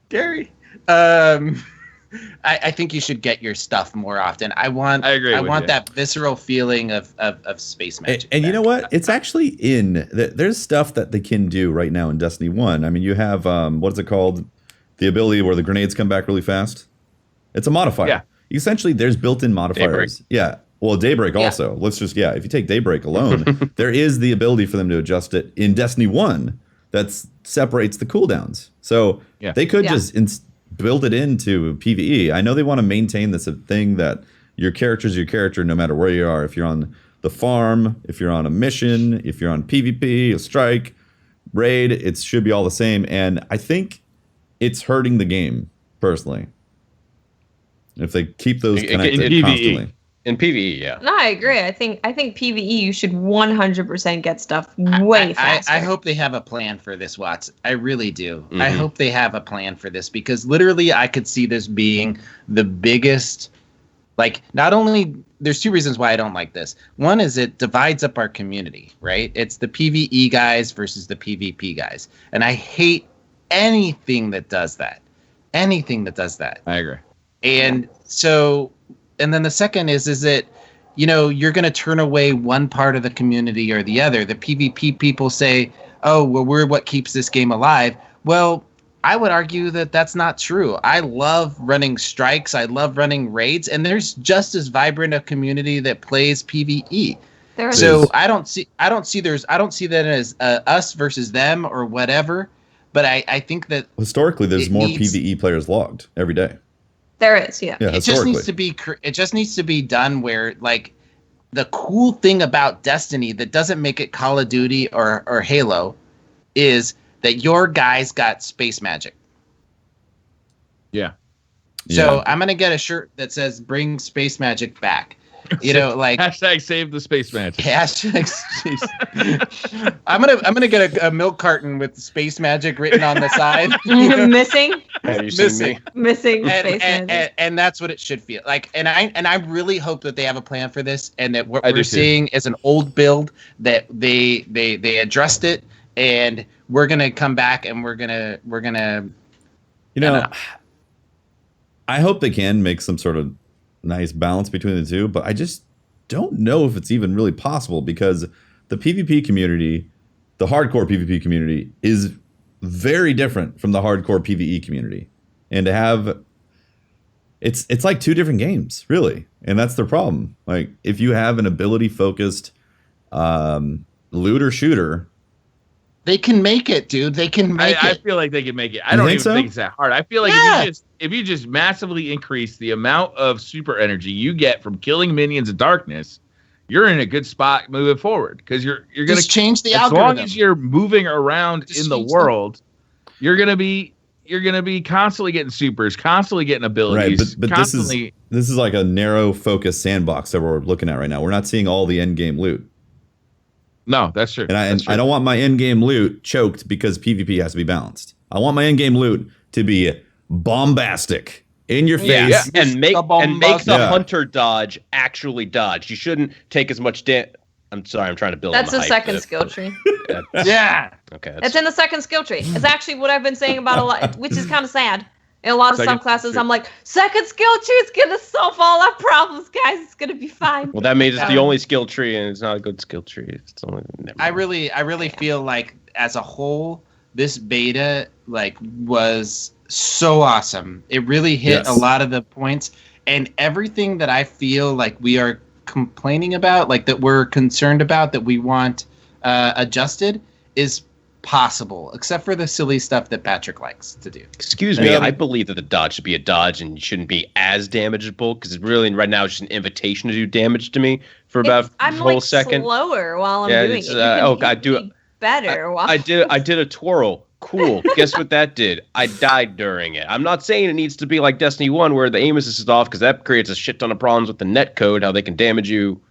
Gary. I think you should get your stuff more often. I want that visceral feeling of space magic. And you know what? It's actually there's stuff that they can do right now in Destiny 1. I mean, you have what is it called? The ability where the grenades come back really fast. It's a modifier. Yeah. Essentially, there's built-in modifiers. Daybreak. Yeah. Well, Daybreak also. Let's just if you take Daybreak alone, there is the ability for them to adjust it in Destiny 1 that separates the cooldowns. So they could just build it into PvE. I know they want to maintain this thing that your character's your character no matter where you are. If you're on the farm, if you're on a mission, if you're on PvP, a strike, raid, it should be all the same. And I think it's hurting the game, personally. If they keep those connected constantly. In PvE, yeah. No, I agree. I think PvE you should 100% get stuff way faster. I hope they have a plan for this, Watts. I really do. Mm-hmm. I hope they have a plan for this because literally I could see this being the biggest. Like, not only there's 2 reasons why I don't like this. One is it divides up our community, right? It's the PvE guys versus the PvP guys, and I hate anything that does that. Anything that does that. I agree. And so. And then the second is that, you're going to turn away one part of the community or the other. The PvP people say, oh, well, we're what keeps this game alive. Well, I would argue that that's not true. I love running strikes. I love running raids, and there's just as vibrant a community that plays PvE. So I don't see that as us versus them or whatever. But I think that historically there's more PvE players logged every day. There is, yeah. It just needs to be done where, like, the cool thing about Destiny that doesn't make it Call of Duty or Halo is that your guys got space magic. Yeah. So I'm gonna get a shirt that says "Bring space magic back." You know, like hashtag save the space magic. Hashtag. I'm gonna get a milk carton with space magic written on the side. Missing. Have you seen me? Missing space magic. And that's what it should feel like. And I really hope that they have a plan for this, and that what we're seeing is an old build that they addressed it, and we're gonna come back and we're gonna. You know, I hope they can make some sort of nice balance between the two, but I just don't know if it's even really possible, because the PvP community, the hardcore PvP community, is very different from the hardcore PvE community, and to have it's like two different games, really, and that's the problem. Like, if you have an ability focused looter shooter, they can make it, dude. They can make it. I feel like they can make it. I don't even think it's that hard. I feel like if you just massively increase the amount of super energy you get from killing minions in darkness, you're in a good spot moving forward, because you're going to change the algorithm. algorithm. As long as you're moving around in the world, you're going to be constantly getting supers, constantly getting abilities, right? But constantly. This is like a narrow focus sandbox that we're looking at right now. We're not seeing all the end game loot. No, that's true. And I don't want my end game loot choked because PvP has to be balanced. I want my end game loot to be bombastic, in your face, and make the hunter dodge actually dodge. You shouldn't take as much damage. I'm sorry, I'm trying to build. That's the second skill tree. Yeah. Okay. It's in the second skill tree. It's actually what I've been saying about a lot, which is kind of sad. In a lot of subclasses, I'm like, second skill tree is going to solve all our problems, guys. It's going to be fine. Well, that means it's the only skill tree, and it's not a good skill tree. It's only. I really feel like, as a whole, this beta was so awesome. It really hit a lot of the points, and everything that I feel like we are complaining about, like that we're concerned about, that we want adjusted, is possible, except for the silly stuff that Patrick likes to do. Excuse me, I believe that the dodge should be a dodge and shouldn't be as damageable, because really right now it's just an invitation to do damage to me for about a whole second. I'm slower while I'm doing it. I do it better. I did a twirl. Cool. Guess what that did? I died during it. I'm not saying it needs to be like Destiny 1 where the aim assist is off, because that creates a shit ton of problems with the net code, how they can damage you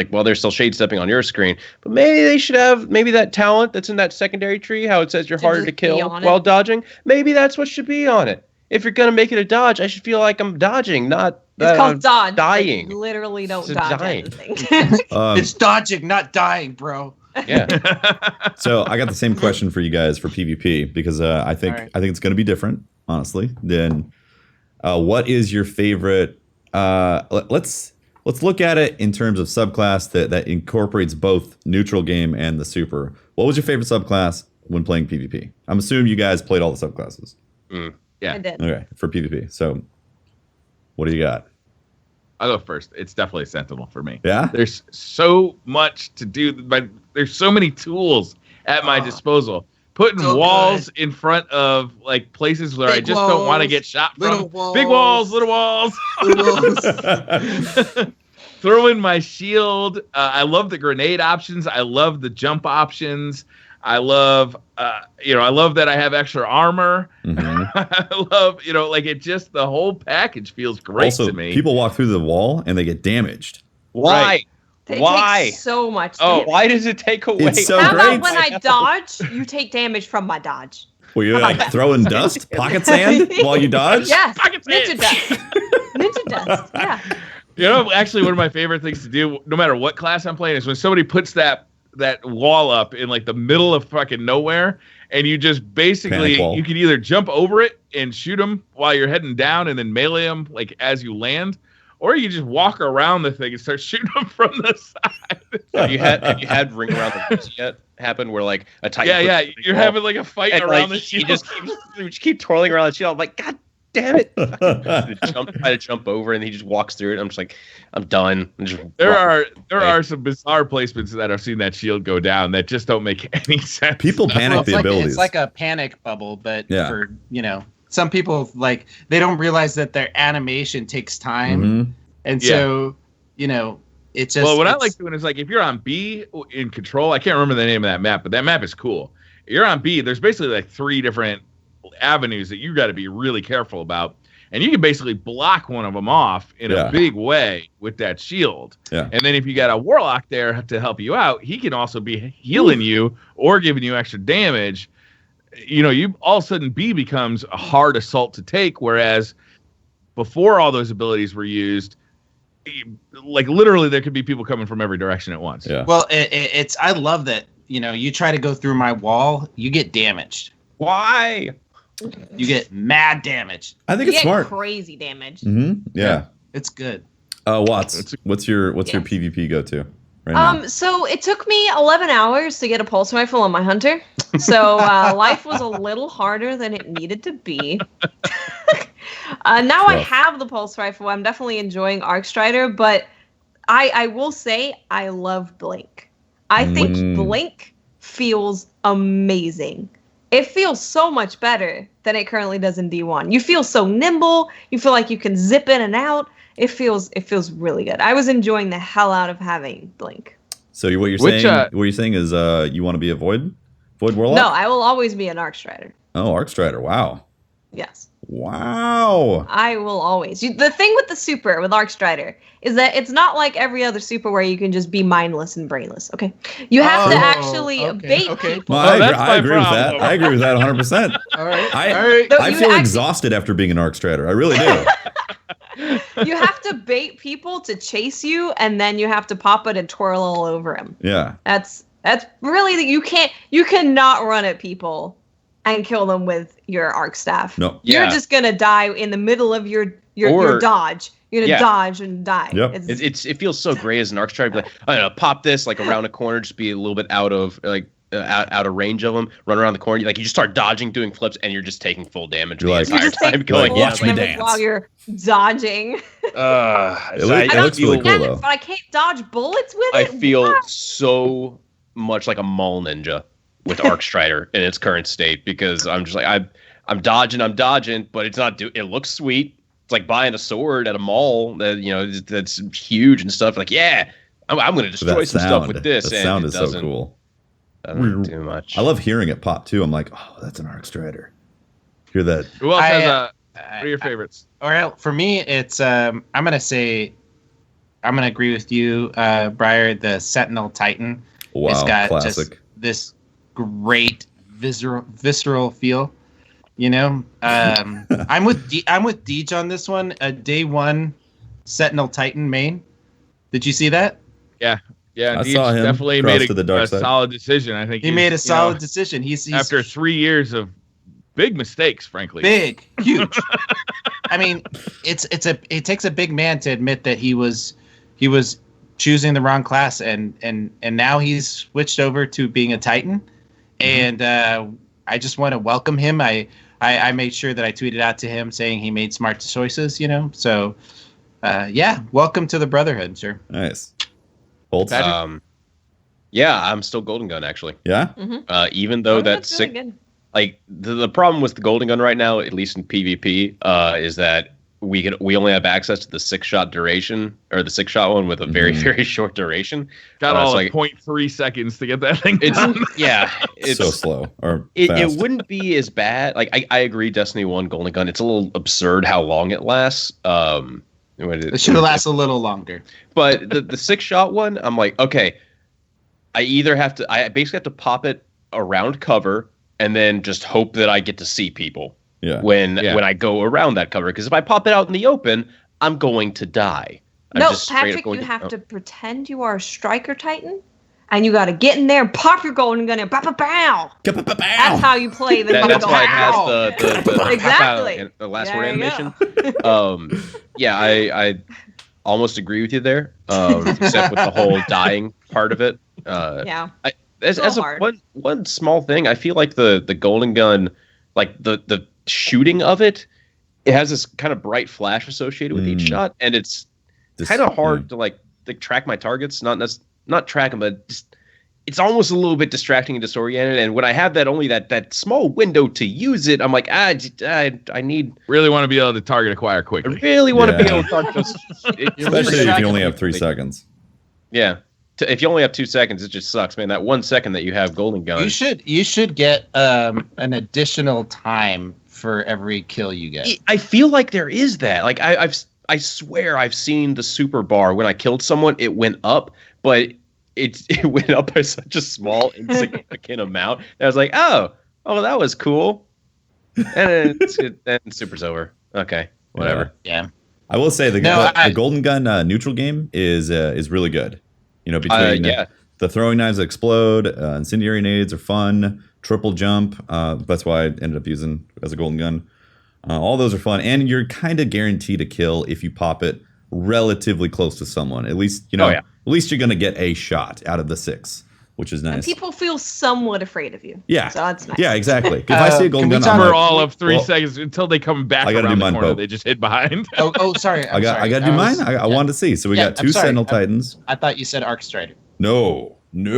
while they're still shade stepping on your screen. But maybe they should have that talent that's in that secondary tree, how it says you're harder to kill while dodging. Maybe that's what should be on it. If you're gonna make it a dodge, I should feel like I'm dodging, not it's called dodge. Dying. You literally don't dodge anything. It's dodging, not dying, bro. Yeah. So I got the same question for you guys for PvP, because I think it's going to be different, honestly. Then, what is your favorite? Let's look at it in terms of subclass that incorporates both neutral game and the super. What was your favorite subclass when playing PvP? I'm assuming you guys played all the subclasses. Yeah. I did. Okay, for PvP. So, what do you got? I'll go first. It's definitely Sentinel for me. Yeah? There's so much to do, but there's so many tools at my disposal. Putting walls in front of places where I just don't want to get shot from. Big walls, little walls. Throw in my shield. I love the grenade options. I love the jump options. I love, I love that I have extra armor. Mm-hmm. I love, it just, the whole package feels great to me. People walk through the wall and they get damaged. Why? Right. Why? Take so much damage. Why does it take away? It's so How great. about when I dodge, you take damage from my dodge? Well, you're throwing dust, pocket sand while you dodge? Yes. Pocket sand. Ninja dust. Ninja dust. Yeah. Actually, one of my favorite things to do, no matter what class I'm playing, is when somebody puts that wall up in the middle of fucking nowhere, and you just basically you can either jump over it and shoot them while you're heading down and then melee them as you land, or you just walk around the thing and start shooting them from the side. Have you had ring around the ribs yet happen where like a Titan? Yeah. You're having like a fight and around like, the shield. you just keep twirling around the shield. I'm like, God damn it! Try to jump over, and he just walks through it. I'm just like, I'm done. There are some bizarre placements that I've seen that shield go down that just don't make any sense. People panic the abilities. It's like a panic bubble, but for some people like they don't realize that their animation takes time, and so it's just. Well, what I like doing is like if you're on B in control, I can't remember the name of that map, but that map is cool. You're on B. There's basically like 3 different avenues that you got to be really careful about, and you can basically block one of them off in a big way with that shield. And then if you got a warlock there to help you out, he can also be healing you or giving you extra damage. You all of a sudden B becomes a hard assault to take, whereas before all those abilities were used, like literally there could be people coming from every direction at once. Well, it's I love that you try to go through my wall, you get damaged. Why? You get mad damage. I think it's smart. Crazy damage. Yeah, it's good. Watts, what's your PvP go to right now? So it took me 11 hours to get a pulse rifle on my hunter. So life was a little harder than it needed to be. Now I have the pulse rifle. I'm definitely enjoying Arc Strider, but I will say I love Blink. I think Blink feels amazing. It feels so much better than it currently does in D1. You feel so nimble. You feel like you can zip in and out. It feels really good. I was enjoying the hell out of having Blink. So what you're saying is you want to be a Void Warlock? No, I will always be an Arc Strider. Oh, Arc Strider. Wow. Yes. Wow. I will always. The thing with the super, with Arc Strider, is that it's not like every other super where you can just be mindless and brainless. Okay, you have to actually bait people. Well, I agree with that. I agree with that 100%. All right. I feel exhausted after being an Arc Strider. I really do. You have to bait people to chase you, and then you have to pop it and twirl all over them. Yeah. That's really you cannot run at people and kill them with your arc staff. No. You're just gonna die in the middle of your dodge. You're gonna dodge and die. Yep. It feels so great as an Arc Strider. Like, I don't know, pop this like around a corner, just be a little bit out of range of them. Run around the corner, you just start dodging, doing flips, and you're just taking full damage the entire time. Watch me dance while you're dodging. It looks really cool though. But I can't dodge bullets with it. I feel so much like a mall ninja with Arc Strider in its current state, because I'm just like I'm dodging, but it's not. It looks sweet. It's like buying a sword at a mall that that's huge and stuff. Like, I'm going to destroy some stuff with this. The sound is so cool. Doesn't do much. I love hearing it pop too. I'm like, oh, that's an Arc Strider. Hear that? Who else has what are your favorites? All right, for me, it's I'm gonna agree with you, Briar. The Sentinel Titan. Wow, it's got classic. Just this great visceral feel. I'm with Deej on this one. Day one Sentinel Titan main. Did you see that? Yeah, I saw him definitely made a solid decision. I think he made a solid decision. He's after 3 years of big mistakes, frankly. Big, huge. I mean, it takes a big man to admit that he was choosing the wrong class, and now he's switched over to being a Titan. And I just want to welcome him. I made sure that I tweeted out to him saying he made smart choices. So welcome to the Brotherhood, sir. Nice. Bolt. I'm still Golden Gun actually. Yeah. Even though that's sick. Really good. Like the problem with the Golden Gun right now, at least in PvP, is that we only have access to the 6-shot duration, or the 6-shot one with a very very short duration. Got all like 0.3 seconds to get that thing done. It's so slow. Or it wouldn't be as bad. Like I agree, Destiny 1 Golden Gun. It's a little absurd how long it lasts. It should have lasted a little longer. But the 6-shot one, I'm like, okay, I basically have to pop it around cover and then just hope that I get to see people when I go around that cover. Because if I pop it out in the open, I'm going to die. Patrick, you have to pretend you are a Striker Titan, and you got to get in there and pop your Golden Gun and pow, pow, pow. That's how you play the Golden Gun. That's why it has the exactly the last word animation. almost agree with you there, except with the whole dying part of it. Yeah. As one small thing, I feel like the golden gun, like the shooting of it, it has this kind of bright flash associated with each shot, and it's kind of hard to like track my targets. Not track them, but just, it's almost a little bit distracting and disoriented. And when I have that small window to use it, I'm like, I need. Really want to be able to target acquire quickly. I really want to be able to target those. Especially if you only have 3 seconds. Yeah. If you only have 2 seconds, it just sucks, man. That 1 second that you have golden gun. You should get an additional time for every kill you get. I feel like there is that. Like I swear I've seen the super bar when I killed someone, it went up, but it went up by such a small, insignificant amount. And I was like, oh, that was cool. And then super's over. Okay, whatever. Yeah. I will say the golden gun neutral game is really good. You know, between the throwing knives that explode, incendiary nades are fun. Triple jump. That's why I ended up using as a golden gun. All those are fun, and you're kind of guaranteed a kill if you pop it relatively close to someone. At least at least you're gonna get a shot out of the 6, which is nice. And people feel somewhat afraid of you. Yeah, so that's nice. Yeah, exactly. If I see a golden gun, for all of 3 seconds until they come back around the corner, Pope. they just hit behind. Sorry. I got to do mine. I wanted to see. So we got 2 Sentinel Titans. I thought you said Arc Strider. No. God,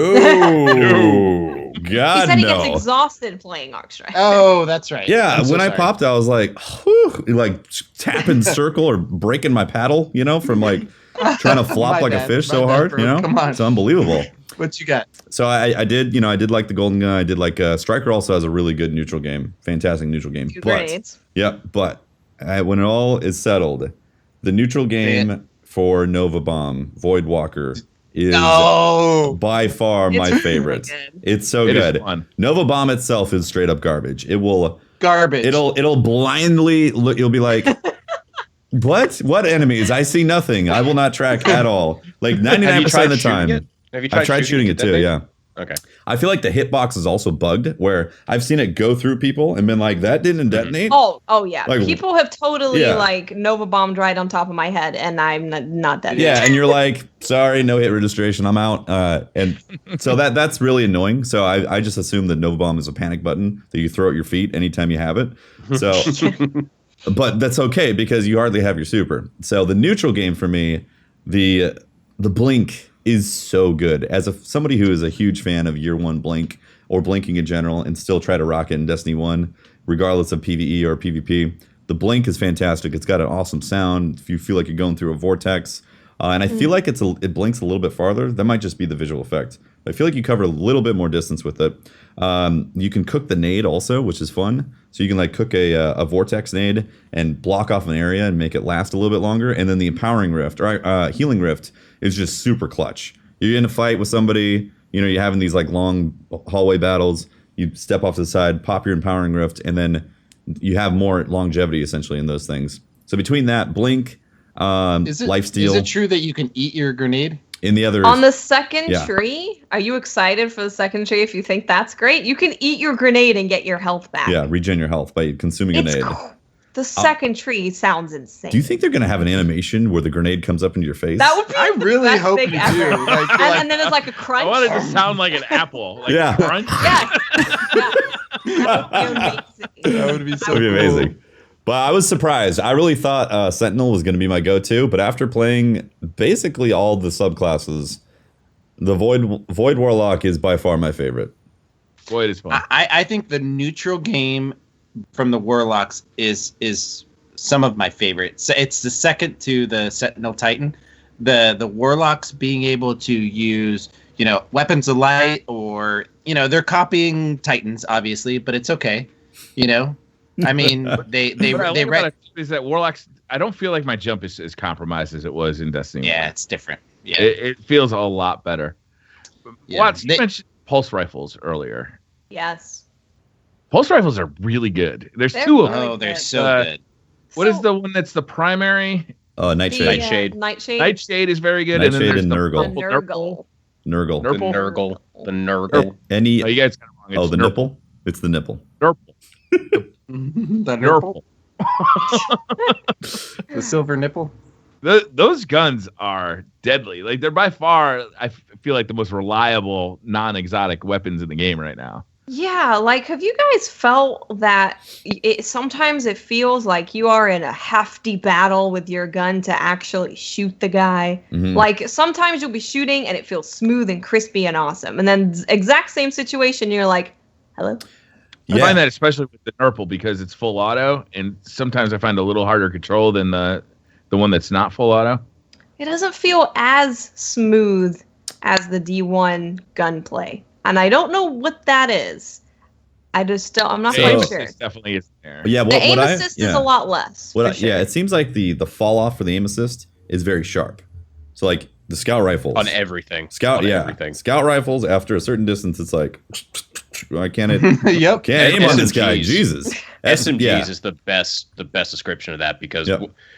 he said he no. gets exhausted playing Arc Strider. Oh, that's right. Yeah, when I popped, I was like, whew, like tapping circle or breaking my paddle, you know, from like trying to flop like a fish so hard, you know. Come on. It's unbelievable. What you got? So I did like the golden gun. I did like Striker also has a really good neutral game, fantastic neutral game. 2 grenades. But when it all is settled, the neutral game for Nova Bomb Void Walker is by far my favorite. Really good. It's so good. Nova Bomb itself is straight up garbage. It will garbage. It'll blindly look. You'll be like, what enemies? I see nothing. I will not track at all. Like 99% of the time. Have you I've tried shooting it too, yeah. Okay. I feel like the hitbox is also bugged, where I've seen it go through people and been like, that didn't detonate. Oh yeah. Like, people have totally like Nova bombed right on top of my head, and I'm not that. Yeah, and you're like, sorry, no hit registration, I'm out. And so that's really annoying. So I just assume that Nova Bomb is a panic button that you throw at your feet anytime you have it. So, but that's okay because you hardly have your super. So the neutral game for me, the blink is so good. As somebody who is a huge fan of year 1 blink or blinking in general and still try to rock it in Destiny 1, regardless of PvE or PvP, the blink is fantastic. It's got an awesome sound. If you feel like you're going through a vortex, and I feel like it blinks a little bit farther. That might just be the visual effect. I feel like you cover a little bit more distance with it. You can cook the nade also, which is fun. So you can like cook a vortex nade and block off an area and make it last a little bit longer. And then the empowering rift or healing rift is just super clutch. You're in a fight with somebody, you know, you're having these like long hallway battles. You step off to the side, pop your empowering rift, and then you have more longevity essentially in those things. So between that, blink, lifesteal. Is it true that you can eat your grenade? In the other on the second tree, are you excited for the second tree? If you think that's great, you can eat your grenade and get your health back. Yeah, regen your health by consuming a nade. The second tree sounds insane. Do you think they're going to have an animation where the grenade comes up into your face? That would be I really hope you do. And then it's like a crunch. I want it to sound like an apple. Like yeah. Crunch. Yeah. That would be so amazing. But I was surprised. I really thought Sentinel was going to be my go-to, but after playing basically all the subclasses, the Void Warlock is by far my favorite. Void is fun. I think the neutral game from the Warlocks is some of my favorites. So it's the second to the Sentinel Titan. The Warlocks being able to use, you know, weapons of light, or, you know, they're copying Titans obviously, but it's okay, you know. I mean, is that Warlocks? I don't feel like my jump is as compromised as it was in Destiny. Yeah, 1. it's different. Yeah, it feels a lot better. Yeah. Watts, you mentioned pulse rifles earlier. Yes. Pulse rifles are really good. There's 2 of them. Oh, they're so good. What is the one that's the primary? Nightshade. Nightshade. Nightshade is very good. Nightshade and then there's and Nurgle. Nurgle. The Nurgle. Any? Oh, you guys got it wrong. The nipple. It's the nipple. Nurple. The nipple. The silver nipple. Those guns are deadly. Like they're by far, I feel like the most reliable non-exotic weapons in the game right now. Yeah, like have you guys felt that sometimes it feels like you are in a hefty battle with your gun to actually shoot the guy? Mhm. Like sometimes you'll be shooting and it feels smooth and crispy and awesome. And then exact same situation, you're like, hello? I find that especially with the Nurple because it's full auto, and sometimes I find a little harder control than the one that's not full auto. It doesn't feel as smooth as the D1 gunplay. And I don't know what that is. I'm not quite sure. Assist definitely is there. Yeah, the aim assist is a lot less. Yeah, sure. it seems like the fall off for the aim assist is very sharp. So like the scout rifles on everything. Everything. Scout rifles after a certain distance, it's like I can't Yep. Can't aim on this guy. Jesus. SMGs is the best description of that because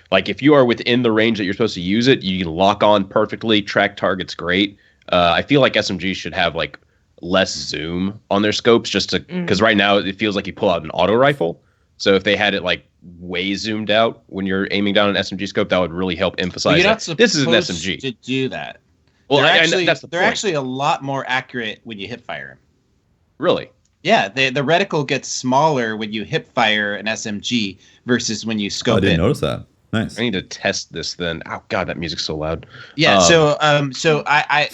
like if you are within the range that you're supposed to use it, you can lock on perfectly, track targets great. I feel like SMGs should have like less zoom on their scopes just to because right now it feels like you pull out an auto rifle. So if they had it like way zoomed out when you're aiming down an SMG scope, that would really help emphasize that this is an SMG. To do that, well, that's the they're point. actually a lot more accurate when you hip fire them. Really? Yeah, the reticle gets smaller when you hip fire an SMG versus when you scope I didn't it. notice that. Nice. I need to test this then. Oh god, that music's so loud. Yeah, so I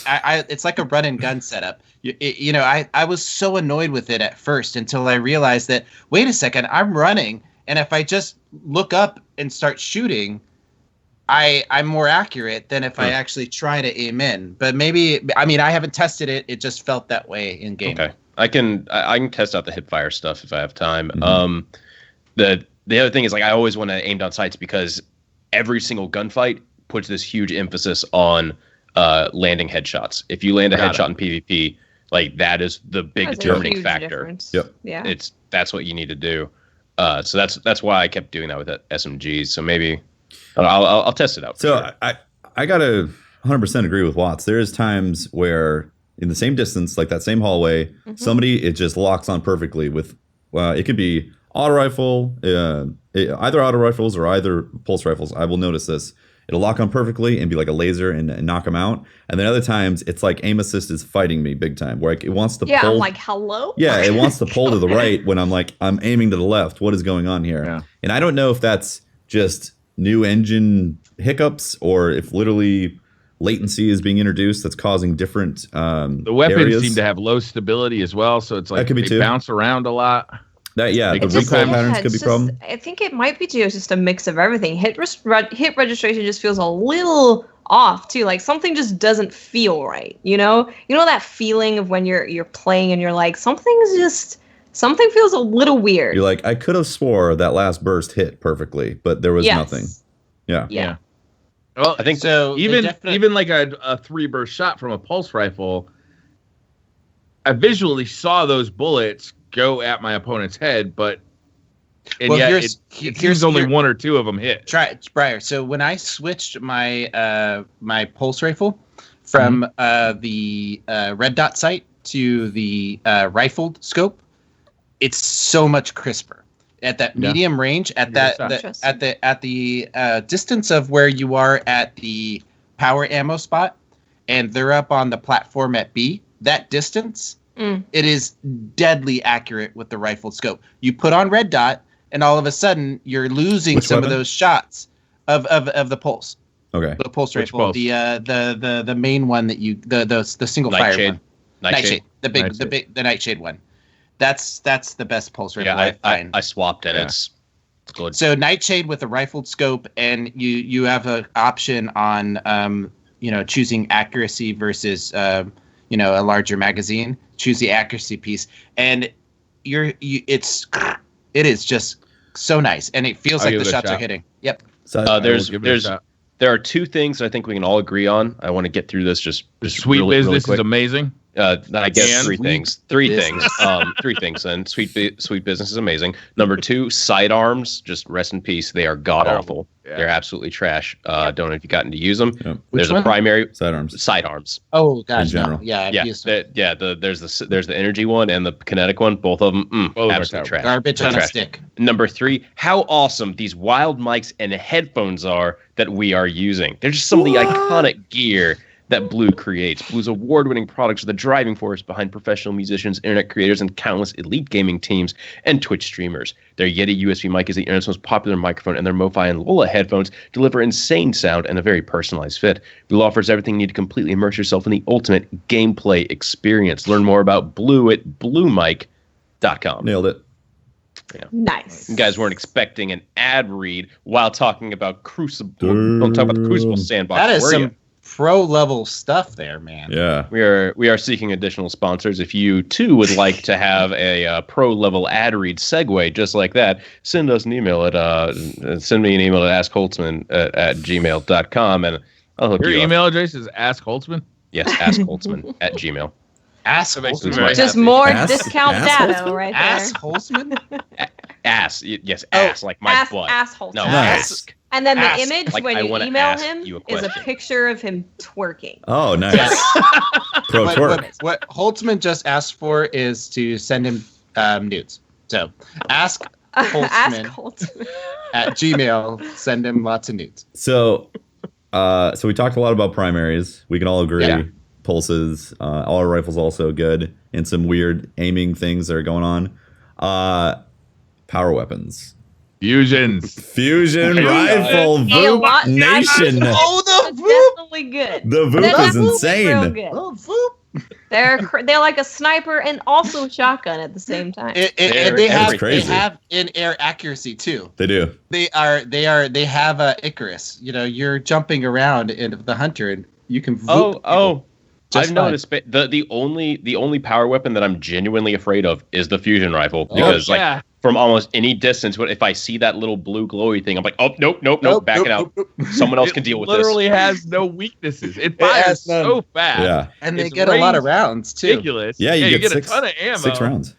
it's like a run and gun setup. I was so annoyed with it at first until I realized that wait a second, I'm running, and if I just look up and start shooting, I'm more accurate than if I actually try to aim in. But maybe I haven't tested it. It just felt that way in game. Okay, I can test out the hip fire stuff if I have time. The other thing is like I always want to aim down sights because every single gunfight puts this huge emphasis on landing headshots. If you land a headshot in PvP, like that is the big determining factor. Difference. Yep. Yeah. That's what you need to do. So that's why I kept doing that with SMGs. So maybe I'll test it out. So sure. I gotta 100% agree with Watts. There is times where in the same distance, like that same hallway, somebody it just locks on perfectly with. It could be auto rifle, either auto rifles or either pulse rifles. I will notice this. It'll lock on perfectly and be like a laser and knock them out. And then other times it's like aim assist is fighting me big time. Where it wants to pull. I'm like, hello? Yeah, it wants to pull to the right when I'm like, I'm aiming to the left. What is going on here? Yeah. And I don't know if that's just new engine hiccups or if literally latency is being introduced that's causing different the weapons areas. Seem to have low stability as well. So it's like that could be they too. bounce around a lot. The recoil patterns could be a problem. I think it might be just a mix of everything. Hit registration just feels a little off too. Like something just doesn't feel right. You know that feeling of when you're playing and you're like something feels a little weird. You're like I could have swore that last burst hit perfectly, but there was nothing. Yeah. Well, I think so. Even like a 3-burst shot from a pulse rifle, I visually saw those bullets go at my opponent's head, but here's only one or two of them hit. Try it, Briar. So when I switched my my pulse rifle from the red dot sight to the rifled scope, it's so much crisper at that medium range. At the distance of where you are at the power ammo spot, and they're up on the platform at B. That distance. It is deadly accurate with the rifled scope. You put on red dot, and all of a sudden you're losing some of those shots of the pulse. Okay. The pulse rifle, the main one that the single fire one. Nightshade. The Nightshade one. That's the best pulse rifle I find. I swapped it. It's good. So Nightshade with a rifled scope, and you have an option on choosing accuracy versus a larger magazine. Choose the accuracy piece, and it is just so nice, and it feels like the shots are hitting. Yep. So there are two things that I think we can all agree on. I want to get through this just sweep really, business really is amazing. I guess three Sweet things. Three things. And Sweet Business is amazing. Number 2, sidearms. Just rest in peace. They are god awful. Yeah. They're absolutely trash. Don't know if you've gotten to use them. Yep. There's Which a primary Sidearms. sidearms. Oh gosh, In general. no. Yeah, I've Yeah, used them. there's the energy one and the kinetic one. Both of them, Both are absolute trash. Garbage They're on a trash. stick. Number 3, how awesome these wild mics and headphones are that we are using. They're just some of the iconic gear that Blue creates. Blue's award-winning products are the driving force behind professional musicians, internet creators, and countless elite gaming teams and Twitch streamers. Their Yeti USB mic is the internet's most popular microphone, and their Mo-Fi and Lola headphones deliver insane sound and a very personalized fit. Blue offers everything you need to completely immerse yourself in the ultimate gameplay experience. Learn more about Blue at bluemic.com. Nailed it. Nice. You guys weren't expecting an ad read while talking about Crucible. Don't talk about the Crucible sandbox. That is were some you? pro level stuff there, man. Yeah. We are seeking additional sponsors. If you too would like to have a pro level ad read segue just like that, send us an email at send me an email at askholtzman at gmail.com and I'll hook Your you up. email address is Ask Holtzman. Yes, askholtzman at gmail. Ass That makes me Holtzman. very Just happy. more Ass- discount ass data Holtzman? right there. Ass Holtzman? Ass, yes, ass like my ass, butt. asshole. No, Nice. ask. And then the Ask. image Like, when I you wanna email ask him you a is a question. picture of him twerking. Oh, nice. Yes. Pro twerk. What Holtzman just asked for is to send him nudes. So ask Ask Holtzman Holtzman. at Gmail. Send him lots of nudes. So we talked a lot about primaries. We can all agree. Yeah. Pulses, auto rifles also good, and some weird aiming things that are going on. Power weapons. Fusions. Fusion Hey, rifle Hey, a Voop lot- Nation. Oh, That's definitely good. The Voop That's is real insane. good. Oh, whoop. They're like a sniper and also a shotgun at the same time. And they have crazy. in air accuracy too. They do. They have Icarus. You know, you're jumping around in the hunter and you can voop people. Just I've fine. noticed the only power weapon that I'm genuinely afraid of is the fusion rifle because yeah. from almost any distance, if I see that little blue glowy thing, I'm like, oh nope, back it out. nope. Someone else can deal with this. Literally has no weaknesses. It fires has none. so fast. Yeah. And they It's get a lot of range rounds too. Ridiculous. Yeah, you get a ton of ammo. 6 rounds.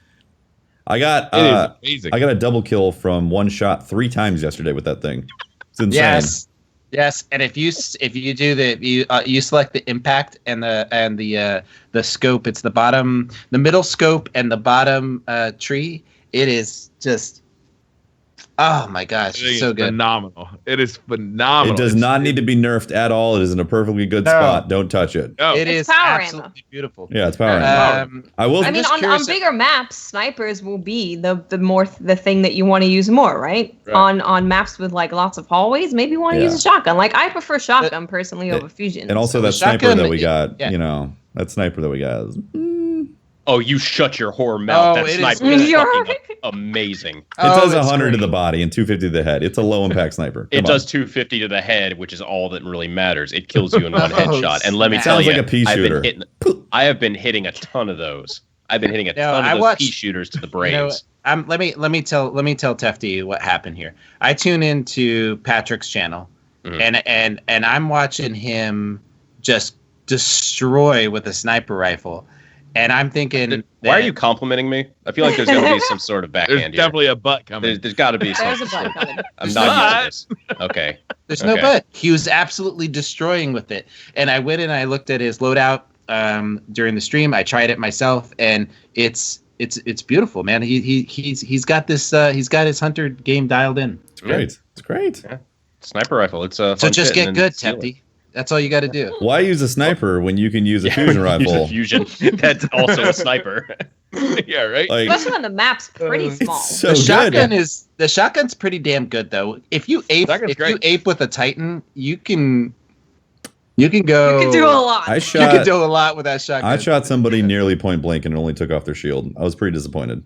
I got It is amazing. I got a double kill from one shot 3 times yesterday with that thing. It's insane. Yes, and if you do you select the impact and the scope, it's the middle scope and the bottom tree. It is just, oh my gosh, It it's is so good. phenomenal. It is phenomenal. It does not need to be nerfed at all. It is in a perfectly good No. spot. Don't touch it. No. It It's is power absolutely ammo. beautiful. Yeah, it's power. ammo. I will. I mean, just on curious bigger maps, snipers will be the thing that you want to use more, right? Right. On maps with like lots of hallways, maybe you want to Yeah. use a shotgun. Like I prefer shotgun personally over fusion. and also So that the sniper shotgun- that we got. yeah. You know, that sniper that we got. Is, Oh, you shut your whore mouth. Oh, That it is sniper good. is You're fucking amazing. It Oh, does it's 100 to great. the body and 250 to the head. It's a low impact sniper. It Come does on. 250 to the head, which is all that really matters. It kills you in one Oh, headshot. And let me snap. tell Sounds you, like a pea shooter. I have been hitting a ton of those. I've been hitting a No, ton I of those watched- pea shooters to the You know, brains. let me tell Tefty what happened here. I tune into Patrick's channel, Mhm. and I'm watching him just destroy with a sniper rifle, and I'm thinking, Why are that- you complimenting me? I feel like there's going to be some sort of There's backhand here. definitely a butt coming. There's got to be some. There's a butt coming. I'm There's not used to this. Okay. There's no Okay. but. He was absolutely destroying with it. And I went and I looked at his loadout during the stream. I tried it myself, and it's beautiful, man. He's got this. He's got his hunter game dialed in. It's great. It's great. Sniper rifle. It's a So just get good, Tefty. That's all you got to do. Why use a sniper when you can use a fusion rifle? Fusion. That's also a sniper. Yeah, right. Like, Especially when the map's pretty small. it's so The good. shotgun's pretty damn good though. If you ape with a Titan, you can go. You can do a lot. I You shot. can do a lot with that shotgun. I shot somebody nearly point blank and it only took off their shield. I was pretty disappointed.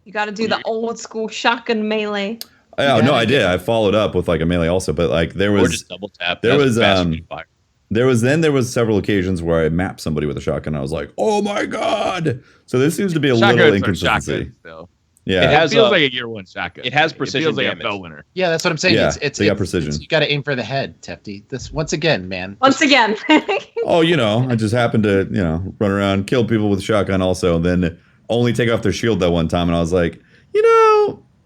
You got to do the old school shotgun melee. Oh Yeah, no, I I did. I followed up with like a melee also, but like there Or was just double tap. there That's was, fast um, speed fire. there was several occasions where I mapped somebody with a shotgun. I was like, oh my god! So this seems to be a little Shotguns are inconsistency. shotguns still. Yeah. It feels like a year one shotgun. It has precision It feels like damage. a bell winner. Yeah, that's what I'm saying. Yeah, It's they got precision. you got to aim for the head, Tefty. This once again, man. Once again. Oh, I just happened to, run around, kill people with a shotgun also, and then only take off their shield that one time. And I was like,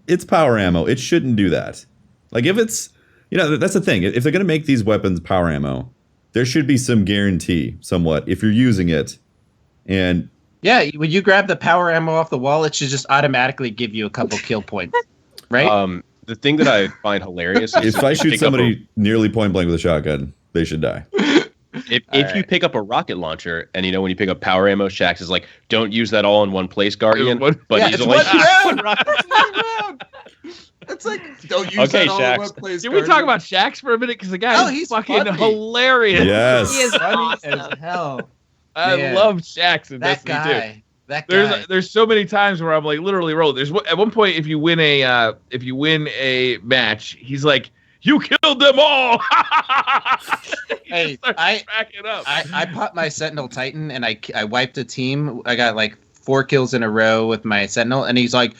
it's power ammo. It shouldn't do that. Like, if it's, that's the thing. If they're going to make these weapons power ammo, there should be some guarantee, somewhat, if you're using it. And yeah, when you grab the power ammo off the wall, it should just automatically give you a couple kill points, right? The thing that I find hilarious is if I shoot somebody nearly point blank with a shotgun, they should die. If you pick up a rocket launcher, and when you pick up power ammo, Shaxx is like, don't use that all in one place, Guardian. But he's only one round. It's like, don't use that all in one place. Can we talk about Shaxx for a minute? Because the guy is fucking hilarious. Yes. He is Funny awesome. as hell. I love Shaxx in That Destiny 2. guy. That guy. There's so many times where I'm like literally roll. There's at one point if you win a match, he's like, "You killed them all." Hey, I popped my Sentinel Titan and I wiped a team. I got like 4 kills in a row with my Sentinel, and he's like,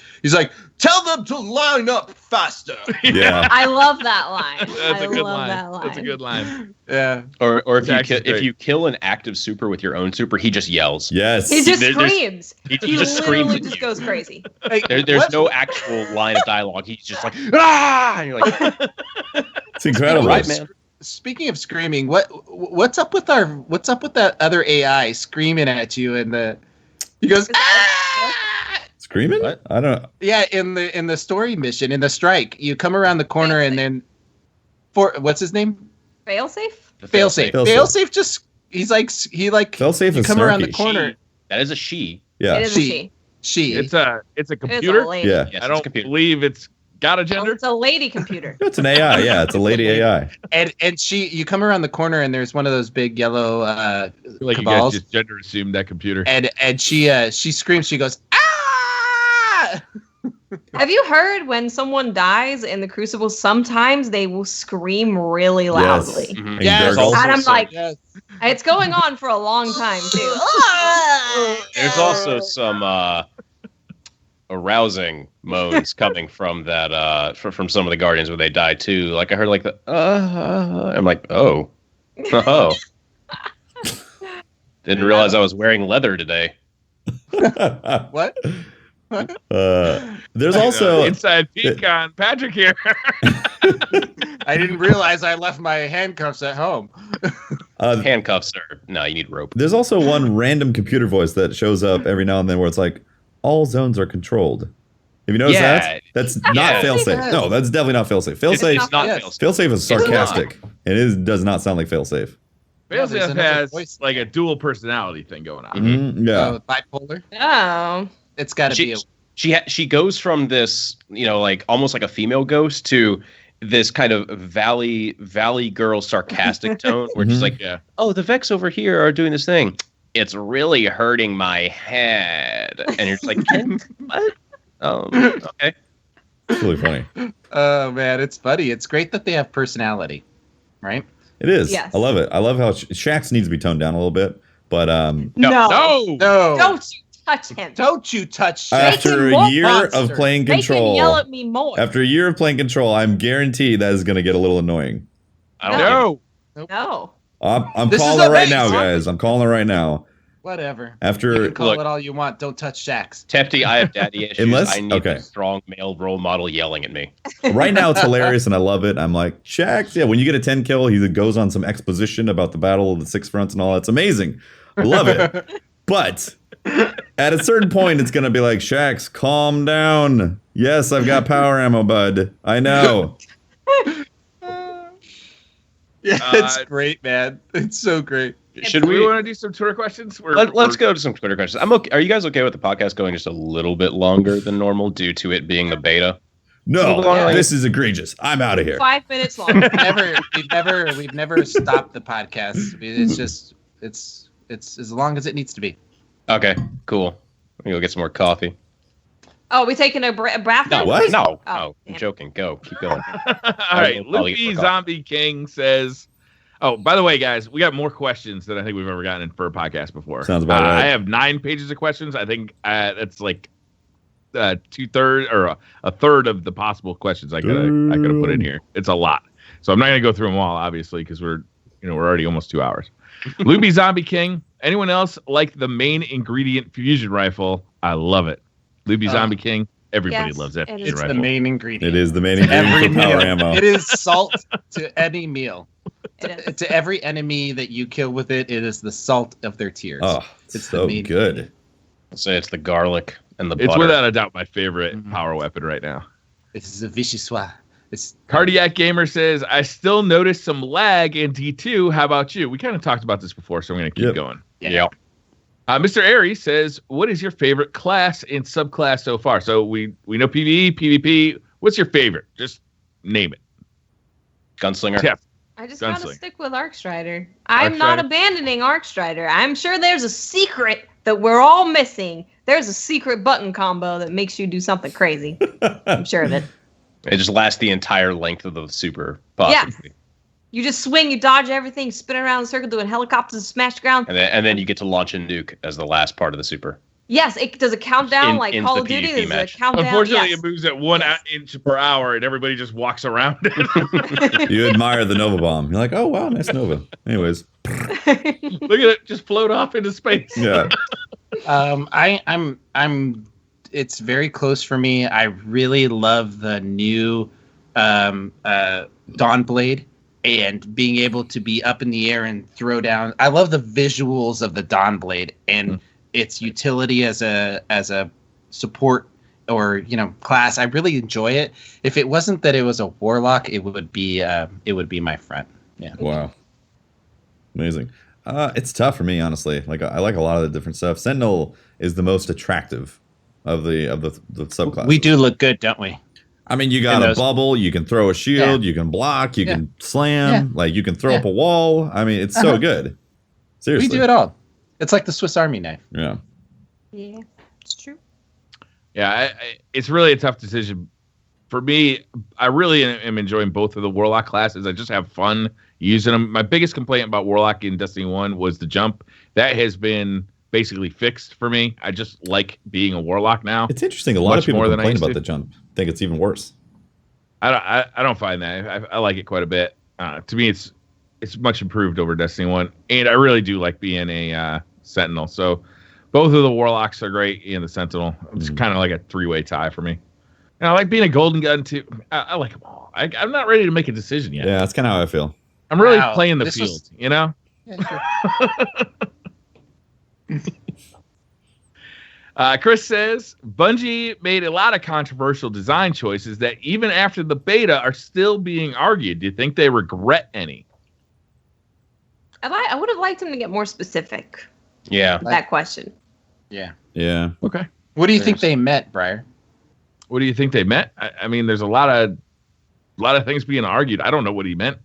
tell them to line up faster. Yeah. I love that line. That's a good line. That line. That's a good line. Yeah. Or if you Shaxx kill an active super with your own super, he just yells. Yes. He just There's- screams. He He just screams literally at just you. goes crazy. Hey, There's no actual line of dialogue. He's just like, ah! And you're like, It's incredible. right, man. Speaking of screaming, what's up with that other AI screaming at you he goes, ah! Screaming? What? I don't know. Yeah, in the story mission, in the strike, you come around the corner and then what's his name? Failsafe? Failsafe. Failsafe. Failsafe just Failsafe you is come around the snarky. corner. That is a she. Yeah. It is a she. She. It's a It is computer. a lady. Yeah. Yes, I it's don't a computer. believe it's got a Oh, gender. it's a lady computer. It's an AI. Yeah, it's a lady AI. And you come around the corner and there's one of those big yellow I feel like cabals. you guys just gender assumed that computer. And she screams, she goes, ah! Have you heard when someone dies in the Crucible, sometimes they will scream really loudly. Yes. Mhm. And Yes. gurgle. And I'm like, Yes. it's going on for a long time, too. There's also some arousing moans coming from that from some of the Guardians where they die too. Like I heard like the I'm like, oh. Didn't realize I was wearing leather today. What? There's also inside peek on Patrick here. I didn't realize I left my handcuffs at home. Handcuffs are no, you need rope. there's also one random computer voice that shows up every now and then where it's like, all zones are controlled. Have you noticed Yeah. that? That's not Yeah. failsafe. No, that's definitely not failsafe. Failsafe, It's not Yes. failsafe. failsafe is sarcastic. It does not sound like failsafe. Yeah, there's Failsafe another has voice. like a dual personality thing going on. Mhm. Yeah. Bipolar. Oh. It's got to be. She goes from this, like almost like a female ghost to this kind of valley girl sarcastic tone where she's Mhm. like, Yeah. oh, the Vex over here are doing this thing. It's really hurting my head. And you're just like, what? Okay. It's really funny. Oh man, it's funny. It's great that they have personality, right? It is. Yes. I love it. I love how Shaxx needs to be toned down a little bit. But No. No. No, Don't you touch him. don't you touch. Make after him a more year monster. of playing Make him yell Control, at me more. after a year of playing Control, I'm guaranteed that is going to get a little annoying. I don't No. No. I'm This is calling it right amazing. now, guys. I'm calling it right now. Whatever. You After can call Look. it all you want. Don't touch Shaxx. Tefty, I have daddy issues. Unless- I need okay. a strong male role model yelling at me. right now, it's hilarious and I love it. I'm like, Shaxx, yeah. When you get a 10 kill, he goes on some exposition about the Battle of the Six Fronts and all. It's amazing. I love it. But at a certain point, it's gonna be like, Shaxx, calm down. Yes, I've got power ammo, bud. I know. Yeah, Uh, it's great, man. It's so great. Should Do we we? want to do some Twitter questions? Let's go to some Twitter questions. I'm okay. Are you guys okay with the podcast going just a little bit longer than normal due to it being the beta? No, Yeah. this is egregious. I'm out of here. 5 minutes long. We've never stopped the podcast. It's just it's as long as it needs to be. Okay, cool. Let me go get some more coffee. Oh, we taking a bath? No, What? no, Oh, no. I'm damn. joking. Go, keep going. All right. I'll eat Luffy for Zombie King says, oh, by the way, guys, we got more questions than I think we've ever gotten for a podcast before. Sounds about right. I have 9 pages of questions. I think that's like 2/3 or a third of the possible questions I could have put in here. It's a lot, so I'm not gonna go through them all, obviously, because we're already almost 2 hours. Luby Zombie King. Anyone else like the main ingredient fusion rifle? I love it. Luby Zombie King. Everybody loves that fusion rifle. It's the main ingredient. It is the main ingredient for power ammo. It is salt to any meal. To every enemy that you kill with it, it is the salt of their tears. Oh, it's so good. I'll say it's the garlic and the butter. It's without a doubt my favorite power weapon right now. This is a vichyssoise. Cardiac Gamer says, I still notice some lag in D2. How about you? We kind of talked about this before, so I'm going to keep going. Yeah. Mr. Aries says, what is your favorite class and subclass so far? So we know PvE, PvP. What's your favorite? Just name it. Gunslinger. Yeah. I just gotta stick with Arcstrider. I'm not abandoning Arcstrider. I'm sure there's a secret that we're all missing. There's a secret button combo that makes you do something crazy. I'm sure of it. It just lasts the entire length of the super. Possibly. Yeah. You just swing, you dodge everything, you spin around in a circle, doing helicopters and smash the ground. And then you get to launch a nuke as the last part of the super. Yes, it does a countdown like Call of Duty. There's a countdown. Unfortunately, it moves at 1 inch per hour, and everybody just walks around. You admire the Nova Bomb. You're like, oh wow, nice Nova. Anyways, look at it just float off into space. Yeah. I'm. It's very close for me. I really love the new Dawn Blade and being able to be up in the air and throw down. I love the visuals of the Dawn Blade and its utility as a support or class. I really enjoy it. If it wasn't that it was a warlock, it would be my friend. Yeah. Wow. Amazing. It's tough for me, honestly. Like I like a lot of the different stuff. Sentinel is the most attractive of the subclasses. We do look good, don't we? I mean, you got a bubble, you can throw a shield, you can block, you can slam, like you can throw up a wall. I mean, it's so good. Seriously. We do it all. It's like the Swiss Army knife. Yeah. Yeah, it's true. Yeah, it's really a tough decision. For me, I really am enjoying both of the Warlock classes. I just have fun using them. My biggest complaint about Warlock in Destiny 1 was the jump. That has been basically fixed for me. I just like being a Warlock now. It's interesting. A lot of people complain about the jump. I think it's even worse. I don't find that. I like it quite a bit. To me, it's much improved over Destiny 1. And I really do like being a Sentinel. So both of the Warlocks are great in the Sentinel. It's kind of like a three-way tie for me. And I like being a Golden Gun too. I like them all. I'm not ready to make a decision yet. Yeah, that's kind of how I feel. I'm really playing the field, Yeah, sure. Chris says, Bungie made a lot of controversial design choices that even after the beta are still being argued. Do you think they regret any? I would have liked him to get more specific. Yeah. With that question. Yeah. Yeah. Okay. What do you think they meant, Briar? What do you think they meant? I mean, there's a lot of things being argued. I don't know what he meant.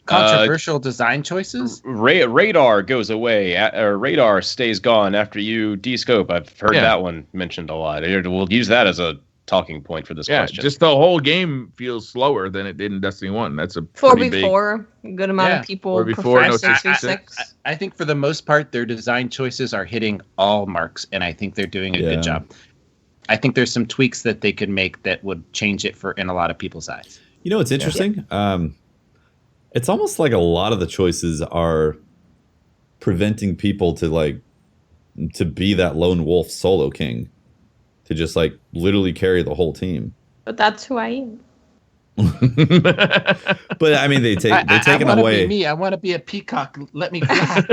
Controversial design choices? Radar goes away, or radar stays gone after you descope. I've heard that one mentioned a lot. We'll use that as a talking point for this question. Just the whole game feels slower than it did in Destiny 1. That's a 4v4. A good amount of people 4v4, prefer no 6v6. I think for the most part, their design choices are hitting all marks, and I think they're doing a good job. I think there's some tweaks that they could make that would change it in a lot of people's eyes. You know what's interesting? It's almost like a lot of the choices are preventing people to be that lone wolf solo king, to just literally carry the whole team. But that's who I am. But I mean, they've taken away. Be me. I want to be a peacock. Let me fly.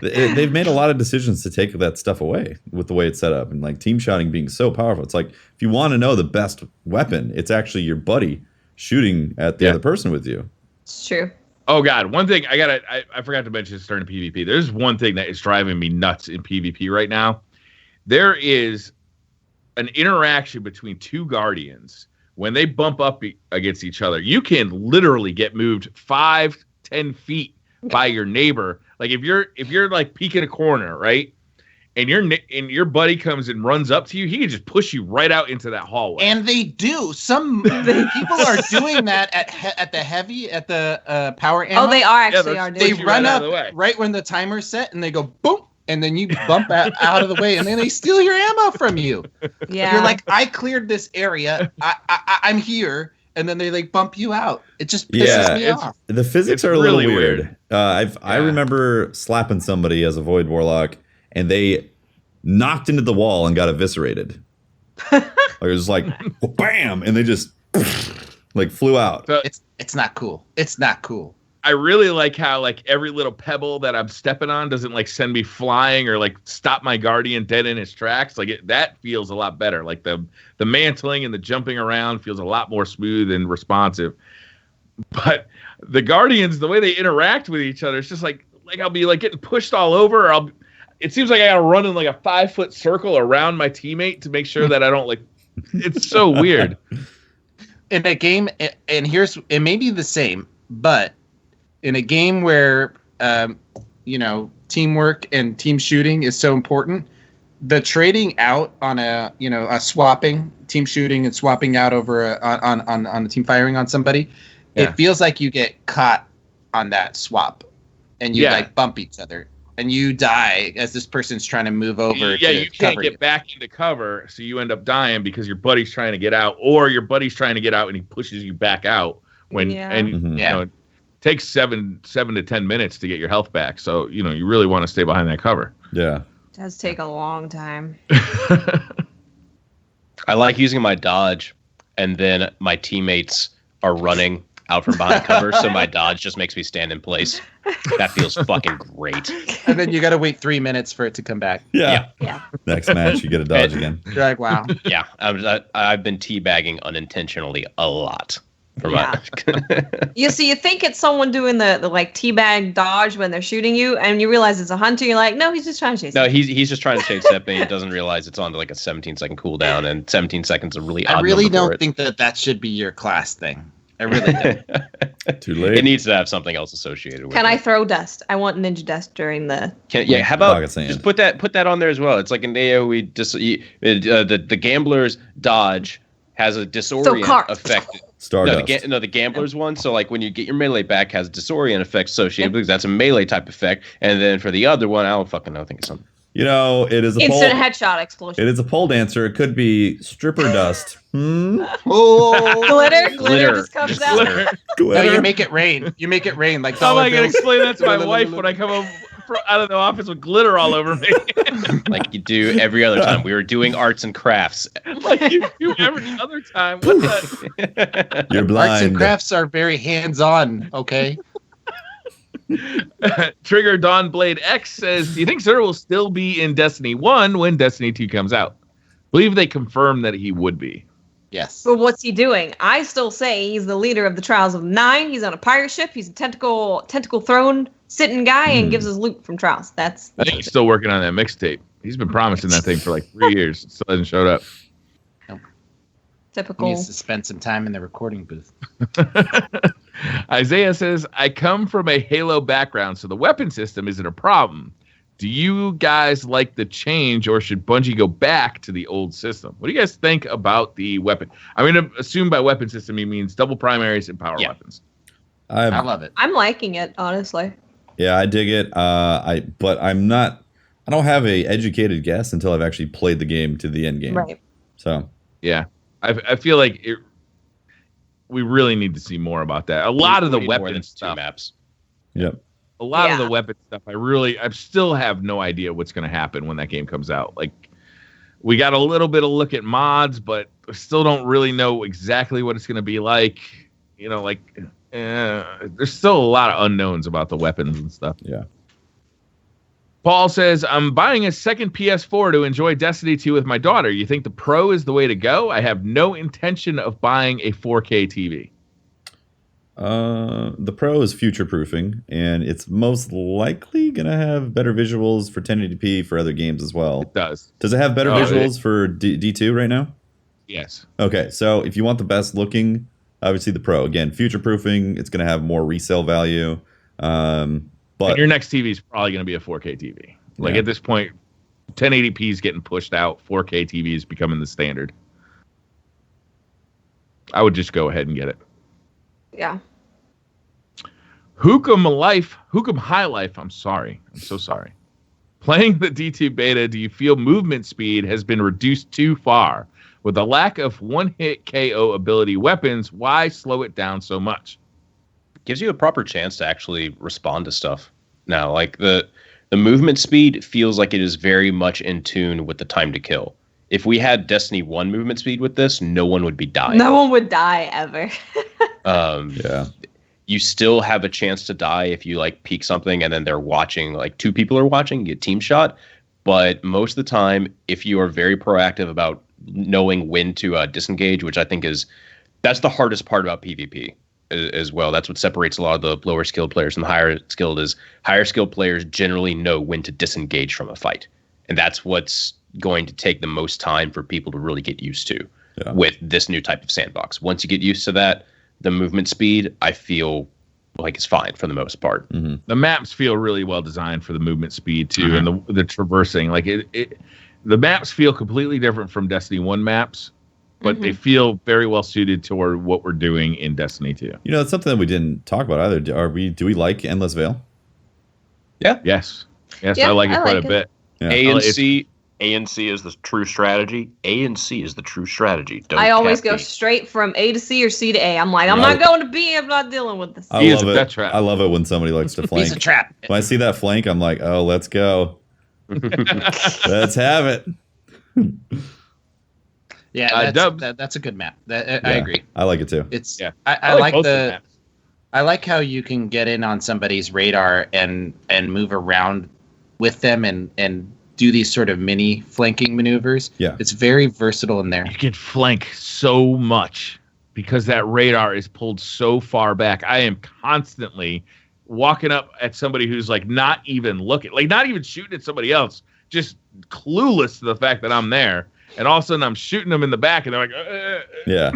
They've made a lot of decisions to take that stuff away with the way it's set up, and team shotting being so powerful. It's like, if you want to know the best weapon, it's actually your buddy shooting at the other person with you. It's true. Oh God, one thing I forgot to mention during PvP. There's one thing that is driving me nuts in PvP right now. There is an interaction between two Guardians. When they bump up against each other, you can literally get moved 5-10 feet by your neighbor. Like if you're peeking a corner, right, and your buddy comes and runs up to you, he can just push you right out into that hallway. And they do. Some people are doing that at the power ammo. Oh, they are actually are doing. They run up right when the timer's set, and they go boom, and then you bump out of the way, and then they steal your ammo from you. Yeah. You're like, I cleared this area. I'm here. And then they like bump you out. It just pisses me off. The physics are a little weird. I remember slapping somebody as a Void Warlock, and they knocked into the wall and got eviscerated. Like it was like bam, and they just like flew out. So it's not cool. It's not cool. I really like how like every little pebble that I'm stepping on doesn't like send me flying or like stop my guardian dead in his tracks. Like that feels a lot better. Like the mantling and the jumping around feels a lot more smooth and responsive. But the guardians, the way they interact with each other, it's just like I'll be like getting pushed all over. Or it seems like I gotta run in like a 5-foot circle around my teammate to make sure that I don't like. It's so weird. In a game, and it may be the same, but in a game where teamwork and team shooting is so important, the trading out on a swapping team shooting and swapping out over on a team firing on somebody, it feels like you get caught on that swap, and you like bump each other, and you die as this person's trying to move over. Yeah, you can't get back into cover, so you end up dying because your buddy's trying to get out, or your buddy's trying to get out and he pushes you back out it takes 7 to 10 minutes to get your health back. So, you really want to stay behind that cover. Yeah. It does take a long time. I like using my dodge, and then my teammates are running out from behind cover, so my dodge just makes me stand in place. That feels fucking great. And then you got to wait 3 minutes for it to come back. Yeah. Yeah. Next match, you get a dodge again. You're like, wow. Yeah, I've been teabagging unintentionally a lot. You think it's someone doing the like teabag dodge when they're shooting you, and you realize it's a hunter. You're like, no, he's just trying to chase. No, he's just trying to chase Sep, and he doesn't realize it's on like a 17-second cooldown, and 17 seconds is a really odd. I really number don't for it. think that should be your class thing. I really don't. Too late. It needs to have something else associated with it. Can I throw dust? I want ninja dust during the. How about just put that on there as well? It's like an AoE. The gambler's dodge has a disorient effect. Stardust. The gambler's one. So like when you get your melee back, has disorient effect associated because that's a melee type effect. And then for the other one, I don't fucking know. I think it's something. It is a instant headshot explosion. It is a pole dancer. It could be stripper dust. Oh, glitter just comes out. No, you make it rain. You make it rain like. How am I gonna explain that to my wife when I come home out of the office with glitter all over me? Like you do every other time. We were doing arts and crafts. Like you do every other time. What the? You're blind. Arts and crafts are very hands-on. Okay. Trigger Dawnblade X says, do you think Xur will still be in Destiny 1 when Destiny 2 comes out? I believe they confirmed that he would be. Yes. But what's he doing? I still say he's the leader of the Trials of 9. He's on a pirate ship. He's a tentacle throne sitting guy and gives us loot from Trials. I think he's still working on that mixtape. He's been promising that thing for like 3 years. It still hasn't showed up. Typical. He needs to spend some time in the recording booth. Isaiah says, I come from a Halo background, so the weapon system isn't a problem. Do you guys like the change, or should Bungie go back to the old system? What do you guys think about the weapon? I'm going to assume by weapon system he means double primaries and power weapons. I love it. I'm liking it, honestly. Yeah, I dig it. But I'm not. I don't have a educated guess until I've actually played the game to the end game. Right. So. Yeah, I feel like we really need to see more about that. A lot of the weapon stuff. Maps. Yep. A lot of the weapon stuff, I still have no idea what's going to happen when that game comes out. Like, we got a little bit of look at mods, but we still don't really know exactly what it's going to be like. There's still a lot of unknowns about the weapons and stuff. Yeah. Paul says, I'm buying a second PS4 to enjoy Destiny 2 with my daughter. You think the Pro is the way to go? I have no intention of buying a 4K TV. The Pro is future-proofing, and it's most likely going to have better visuals for 1080p for other games as well. It does. Does it have better visuals for D2 right now? Yes. Okay, so if you want the best looking, obviously the Pro. Again, future-proofing, it's going to have more resale value. But and your next TV is probably going to be a 4K TV. Like at this point, 1080p is getting pushed out. 4K TV is becoming the standard. I would just go ahead and get it. Yeah. Hook'em High Life. I'm sorry. I'm so sorry. Playing the D2 beta, do you feel movement speed has been reduced too far? With the lack of one-hit KO ability weapons, why slow it down so much? Gives you a proper chance to actually respond to stuff. Now, like the movement speed feels like it is very much in tune with the time to kill. If we had Destiny 1 movement speed with this, no one would be dying. No one would die ever. Yeah. You still have a chance to die if you like peek something and then they're watching, like 2 people are watching, you get team shot. But most of the time, if you are very proactive about knowing when to disengage, which I think that's the hardest part about PvP as well. That's what separates a lot of the lower skilled players from the higher skilled is higher skilled players generally know when to disengage from a fight. And that's what's going to take the most time for people to really get used to with this new type of sandbox. Once you get used to that, the movement speed, I feel like it's fine for the most part. Mm-hmm. The maps feel really well designed for the movement speed too, and the traversing. Like the maps feel completely different from Destiny 1 maps, but they feel very well suited toward what we're doing in Destiny 2. You know, it's something that we didn't talk about either. Do we like Endless Veil? Yeah. Yes, Yeah, I like it I quite like a it. bit. Yeah. ANC is the true strategy. A and C is the true strategy. Don't I always cap go B. straight from A to C or C to A. I'm like, I'm not going to B. I'm not dealing with this. I He is love a it. pet trap. I love it when somebody likes to flank. He's a trap. When I see that flank, I'm like, oh, let's go. Let's have it. Yeah, Dubs. that's a good map. I agree. I like it too. It's Yeah. I like both the the maps. I like how you can get in on somebody's radar and move around with them and do these sort of mini flanking maneuvers. Yeah. It's very versatile in there. You can flank so much because that radar is pulled so far back. I am constantly walking up at somebody who's like not even looking, like not even shooting at somebody else, just clueless to the fact that I'm there. And all of a sudden I'm shooting them in the back and they're like, Yeah.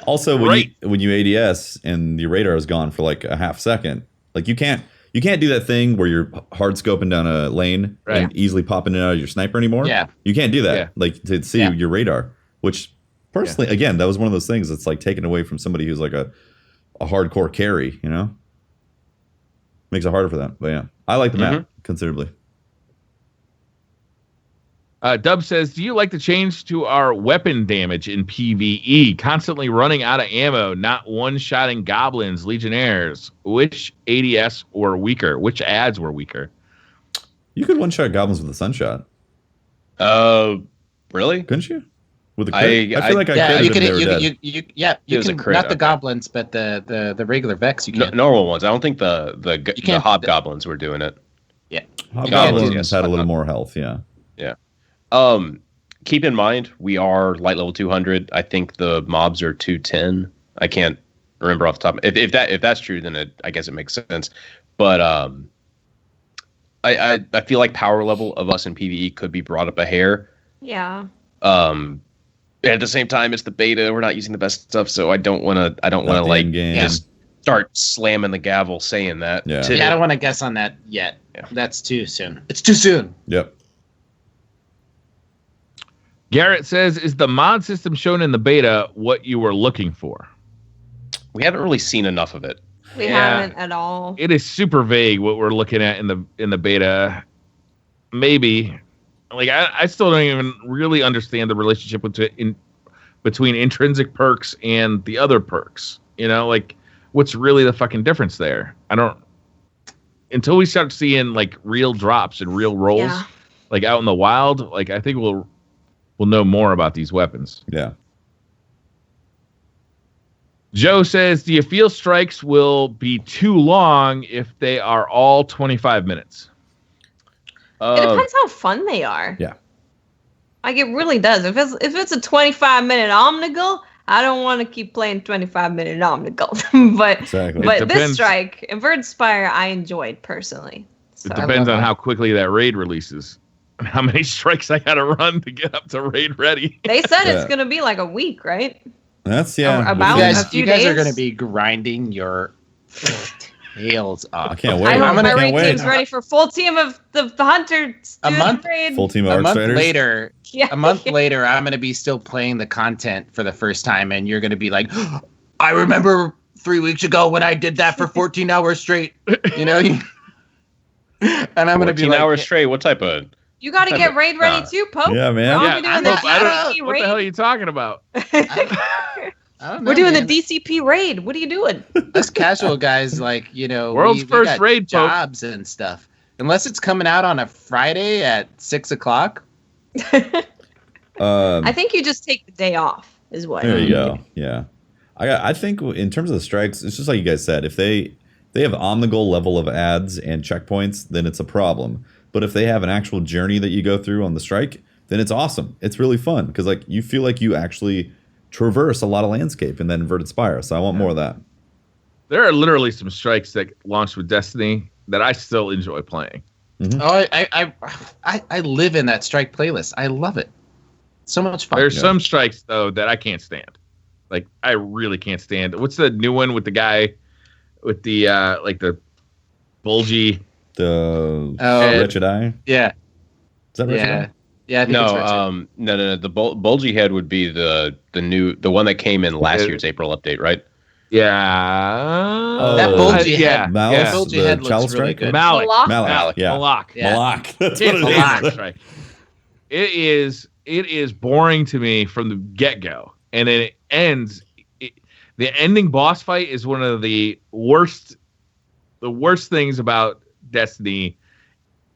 Also, Great. when you ADS and your radar is gone for like a half second, like you can't do that thing where you're hard scoping down a lane Right. and easily popping it out of your sniper anymore. Yeah. You can't do that. Yeah. Like to see Yeah. your radar, which personally, again, that was one of those things that's like taken away from somebody who's like a hardcore carry, you know? Makes it harder for them. But yeah, I like the map considerably. Dub says, do you like the change to our weapon damage in PvE? Constantly running out of ammo, not one-shotting goblins, legionnaires. Which ADS were weaker? Which ads were weaker? You could one-shot goblins with a sunshot, Really? couldn't you? With a crit? I feel like I Yeah, could you if can they were dead. you was a can crit, not the okay. goblins, but the regular Vex you can. Normal ones. I don't think the can't- hobgoblins were doing it. Hobgoblins yes, had a little hobgoblin. more health, yeah. Keep in mind, we are light level 200. I think the mobs are 210. I can't remember off the top. If that's true, then I guess it makes sense. But I feel like power level of us in PvE could be brought up a hair. Yeah. At the same time, it's the beta. We're not using the best stuff, so I don't want to. Not the like end game. just start slamming the gavel saying that. Yeah. Yeah, I don't want to guess on that yet. Yeah. That's too soon. It's too soon. Yep. Garrett says, is the mod system shown in the beta what you were looking for? We haven't really seen enough of it. We Yeah. haven't at all. It is super vague what we're looking at in the beta. Maybe. Like, I still don't even really understand the relationship between intrinsic perks and the other perks. You know, like, what's really the fucking difference there? I don't... Until we start seeing, like, real drops and real rolls, Yeah. like, out in the wild, like, I think we'll know more about these weapons. Yeah. Joe says, do you feel strikes will be too long if they are all 25 minutes? It depends how fun they are. Yeah. Like it really does. If it's a 25-minute omnigal, I don't want to keep playing 25-minute omnigal. but Exactly. but It this depends. strike, Inverted Spire, I enjoyed personally. So. It depends love on that. how quickly that raid releases. And how many strikes I got to run to get up to raid ready. They said Yeah. it's gonna be like a week, right? That's, yeah. About You a guys, few you guys are days? going to be grinding your tails I off. can't wait. I hope I'm my gonna- raid can't wait. team's ready for full team of the hunters. A doing month? the raid. Full team of A month Archfighters. later, Yeah. a month later, I'm going to be still playing the content for the first time, and you're going to be like, I remember 3 weeks ago when I did that for 14 hours straight. You know, And I'm gonna be 14 like, hours straight. What type of? You got to get raid ready too, Pope. Yeah, man. We're Yeah, all doing I the don't- I don't- DCP what the hell are raid. you talking about? I don't know, We're doing man. the DCP raid. What are you doing? Us casual guys, like, World's we first got raid, Pope. jobs and stuff. Unless it's coming out on a Friday at 6:00. I think you just take the day off, is what. There you go. Yeah, I think in terms of the strikes, it's just like you guys said. If they have on the goal level of ads and checkpoints, then it's a problem. But if they have an actual journey that you go through on the strike, then it's awesome. It's really fun because like you feel like you actually traverse a lot of landscape in that inverted spire. So I want more of that. There are literally some strikes that launched with Destiny that I still enjoy playing. Oh, I live in that strike playlist. I love it. So much fun. There's some strikes though that I can't stand. Like I really can't stand. What's the new one with the guy with the like the bulgy? The Wretched Eye. Yeah. Is that Wretched Yeah. Eye? Yeah. I think it's Richard. No. The bulgy head would be the one that came in last year's April update, right? Yeah. Oh, That bulgy yeah. head. Malice, That bulgy the head looks Chalice really Strike? good. Malik. Malak? Yeah. Malak. Yeah. Malak. That's It's what a it Malak is. strike. It is boring to me from the get-go. And then it ends. The ending boss fight is one of the worst things about Destiny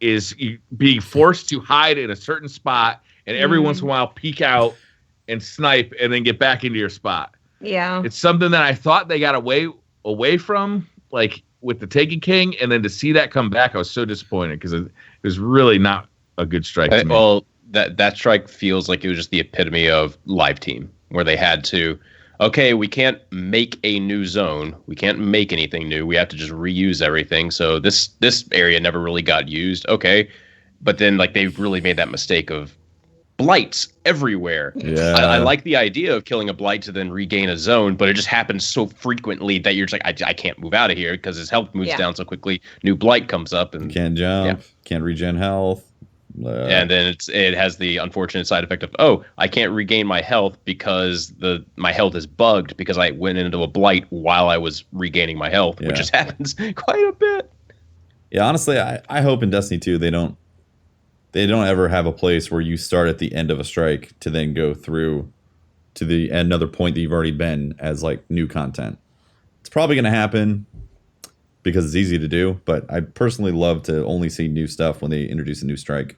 is being forced to hide in a certain spot and every once in a while peek out and snipe and then get back into your spot. Yeah. It's something that I thought they got away from, like with the Taken King, and then to see that come back, I was so disappointed because it was really not a good strike to me. Well, that strike feels like it was just the epitome of live team, where they had to, okay, we can't make a new zone, we can't make anything new, we have to just reuse everything. So this area never really got used. Okay, but then like they really made that mistake of blights everywhere. Yeah. I like the idea of killing a blight to then regain a zone, but it just happens so frequently that you're just like, I can't move out of here because his health moves down so quickly. New blight comes up and Can't jump. Can't regen health. and then it has the unfortunate side effect of, oh, I can't regain my health because my health is bugged because I went into a blight while I was regaining my health, which just happens quite a bit. Yeah, honestly, I hope in Destiny 2 they don't ever have a place where you start at the end of a strike to then go through to another point that you've already been as like new content. It's probably going to happen because it's easy to do, but I personally love to only see new stuff when they introduce a new strike.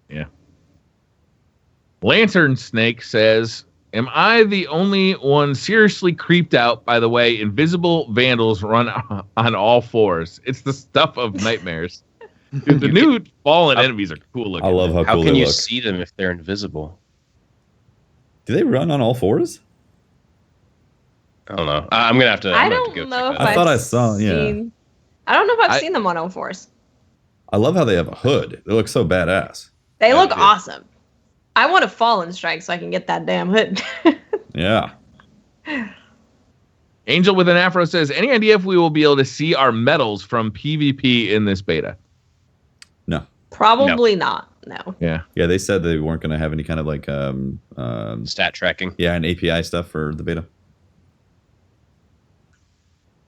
Yeah. Lantern Snake says, am I the only one seriously creeped out by the way invisible vandals run on all fours? It's the stuff of nightmares. Dude, the new fallen enemies are cool looking. I love how How cool can they you look. see them if they're invisible? Do they run on all fours? I don't know. I'm gonna have to. I I'm gonna have don't to go know check if that I out. thought I saw, seen, I don't know if I've I- seen them on all fours. I love how they have a hood. They look so badass. They look good. awesome. I want a fallen strike so I can get that damn hood. Yeah. Angel with an Afro says, any idea if we will be able to see our medals from PvP in this beta? No. Probably not. No. Yeah. Yeah, they said they weren't going to have any kind of like Stat tracking. an API stuff for the beta.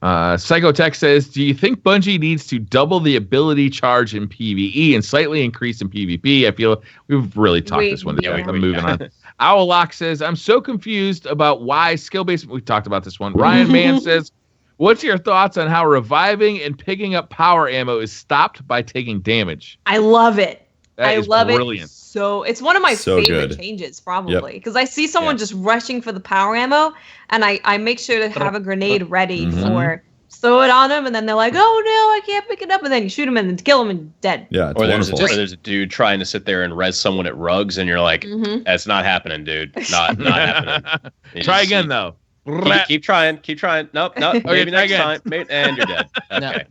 Psychotech says, do you think Bungie needs to double the ability charge in PvE and slightly increase in PvP? I feel we've really talked this one. Yeah. I'm moving on. Owlock says, I'm so confused about why skill-based... We talked about this one. Ryan Mann says, what's your thoughts on how reviving and picking up power ammo is stopped by taking damage? I love it. That is brilliant. So it's one of my So favorite good. changes, probably, because I see someone just rushing for the power ammo, and I make sure to have a grenade ready for throw it on them, and then they're like, "Oh no, I can't pick it up," and then you shoot them and then kill them and dead. Yeah, it's Or there's wonderful. a dude trying to sit there and res someone at rugs, and you're like, that's not happening, dude. Not happening. You Try just- again, though. Keep trying. Nope. Maybe try next again. time. And you're dead. No. Okay.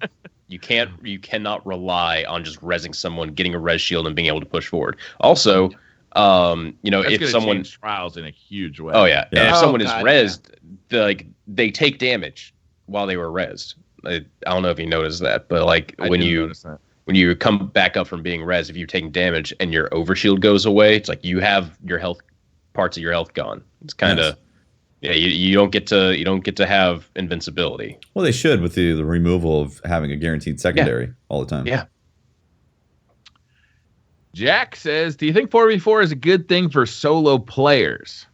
You cannot rely on just rezzing someone, getting a res shield, and being able to push forward. Also, That's if gonna someone, change trials in a huge way. oh yeah, Yeah. and if Oh, someone God, is rezzed, they take damage while they were rezzed. I don't know if you noticed that, but like I when didn't you notice that. when you come back up from being rezzed, if you're taking damage and your overshield goes away, it's like you have your health, parts of your health gone. It's kind of you don't get to have invincibility. Well, they should with the removal of having a guaranteed secondary all the time. Yeah. Jack says, do you think 4v4 is a good thing for solo players?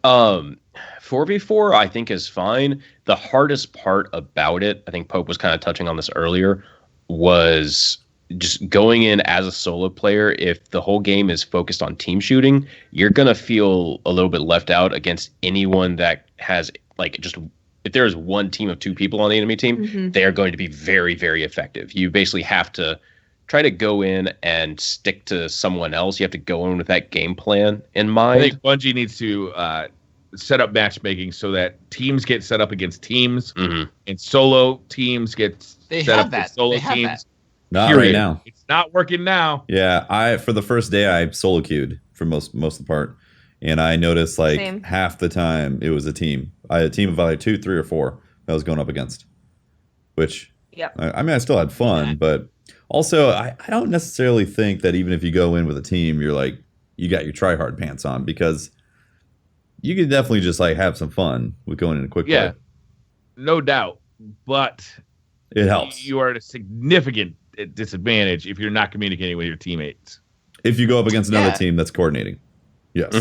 4v4 I think is fine. The hardest part about it, I think Pope was kind of touching on this earlier, was just going in as a solo player. If the whole game is focused on team shooting, you're going to feel a little bit left out against anyone that has if there is one team of 2 people on the enemy team, they are going to be very, very effective. You basically have to try to go in and stick to someone else. You have to go in with that game plan in mind. I think Bungie needs to set up matchmaking so that teams get set up against teams and solo teams get set up against solo teams. Not right now. It's not working now. Yeah, for the first day I solo queued for most of the part, and I noticed half the time it was a team. I had a team of either 2, 3, or 4 I was going up against. Which, I mean, I still had fun, but also I don't necessarily think that even if you go in with a team, you're like you got your try hard pants on, because you can definitely just have some fun with going in a quick play. No doubt, but it helps. You are at a significant disadvantage if you're not communicating with your teammates. If you go up against another team that's coordinating. Yes.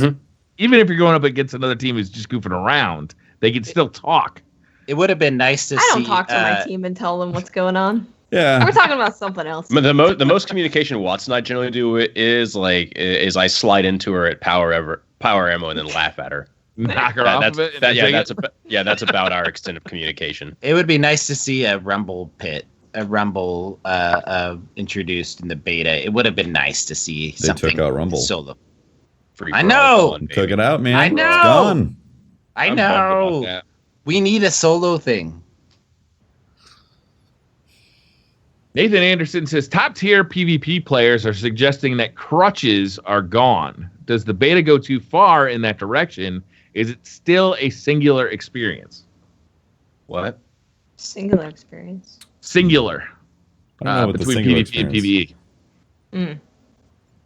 Even if you're going up against another team who's just goofing around, they can still talk. It would have been nice to see. I don't talk to my team and tell them what's going on. Yeah. We're talking about something else. The most communication Watson and I generally do is I slide into her at power ammo and then laugh at her. Knock her off of it. That's about our extent of communication. It would be nice to see a rumble introduced in the beta. It would have been nice to see something. They took out Rumble solo. I know. Took it out, man. I know. It's gone. I know. We need a solo thing. Nathan Anderson says top tier PvP players are suggesting that crutches are gone. Does the beta go too far in that direction? Is it still a singular experience? What? Singular experience. Singular. Between PvP and PvE.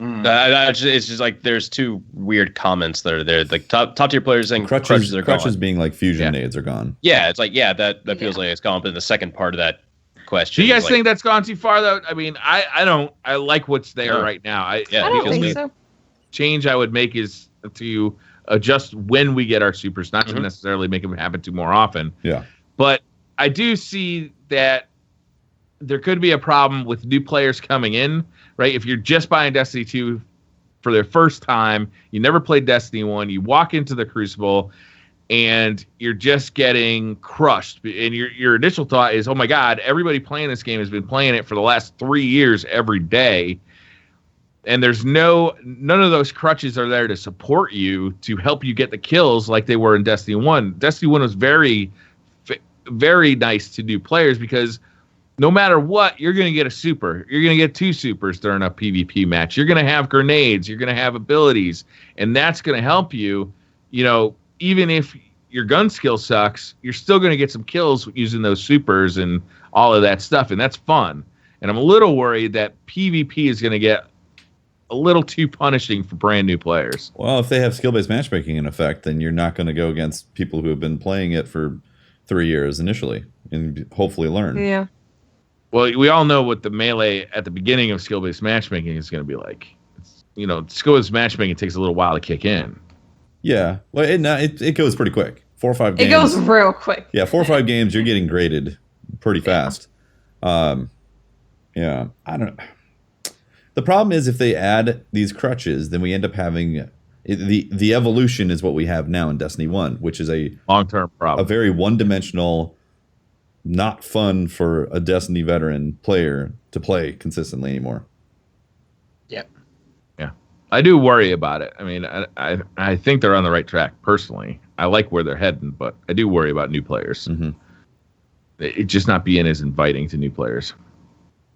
It's just there's 2 weird comments that are there. Like top tier players saying crutches are gone. Crutches being fusion nades are gone. Yeah, it's that feels like it's gone. But the second part of that question, do you guys think that's gone too far though? I mean, I don't. I like what's there right now. I don't think so. Change I would make is to adjust when we get our supers, not to necessarily make them happen too more often. Yeah. But I do see that there could be a problem with new players coming in, right? If you're just buying Destiny 2 for their first time, you never played Destiny 1, you walk into the Crucible and you're just getting crushed. And your initial thought is, oh my God, everybody playing this game has been playing it for the last 3 years every day. And there's none of those crutches are there to support you, to help you get the kills like they were in Destiny 1. Destiny 1 was very, very nice to new players because no matter what, you're going to get a super. You're going to get 2 supers during a PvP match. You're going to have grenades. You're going to have abilities. And that's going to help you, even if your gun skill sucks, you're still going to get some kills using those supers and all of that stuff. And that's fun. And I'm a little worried that PvP is going to get a little too punishing for brand new players. Well, if they have skill-based matchmaking in effect, then you're not going to go against people who have been playing it for 3 years initially and hopefully learn. Yeah. Well, we all know what the melee at the beginning of skill-based matchmaking is going to be like. Skill-based matchmaking takes a little while to kick in. Yeah. Well, it goes pretty quick. 4 or 5 games. It goes real quick. Yeah, 4 or 5 games, you're getting graded pretty fast. Yeah, I don't know. The problem is if they add these crutches, then we end up having the evolution is what we have now in Destiny 1, which is a long-term problem. A very one-dimensional, not fun for a Destiny veteran player to play consistently anymore. Yep. Yeah. I do worry about it. I mean, I think they're on the right track personally. I like where they're heading, but I do worry about new players. It just not being as inviting to new players.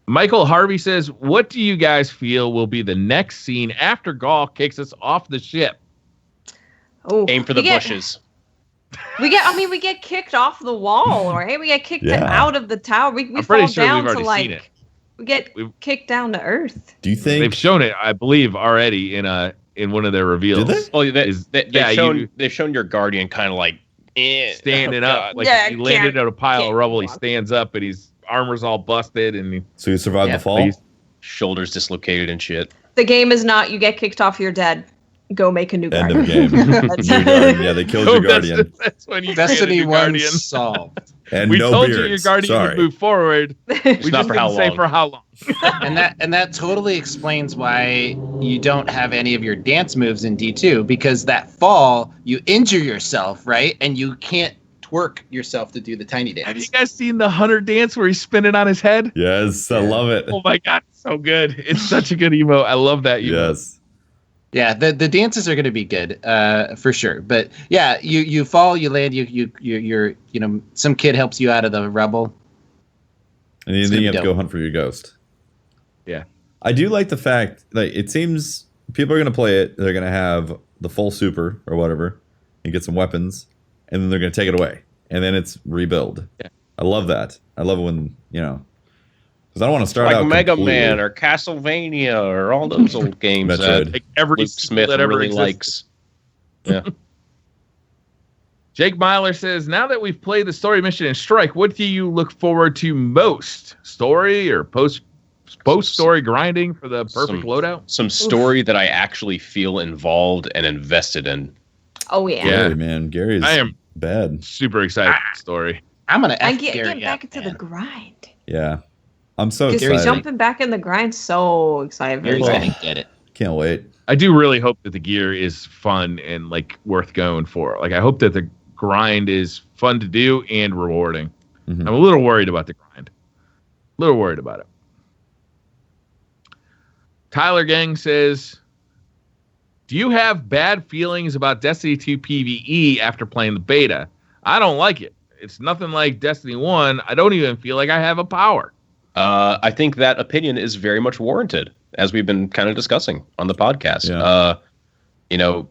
Michael Harvey says, what do you guys feel will be the next scene after Gaul kicks us off the ship? Oh, aim for the bushes. We get kicked off the wall, right? We get kicked out of the tower. We fall down to we get kicked down to earth. Do you think they've shown it? I believe already in one of their reveals. Did they? Oh, they've shown your guardian kind of standing up, like he landed on a pile of rubble. He stands up and his armor's all busted, and so he survived the fall. shoulders dislocated and shit. The game is not you get kicked off, you're dead. Go make a new End guardian. of game. New guardian. Yeah, they killed your guardian. That's when you Destiny created your 1 guardian. solved. And We no told beards. you your guardian Sorry. would move forward. We not just for didn't how say long. for how long. And that totally explains why you don't have any of your dance moves in D2, because that fall you injure yourself, right? And you can't twerk yourself to do the tiny dance. Have you guys seen the Hunter dance where he's spinning on his head? Yes, I love it. Oh my god, it's so good. It's such a good emo. I love that emo. Yes. Yeah, the dances are going to be good, for sure. But yeah, you fall, you land, you're some kid helps you out of the rubble. And then you have to go hunt for your ghost. Yeah. I do like the fact that it seems people are going to play it. They're going to have the full super or whatever and get some weapons, and then they're going to take it away, and then it's rebuild. Yeah. I love that. I love it when because I don't want to start Like out Mega completely. Man or Castlevania or all those old games Metroid. that Like every Luke sequel Smith that ever really existed. likes. Yeah. Jake Myler says, now that we've played the story mission in Strike, what do you look forward to most? Story or post-story grinding for the perfect loadout? Some story that I actually feel involved and invested in. Oh yeah. Gary, man, Gary's I am bad. super excited for the story. I'm gonna I F get Gary back up, into man. the grind. Yeah, I'm so Just excited. jumping back in the grind, so excited. for Gary's that. gonna get it. Can't wait. I do really hope that the gear is fun and like worth going for. Like I hope that the grind is fun to do and rewarding. Mhm. I'm a little worried about the grind. A little worried about it. Tyler Gang says, do you have bad feelings about Destiny 2 PvE after playing the beta? I don't like it. It's nothing like Destiny 1. I don't even feel like I have a power. I think that opinion is very much warranted, as we've been kind of discussing on the podcast. Yeah.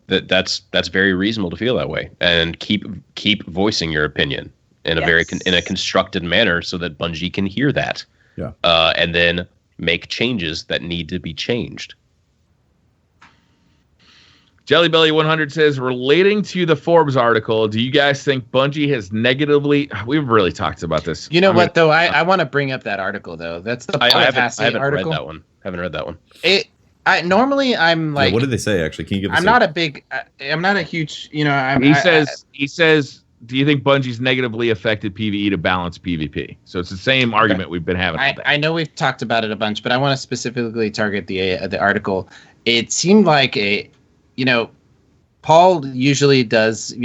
That's very reasonable to feel that way, and keep voicing your opinion in a very in a constructed manner so that Bungie can hear that. Yeah. And then make changes that need to be changed. Jellybelly100 says, relating to the Forbes article, do you guys think Bungie has negatively... We've really talked about this. You know what, though? I want to bring up that article, though. That's the I haven't article. read that one. Haven't read that one. Normally, I'm like... what did they say, actually? Can you give us I'm not a big... I'm not a huge... He says, do you think Bungie's negatively affected PvE to balance PvP? So it's the same argument we've been having all day. I know we've talked about it a bunch, but I want to specifically target the article. It seemed like Paul usually does, he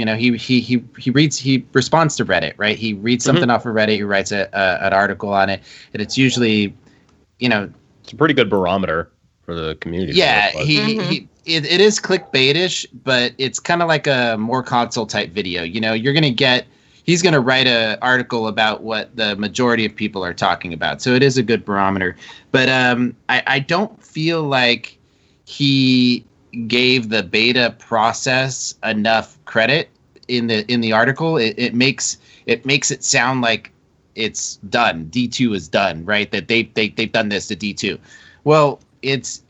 responds to Reddit, right? He reads something off of Reddit, he writes an article on it, and it's usually, It's a pretty good barometer for the community. yeah, it is clickbaitish, but it's kind of like a more console type video. He's going to write an article about what the majority of people are talking about. So it is a good barometer. But I don't feel like he gave the beta process enough credit in the article. It makes it sound like it's done. D2 is done, right? That they've done this to D2. Well, it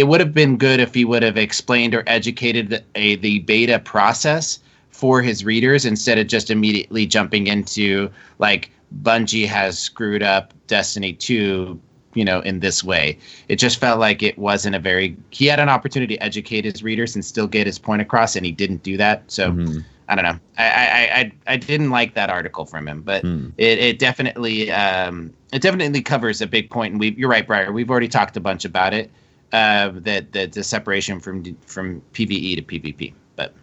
would have been good if he would have explained or educated the beta process for his readers instead of just immediately jumping into like Bungie has screwed up Destiny 2, in this way. It just felt like it wasn't he had an opportunity to educate his readers and still get his point across, and he didn't do that. So I don't know. I didn't like that article from him, but it definitely covers a big point. And you're right, Briar. We've already talked a bunch about it. That the separation from PvE to PvP. But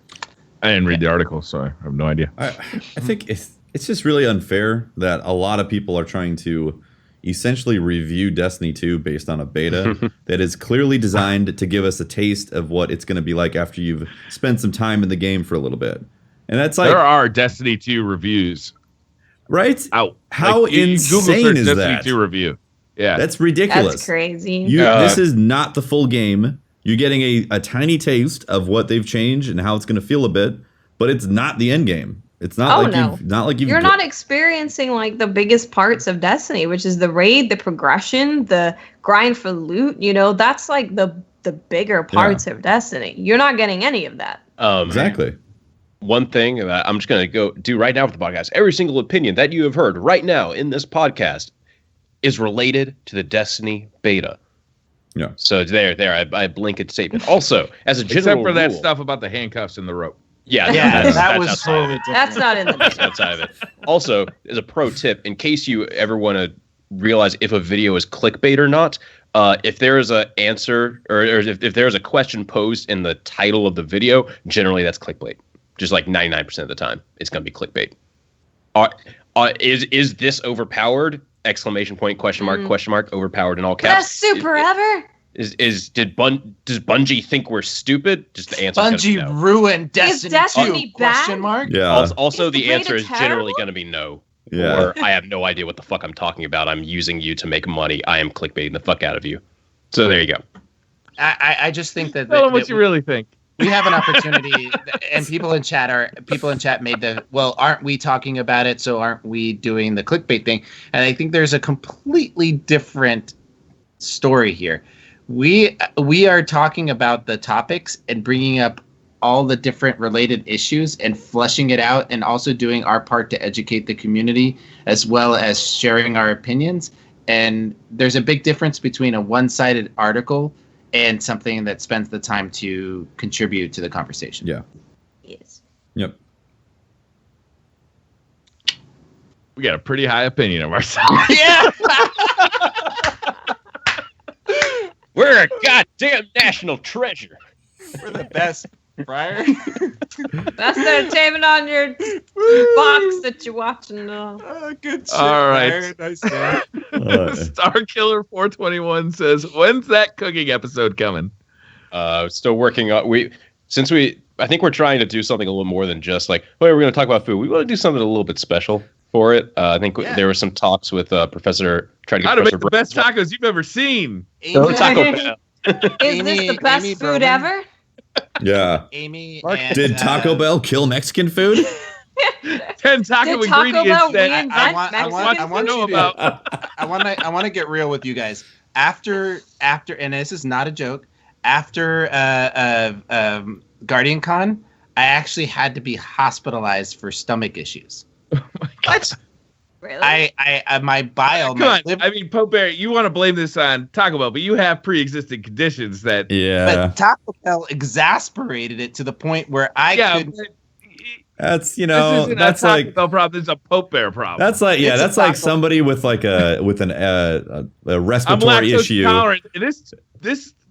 I didn't read the article, so I have no idea. I think it's just really unfair that a lot of people are trying to essentially review Destiny 2 based on a beta that is clearly designed to give us a taste of what it's going to be like after you've spent some time in the game for a little bit. And that's like... There are Destiny 2 reviews. Right? Out. How Google insane search is Destiny that? 2 review. Yeah. That's ridiculous. That's crazy. This is not the full game. You're getting a tiny taste of what they've changed and how it's going to feel a bit, but it's not the end game. It's not You're not experiencing like the biggest parts of Destiny, which is the raid, the progression, the grind for loot. That's like the bigger parts of Destiny. You're not getting any of that. Exactly. One thing that I'm just going to go do right now with the podcast, every single opinion that you have heard right now in this podcast is related to the Destiny beta. Yeah. So I blanket statement. Also, as a general Except for that rule- stuff about the handcuffs and the rope. Yeah, Yeah, that that's was outside of totally it. different. That's not in the That's outside of it. Also, as a pro tip, in case you ever want to realize if a video is clickbait or not, if there is an answer or if there is a question posed in the title of the video, generally that's clickbait. Just like 99% of the time, it's going to be clickbait. Is this overpowered? Exclamation point, question mark, overpowered in all caps. Best super ever. Does Bungie think we're stupid? Just the answer. Bungie no. ruined Destiny, Destiny 2? bad? Question mark. Yeah. Also, Is the the beta answer is terrible? generally going to be no. Yeah. Or I have no idea what the fuck I'm talking about. I'm using you to make money. I am clickbaiting the fuck out of you. So there you go. I just think that, Tell them what you really think. we have an opportunity, and people in chat made aren't we talking about it? So aren't we doing the clickbait thing? And I think there's a completely different story here. We are talking about the topics and bringing up all the different related issues and fleshing it out, and also doing our part to educate the community as well as sharing our opinions. And there's a big difference between a one-sided article and something that spends the time to contribute to the conversation. Yeah. Yes. Yep. We got a pretty high opinion of ourselves. Yeah. We're a goddamn national treasure. We're the best, Briar. That's the entertainment on your box that you're watching. Good shit, All right. Briar. Nice man. Star Killer 421 says, "When's that cooking episode coming?" Still working on I think we're trying to do something a little more than just like, oh, we're going to talk about food. We want to do something a little bit special for it. I think there were some talks with Professor trying to How get to Professor make the best tacos you've ever seen. Go Taco Bell. Is this the best food ever? Yeah. Amy Mark, and, Did Taco Bell kill Mexican food? 10 taco Did Taco ingredients Bell that reinvent I want to know about. I want to get real with you guys. After, and this is not a joke. After Guardian Con, I actually had to be hospitalized for stomach issues. What? Really? I my bile. Come my on. liver, I mean, Pope Bear, you want to blame this on Taco Bell, but you have pre-existing conditions that. Yeah. but Taco Bell exasperated it to the point where I could. but That's this isn't that's a Taco like Bell problem. This is a Pope Bear problem. that's like It's a that's like taco- somebody with like a I'm respiratory lactose issue. intolerant. And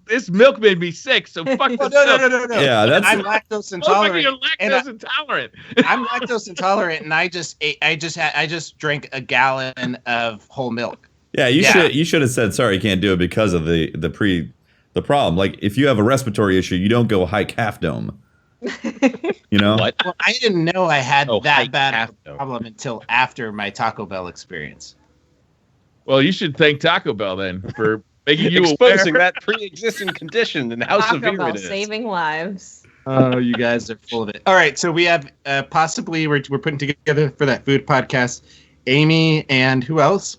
this milk made me sick. So fuck Oh, this no. milk. Yeah, And that's I'm lactose Oh, fucking intolerant. you're and lactose intolerant. I'm lactose intolerant, and I just drank a gallon of whole milk. yeah. You should have said sorry, you can't do it because of the problem. Like if you have a respiratory issue, you don't go hike Half Dome. You know What? Well, I didn't know I had Oh, that hike bad Half of a Dome. problem until after my Taco Bell experience. Well, you should thank Taco Bell then for making you Exposing aware. that pre-existing condition and how Taco severe Bell it is. saving lives. Oh, you guys are full of it. All right, so we have possibly we're putting together for that food podcast, Amy and who else?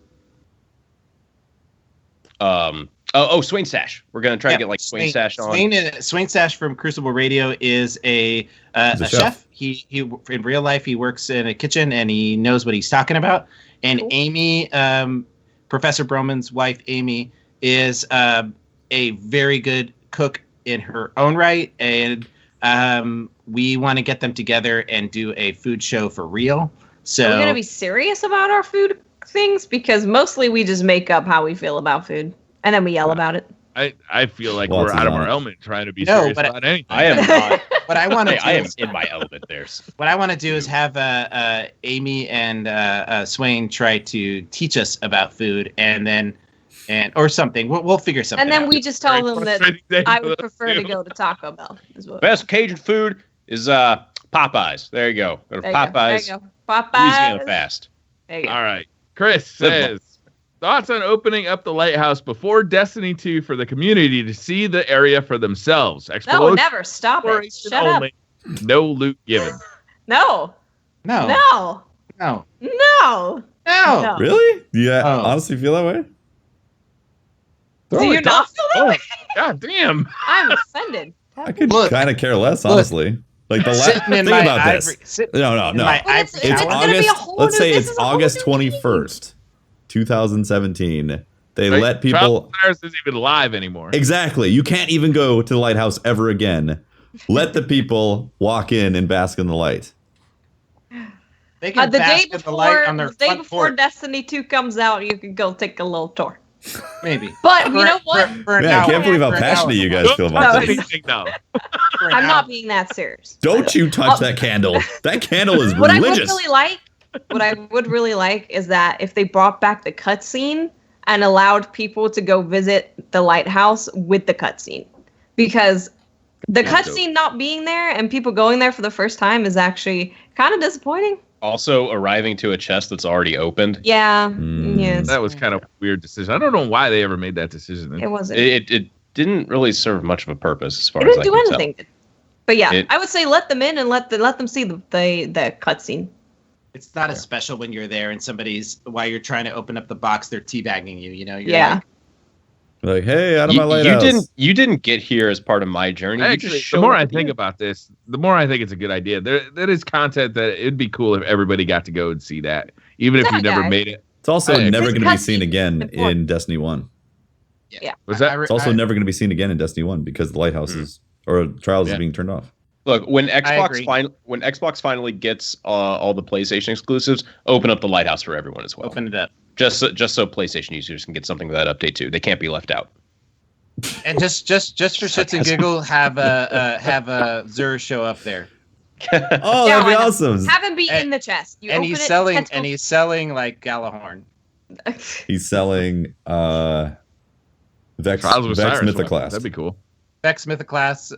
Swain Stash. We're gonna try to get like Swain Stash on. Swain Stash from Crucible Radio is a chef. He in real life he works in a kitchen and he knows what he's talking about. And Cool. Amy, Professor Broman's wife, Amy, is a very good cook in her own right, and we want to get them together and do a food show for real. So Are we gonna be serious about our food things? Because mostly we just make up how we feel about food, and then we yell about it. I feel like Lots we're of out of our that. element trying to be No, serious but about anything. I am not. what I want to Hey, do I am is, in my element. There's. what I want to do is have Amy and Swain try to teach us about food, and or something. We'll figure something. And then out. we just tell them that Frustrating day I for would us, prefer to too. go to Taco Bell. Is what. Best Cajun food is Popeyes. There you go. Go to There you go. Popeyes. There you go. Popeyes. Louisiana fast. There you go. All right. Chris says, thoughts on opening up the lighthouse before Destiny 2 for the community to see the area for themselves. No, Exploration never. Stop it. exploration Shut up. only. No loot given. No. no, No. no, No. no. really? Yeah, Oh. honestly feel that way. Do you not feel that way? God damn. I'm offended. I could Look. kind of care less, honestly. Like the last Sitting in think my about ivory, this. No. in my Well, ivory It's gonna tower. be a August. whole Let's new- say this it's is a whole August new game. 21st, 2017. They Right? let people. Travel Cyrus isn't even live anymore. Exactly. You can't even go to the lighthouse ever again. Let the people walk in and bask in the light. They can The day bask in the light on their before, the day front before porch. Destiny 2 comes out, you can go take a little tour. Maybe. But you know what? For an Man, I hour. can't believe how For an passionate hour. you guys feel Don't about touch this. anything, though. For an I'm hour. not being that serious. Don't you touch that candle. That candle is What I would religious. really like is that if they brought back the cutscene and allowed people to go visit the lighthouse with the cutscene, because the cutscene not being there and people going there for the first time is actually kind of disappointing. Also, arriving to a chest that's already opened. Yeah, Mm. yes. That was kind of a weird decision. I don't know why they ever made that decision. It wasn't. It didn't really serve much of a purpose as far It as didn't I do can anything. But yeah, It- I would say let them in and let them see the cutscene. It's not as special when you're there and somebody's while you're trying to open up the box, they're teabagging you. You know, you're Yeah. like, Like, hey, out of tell. my lighthouse. You didn't get here as part of my journey. You Actually, just the showed more up I at the think end. about this, the more I think it's a good idea. That is content that it'd be cool if everybody got to go and see that, even if Yeah, you never guys. made it. It's also Hey, never this going to be cutscene seen again is important. in Destiny 1. Yeah. Was that? It's also never going to be seen again in Destiny 1 because the lighthouse is, or Trials is Yeah. being turned off. Look, when agree. Xbox finally gets all the PlayStation exclusives, open up the lighthouse for everyone as well. open it up. Just so PlayStation users can get something with that update too. They can't be left out. And just for shits and giggle, have a Zur show up there. Oh, Yeah, that'd be why not? awesome. Have him be And- in the chest. You And open he's it, selling tentacles- like Galahorn. He's selling Vex Trials with Cyrus one. Mythoclast. That'd be cool. Beck Smithclass,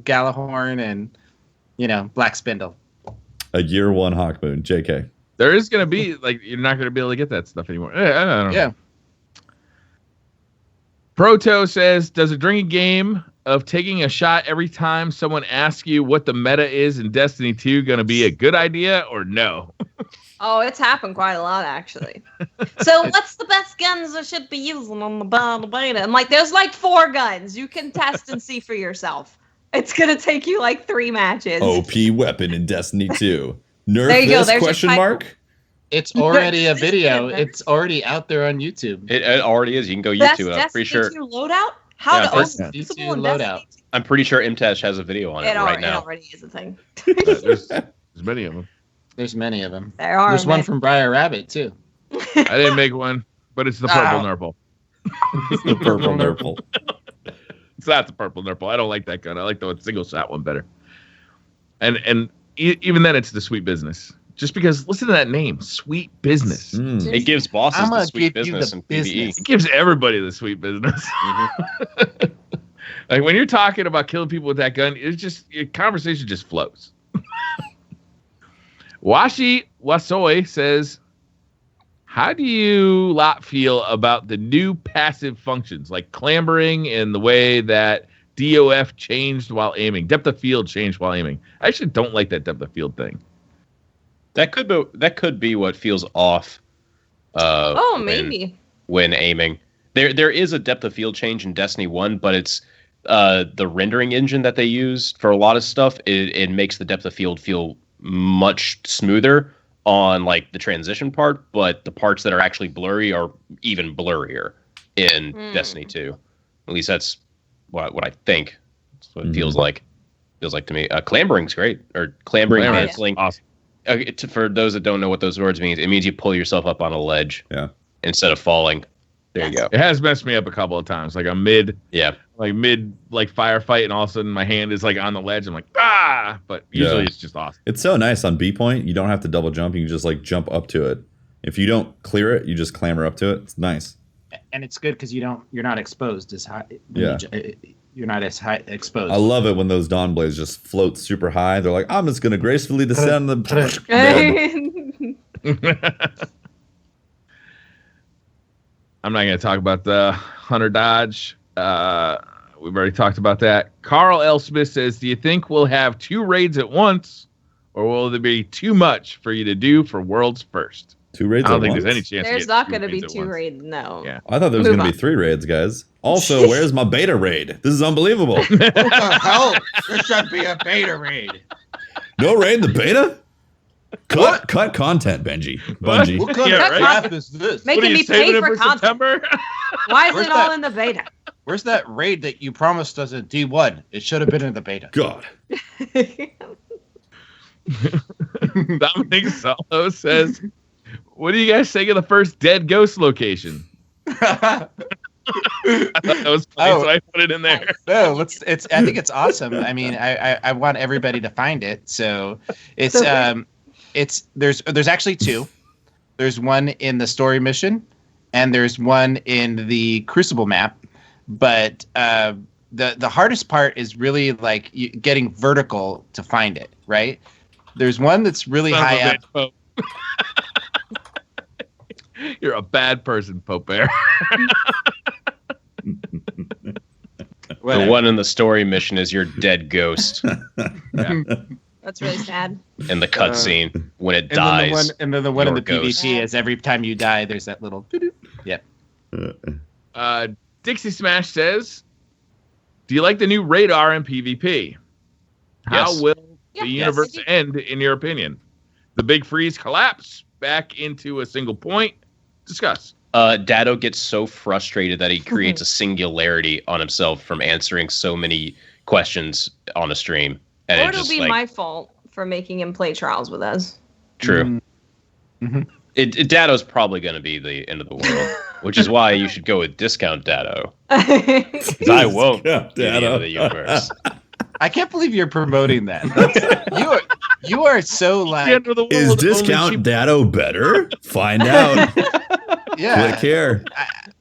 Galahorn, and Black Spindle. A year one Hawkmoon. JK. There is going to be you're not going to be able to get that stuff anymore. I don't know. Yeah. Proto says, does a drinking game of taking a shot every time someone asks you what the meta is in Destiny 2 going to be a good idea or no? Oh, it's happened quite a lot actually. So, what's the best guns I should be using on the beta? I'm like, there's 4 guns. You can test and see for yourself. It's gonna take you 3 matches. OP weapon in Destiny 2. Nerf There you go, this there's your question title. mark? It's already a This video. is- It's already out there on YouTube. It already is. You can go Best YouTube it. I'm pretty Destiny sure. 2 loadout? How Yeah, to first- open D2 Crucible in loadout. Destiny 2? I'm pretty sure Imtash has a video on it right now. It already is a thing. There's many of them. There's many of them. There are. There's one many. from Briar Rabbit too. I didn't make one, but it's the purple Nurple. The purple Nurple. It's not the purple Nurple. I don't like that gun. I like the single shot one better. And even then, it's the sweet business. Just because, listen to that name, sweet business. Mm. It gives bosses I'ma the sweet give you business the in PvE. business. It gives everybody the sweet business. Mhm. Like when you're talking about killing people with that gun, it's just your conversation just flows. Washi Wasoi says, how do you lot feel about the new passive functions like clambering and the way that DOF changed while aiming, depth of field changed while aiming? I actually don't like that depth of field thing. That could be what feels off. Oh, maybe. When aiming, there is a depth of field change in Destiny 1, but it's the rendering engine that they use for a lot of stuff. It makes the depth of field feel much smoother on the transition part, but the parts that are actually blurry are even blurrier in Destiny 2. At least that's what I think. That's what it feels like. Feels like to me. Clambering's great, or clambering, Clambering. mantling. Awesome. For those that don't know what those words mean, it means you pull yourself up on a ledge instead of falling. There you go. It has messed me up a couple of times. Like I'm mid firefight, and all of a sudden my hand is on the ledge. I'm like, ah! But usually it's just awesome. It's so nice on B point. You don't have to double jump. You can just jump up to it. If you don't clear it, you just clamber up to it. It's nice. And it's good because you're not exposed as high. Yeah. You're not as high exposed. I love it when those Dawn Blades just float super high. They're like, I'm just going to gracefully descend the bed. I'm not going to talk about the Hunter Dodge. We've already talked about that. Carl L. Smith says, do you think we'll have 2 raids at once, or will there be too much for you to do for World's First? 2 raids I don't at think once? there's any chance. There's to get not 2 going to be raids at 2 once. raids. No. Yeah. I thought there was Move going to be on. 3 raids, guys. Also, where's my beta raid? This is unbelievable. What the hell? There should be a beta raid. No raid in the beta? Cut content, Bungie. What kind Yeah, of right? crap is this? Making What are you me saving pay it for content. September? Why is Where's it all that? in the beta? Where's that raid that you promised us at D1? It should have been in the beta. God. Dominic Solo says, "What do you guys think of the first dead ghost location?" I thought that was funny, Oh. so I put it in there. No, I think it's awesome. I mean, I want everybody to find it. So it's So there's actually two. There's one in the story mission, and there's one in the Crucible map. But the hardest part is really like getting vertical to find it. Right? There's one that's really Son of a high up. bitch, Pope. You're a bad person, Pope Bear. The one in the story mission is your dead ghost That's really sad. in the cutscene when it And then dies. the one in your the PvP ghost. is every time you die, there's that little. Yep. Dixie Smash says, "Do you like the new radar in PvP? How Yes. will Yeah, the yes, universe I do. end, in your opinion? The big freeze collapse back into a single point? Discuss." Dado gets so frustrated that he creates a singularity on himself from answering so many questions on a stream. And Or it it'll just be like my fault for making him play trials with us. true. Mhm. Dado's probably going to be the end of the world, which is why you should go with discount Dado. That's 'Cause I won't Yeah, be the end Dado. of the universe. I can't believe you're promoting that. You are so The like end of the world, Is only discount cheap- Dado better? Find out. yeah. Click here.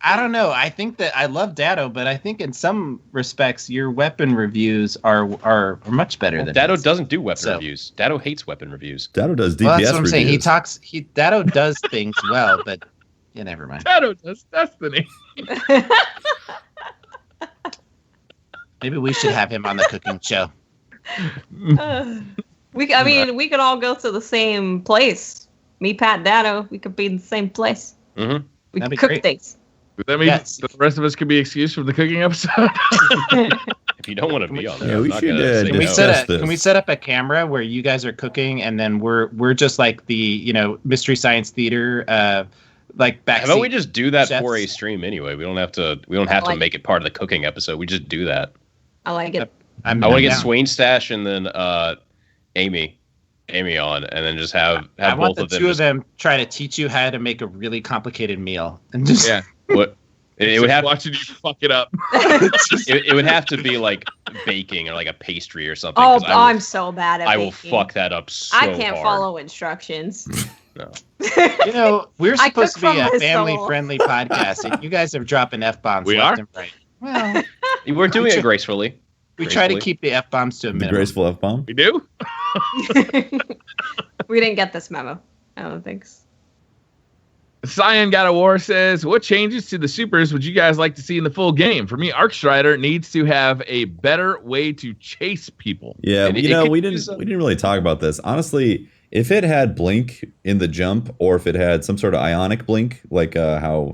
I don't know. I think that I love Dado, but I think in some respects your weapon reviews are much better than Dado his. doesn't do weapon So- reviews. Dado hates weapon reviews. Dado does DPS Well, that's what I'm saying. reviews. Dado does things well, but yeah, never mind. Shadow does Destiny. Maybe we should have him on the cooking show. we could all go to the same place. Me, Pat, Dado, we could be in the same place. Mm-hmm. We That'd could be cook great. things. That means Yes. that the rest of us could be excused from the cooking episode. If you don't want to be on there, Yeah, I'm we not should, gonna say Can we no. discuss this. can we set up a camera where you guys are cooking and then we're just like the Mystery Science Theater like back. How about we just do that chefs? for a stream anyway? We don't have to like make it part of the cooking episode. We just do that. I like it. I want to get down. Swain Stash and then Amy on, and then just have I want both the of them. two of Just, them try to teach you how to make a really complicated meal and just Yeah. what it would have watching you fuck it up. it would have to be like baking or like a pastry or something. Oh, 'cause I will, I'm so bad at I will baking. fuck that up so I can't hard. follow instructions. No. we're I supposed to cook be from a my family-friendly podcast, and you guys are dropping f-bombs We left are? and right. Well, We're doing should- it gracefully. we try to Gracefully. keep the f-bombs to a The minimum. graceful F bomb. We do? We didn't get this memo. I don't think. Cyan Got a War says, "What changes to the supers would you guys like to see in the full game? For me, Arcstrider needs to have a better way to chase people." Yeah, And you it know, could we use didn't really talk about this. Honestly, if it had blink in the jump, or if it had some sort of ionic blink, like how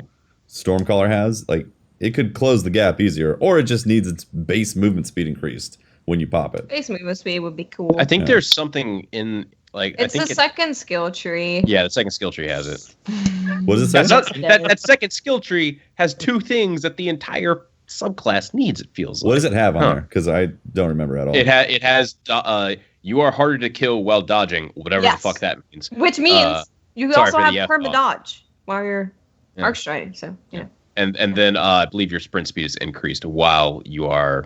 Stormcaller has, like it could close the gap easier, or it just needs its base movement speed increased when you pop it. Base movement speed would be cool. I think Yeah. there's something in like it's I think the second skill tree. yeah, the second skill tree has it. What does it say? That's not, that second skill tree has two things that the entire subclass needs. It feels like. What does it have on Huh. there? Because I don't remember at all. It has you are harder to kill while dodging, whatever Yes. the fuck that means. Which means you sorry also for have the perma F-bomb. dodge while you're Yeah. arc striding. So yeah. And then I believe your sprint speed is increased while you are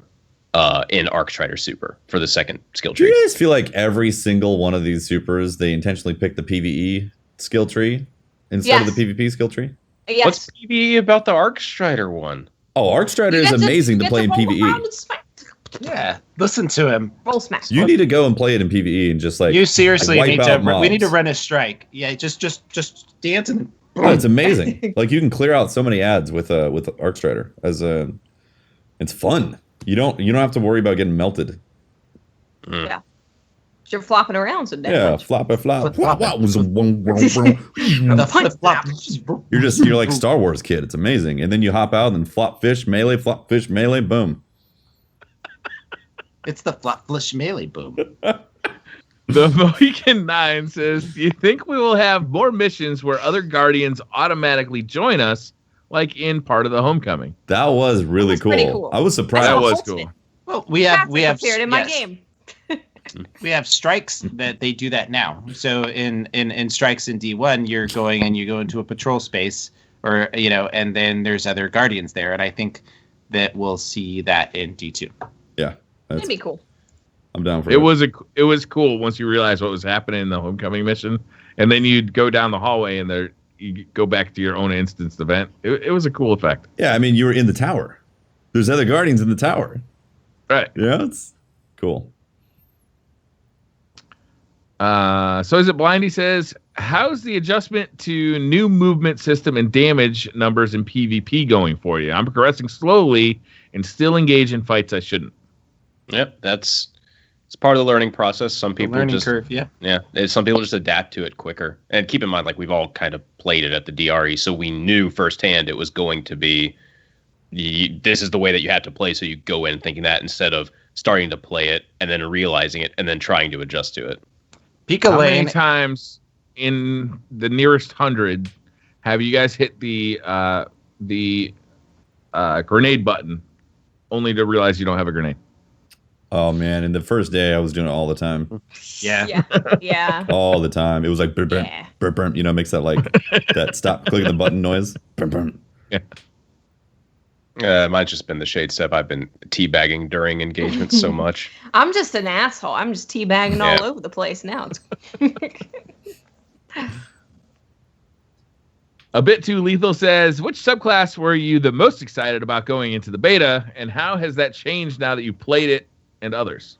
in Arcstrider Super for the second skill Do tree. you guys feel like every single one of these supers, they intentionally pick the PvE skill tree instead of Yes. the PvP skill tree? Yes. What's PvE about the Arcstrider one? Oh, Arcstrider You is get amazing you to get play in roll PvE. around and smack. Yeah, listen to him. Roll smash. You need to go and play it in PvE and just like You seriously wipe need out to. We need to mobs. run a strike. Yeah, just dance and. Oh, it's amazing. Like you can clear out so many ads with Arcstrider as a. It's fun. You don't have to worry about getting melted. You're flopping around so damn Yeah, much. flop. Flop. You're like Star Wars kid. It's amazing. And then you hop out and then flop fish melee, boom. It's the flop flush melee boom. But The Mohican 9 says, do you think we will have more missions where other Guardians automatically join us, like in part of the Homecoming? That was really That was pretty cool. cool. I was surprised. That was Holtzmann. cool. Well, we have appeared in my yes. game. We have strikes that they do that now. So in strikes in D1, you're going and you go into a patrol space, or and then there's other Guardians there, and I think that we'll see that in D2. Yeah, That'd be cool. I'm down for It was cool once you realized what was happening in the Homecoming mission, and then you'd go down the hallway and you go back to your own instanced event. It was a cool effect. Yeah, I mean, you were in the tower. There's other Guardians in the tower. Right. Yeah, it's cool. So is it Blindy says, how's the adjustment to new movement system and damage numbers in PvP going for you? I'm progressing slowly and still engage in fights I shouldn't. Yep, it's part of the learning process. Some people learning just curve, yeah. Some people just adapt to it quicker. And keep in mind, like, we've all kind of played it at the DRE, so we knew firsthand it was going to be this is the way that you had to play. So you go in thinking that instead of starting to play it and then realizing it and then trying to adjust to it. How many times in the nearest 100 have you guys hit the grenade button only to realize you don't have a grenade? Oh man, in the first day I was doing it all the time. Yeah. Yeah. All the time. It was like burp, burp, Yeah. burp, burp, makes that like that stop clicking the button noise. Burp, burp. Mine's just been the shade step. I've been teabagging during engagements so much. I'm just an asshole. I'm just teabagging all over the place now. A Bit Too Lethal says, which subclass were you the most excited about going into the beta, and how has that changed now that you played it and others?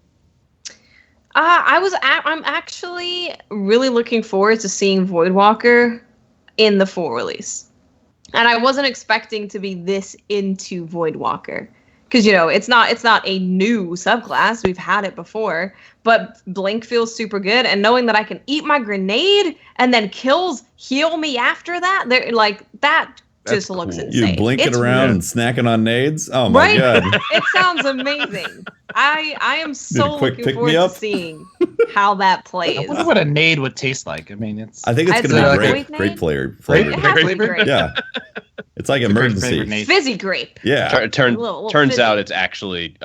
I'm actually really looking forward to seeing Voidwalker in the full release. And I wasn't expecting to be this into Voidwalker. Because, it's not a new subclass. We've had it before. But Blink feels super good. And knowing that I can eat my grenade and then kills heal me after that, that just looks cool. insane. You blinking around and snacking on nades? Oh my Right? god. It sounds amazing. I am so quick looking pick forward me to up? seeing how that I plays. wonder what a nade would taste like. I mean, I think it's I'd gonna say be grape grape nade? flavor. It has to be grape. Yeah. It's like grape emergency. flavored nade. Fizzy grape. Yeah. Little Turns fizzy. out it's actually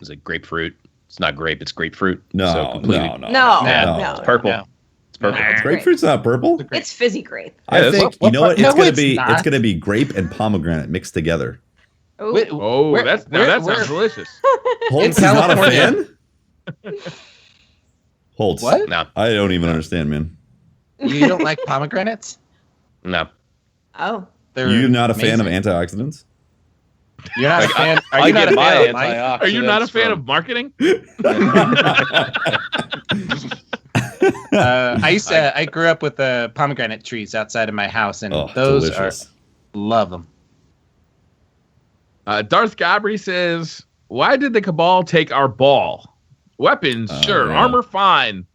is it grapefruit? It's not grape, it's grapefruit. No, So completely- no. No. It's purple. No. It's purple. No. Grapefruit's not purple. It's fizzy grape. I think you know what? No, It's gonna it's be not. it's gonna be grape and pomegranate mixed together. Ooh. Wait, Oh, where- that where- sounds delicious. Holtz is not a California. fan? Holtz. What? No, I don't even understand, man. You don't like pomegranates? no. Oh. They're You're not a fan of amazing. antioxidants? You're not a fan. Are I you not get a my fan of life? antioxidants. Are you not a fan from- of marketing? I grew up with pomegranate trees outside of my house, and Oh, those delicious. love them. Darth Gabri says, why did the Cabal take our ball? Weapons, sure. yeah. Armor, fine.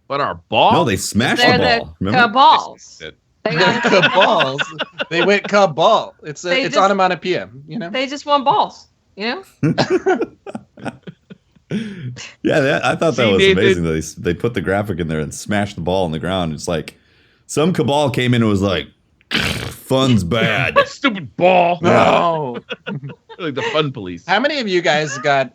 But our ball? No, they smashed They're the the ball. Remember? cabals. They They're got cabals. They went cabal. It's They it's just- onomatopoeia, you know. They just want balls, Yeah, I thought that See, was Nathan- amazing that they put the graphic in there and smashed the ball on the ground. It's like some cabal came in and was like, fun's bad. Stupid ball. No. Like the fun police. How many of you guys got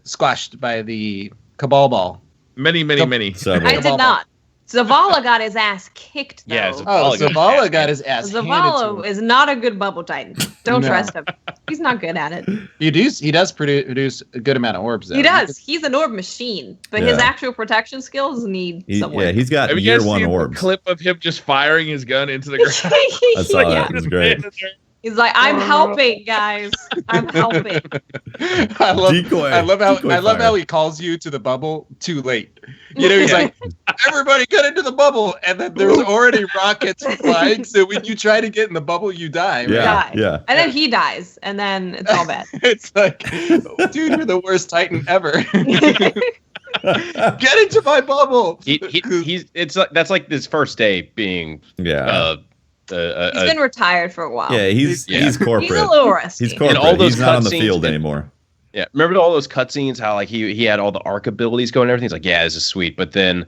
squashed by the cabal ball? Many. Several. I did not. Zavala got his ass kicked, though. Yeah, Oh, Zavala got Zavala his got his ass handed to Zavala him. is not a good bubble titan. Don't No. trust him. He's not good at it. He does produce a good amount of orbs, though. He does. He's an orb machine, but his Yeah. actual protection skills need someone. Yeah, he's got Have you year guys one seen orbs. the clip of him just firing his gun into the ground? I saw that. It was great. He's like, I'm helping, guys. I'm helping. I love Decoy. I love Decoy how fire. he calls you to the bubble too late. You know, he's like, everybody get into the bubble, and then there's already rockets flying. So when you try to get in the bubble, you die. Right? Yeah, Die. yeah. And then he dies, and then it's all bad. It's like, dude, you're the worst Titan ever. Get into my bubble. That's like his first day being Yeah. He's been retired for a while. Yeah, he's corporate. He's a little rusty. He's corporate. all those He's not on the cutscenes field and- anymore. Yeah, remember all those cutscenes? How like he had all the arc abilities going and everything. He's like, yeah, this is sweet. But then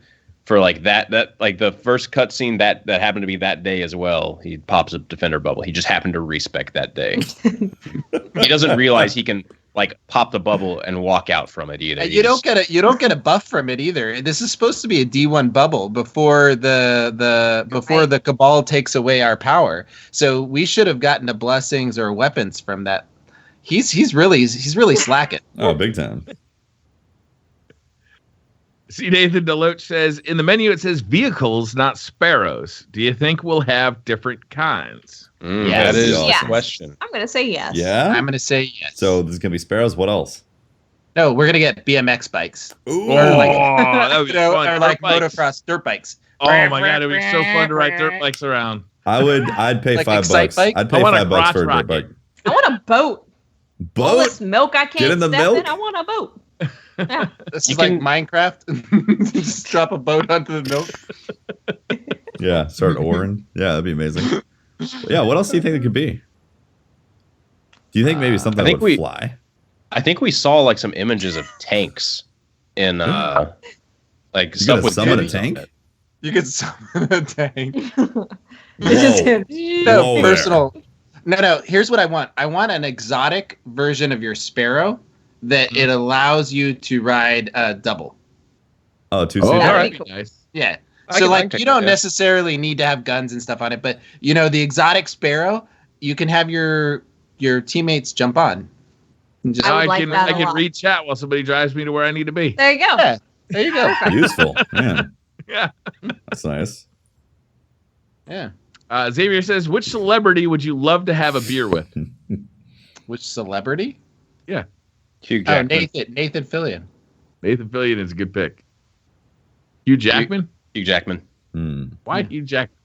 for like that like the first cutscene that happened to be that day as well. He pops a defender bubble. He just happened to respec that day. He doesn't realize he can like pop the bubble and walk out from it either. You don't get a buff from it either. This is supposed to be a D1 bubble before the Cabal takes away our power. So we should have gotten the blessings or weapons from that. He's really slacking. Oh, big time. See, Nathan Deloach says, in the menu it says vehicles, not sparrows. Do you think we'll have different kinds? Yes. That is Yes. the question. I'm gonna say yes. Yeah. I'm gonna say yes. So there's gonna be sparrows. What else? No, we're gonna get BMX bikes. Ooh. Or like, that would be fun. or like Dirt bikes. motocross dirt bikes. Oh my god, it'd be so fun to ride dirt bikes around. I'd pay Like $5. Excite Bike? I'd pay I want a $5 crotch for a dirt rocket. bike. I want a boat. All Boat? this milk I can't Get in the step milk? in. I want a boat. Yeah. This You is like can- Minecraft. Just drop a boat onto the milk. Yeah, start oaring. Yeah, that'd be amazing. Yeah, what else do you think it could be? Do you think maybe something I think would fly? I think we saw like some images of tanks in like You stuff gonna with summon a goodies on tank? it. You could summon a tank. This is him. No, Whoa personal. No. Here's what I want. I want an exotic version of your sparrow that it allows you to ride double. Oh, two Oh, seater. That'd that'd be be cool. nice. Yeah. I So can like take you don't that, yeah. necessarily need to have guns and stuff on it, but you know the exotic sparrow, you can have your teammates jump on. And just, I would Now like that I a can lot. read chat while somebody drives me to where I need to be. There you go. yeah, there you go. Useful. Man, Yeah. that's nice. Yeah. Xavier says, which celebrity would you love to have a beer with? Which celebrity? Hugh Oh, Jackman. Nathan Fillion. Nathan Fillion is a good pick. Hugh Jackman? Hugh Jackman. Hmm. Why Hugh Jackman?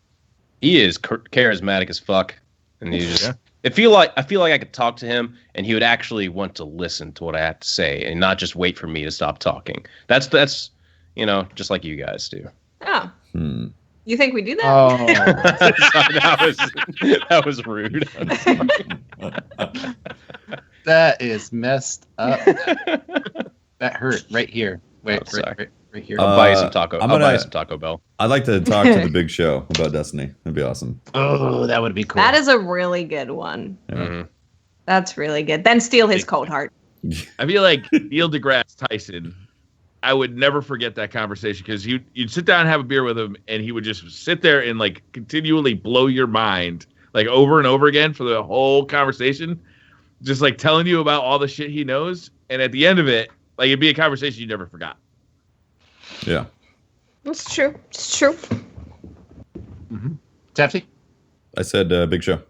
He is charismatic as fuck, and he just. Yeah. I feel like I could talk to him, and he would actually want to listen to what I have to say, and not just wait for me to stop talking. That's just like you guys do. Oh, Hmm. you think we do that? Oh. that was rude. That is messed up. That hurt right here. Wait, Oh, sorry. right here. I'll buy you some taco. I'm I'll buy gonna- you some Taco Bell. I'd like to talk to the big show about Destiny. That'd be awesome. Oh, that would be cool. That is a really good one. Yeah. Mhm. That's really good. Then steal his cold heart. I feel like Neil deGrasse Tyson, I would never forget that conversation because you'd sit down and have a beer with him and he would just sit there and like continually blow your mind like over and over again for the whole conversation, just like telling you about all the shit he knows. And at the end of it, like it'd be a conversation you never forgot. Yeah. It's true. It's true. Tefty? I said big show.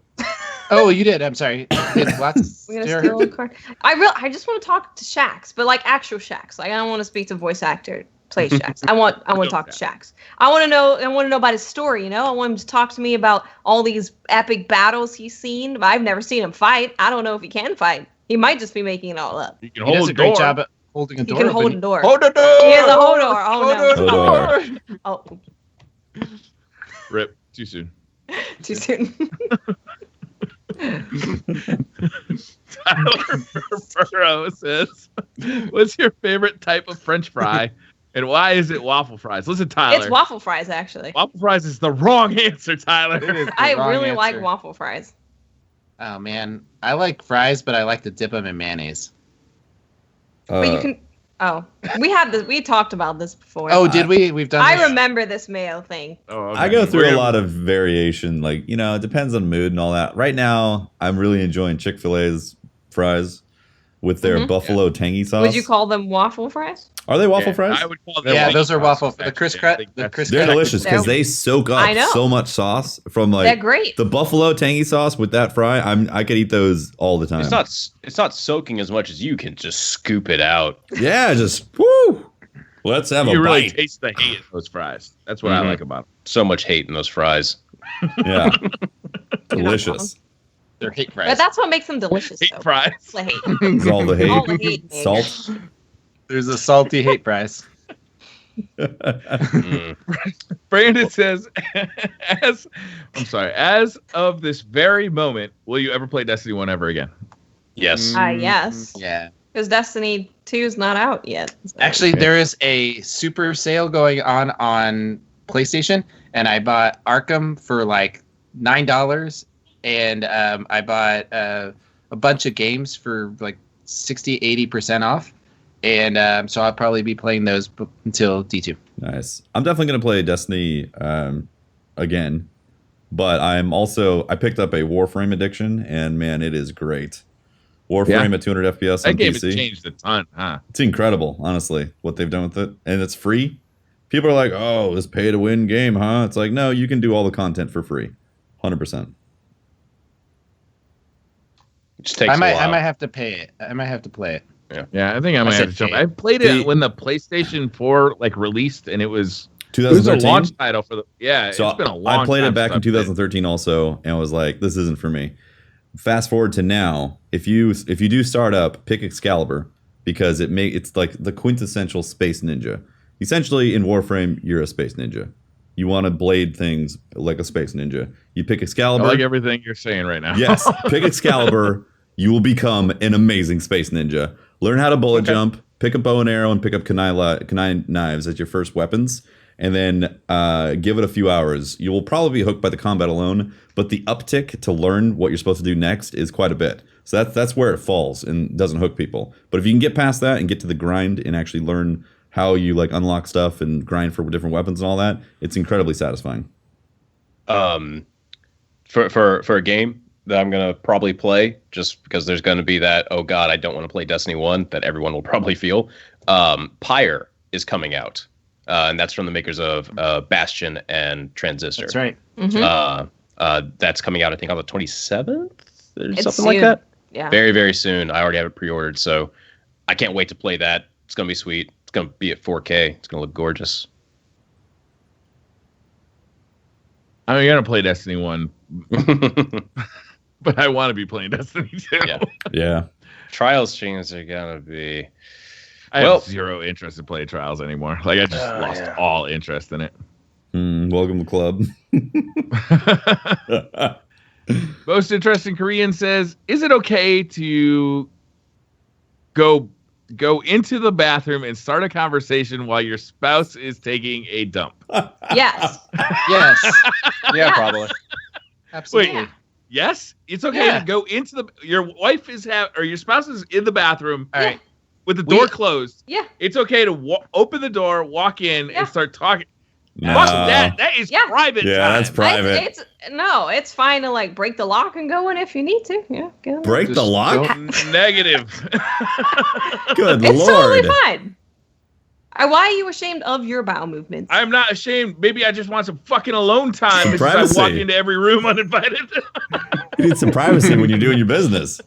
Oh, you did. I'm sorry. Did lots We're gonna steal a card. I just want to talk to Shax, but like actual Shax. Like I don't want to speak to voice actor play Shax. I want to talk to Shax. I want to know about his story. You know, I want him to talk to me about all these epic battles he's seen. But I've never seen him fight. I don't know if he can fight. He might just be making it all up. You can He hold does the a great door. job at holding a He door. can open. hold a door. Hold the door. He has a hold door. Oh, no. Hold door. Oh, Rip. Too soon. too soon. Tyler Burrow says, what's your favorite type of French fry and why is it waffle fries? Listen, Tyler. It's waffle fries, actually. Waffle fries is the wrong answer, Tyler. It is the I wrong really like answer. waffle fries. Oh man, I like fries, but I like to dip them in mayonnaise. But you can. Oh, we had this. We talked about this before. Oh, did we? We've done. I this? remember this mayo thing. Oh, okay. I go through We're a gonna- lot of variation. Like, it depends on mood and all that. Right now, I'm really enjoying Chick-fil-A's fries with their Mhm. buffalo tangy sauce. Would you call them waffle fries? Are they waffle Yeah, fries? I would call them Yeah, waffle those are fries, waffle. The actually. Chris I Crat. think The that's- Chris They're Crat. delicious because They're- they soak I up know. so much sauce from They're like great. the buffalo tangy sauce with that fry. I could eat those all the time. It's not soaking as much as you can just scoop it out. Yeah, just woo. Let's have You a really bite. taste the hate in those fries. That's what I Mhm. like about them. So much hate in those fries. Yeah, You're not delicious. They're hate But fries. that's what makes them delicious. Hate though. fries. The hate. It's all the All the hate, hate. babe. salt. There's a salty hate fries. Mm. Brandon says, as of this very moment, will you ever play Destiny 1 ever again? Yes. Yes. Yeah. Because Destiny 2 is not out yet. So. Actually, there is a super sale going on PlayStation, and I bought Arkham for like $9, and I bought a bunch of games for like 60-80% off, and so I'll probably be playing those until D2. Nice. I'm definitely going to play Destiny again, but I picked up a Warframe addiction, and man, it is great. Warframe at 200 FPS on that game PC. has changed a ton, huh? It's incredible, honestly, what they've done with it. And it's free. People are like, oh, this pay-to-win game, huh? It's like, no, you can do all the content for free. 100%. It just takes I might a while. have to pay it. I might have to play it. Yeah, I think I might have to jump. I played it when the PlayStation 4 like released, and it was a 2013. launch title for the So it's been a long I played time it back since in I've played. 2013 also, and I was like, this isn't for me. Fast forward to now, if you do start up, pick Excalibur, because it's like the quintessential space ninja. Essentially, in Warframe, you're a space ninja. You want to blade things like a space ninja. You pick I Excalibur. like everything you're saying right now. Yes, pick Excalibur. You will become an amazing space ninja. Learn how to bullet jump, pick a bow and arrow, and pick up kunai knives as your first weapons. And then give it a few hours. You will probably be hooked by the combat alone, but the uptick to learn what you're supposed to do next is quite a bit. So that's where it falls and doesn't hook people. But if you can get past that and get to the grind and actually learn how you like unlock stuff and grind for different weapons and all that, it's incredibly satisfying. For a game that I'm gonna probably play, just because there's gonna be that, oh god, I don't want to play Destiny 1 that everyone will probably feel. Pyre is coming out. And that's from the makers of Bastion and Transistor. That's right. Mm-hmm. That's coming out, I think, on the 27th or It's something like soon. that. Yeah. Very, very soon. I already have it pre-ordered, so I can't wait to play that. It's going to be sweet. It's going to be at 4K. It's going to look gorgeous. I'm gonna play Destiny 1, but I want to be playing Destiny 2. Yeah. Yeah. Trials streams are going to be... I Well- have zero interest in playing Trials anymore. Like I just lost all interest in it. Welcome to club. Most interesting Korean says, "Is it okay to go into the bathroom and start a conversation while your spouse is taking a dump?" Yes. Yes, Yeah, probably. absolutely. Yeah. Yes, it's okay Yeah. to go into your wife is or your spouse is in the bathroom. All right. With the door closed. Yeah. It's okay to open the door, walk in, Yeah. and start talking. No. Fuck that. That is Yeah. private Yeah, time. that's private. It's fine to like break the lock and go in if you need to. Yeah. Go in. Break the Just lock? don't- Negative. Good It's lord. totally fine. Why are you ashamed of your bowel movements? I'm not ashamed. Maybe I just want some fucking alone time. Some Since I privacy. walk into every room uninvited. You need some privacy when you're doing your business.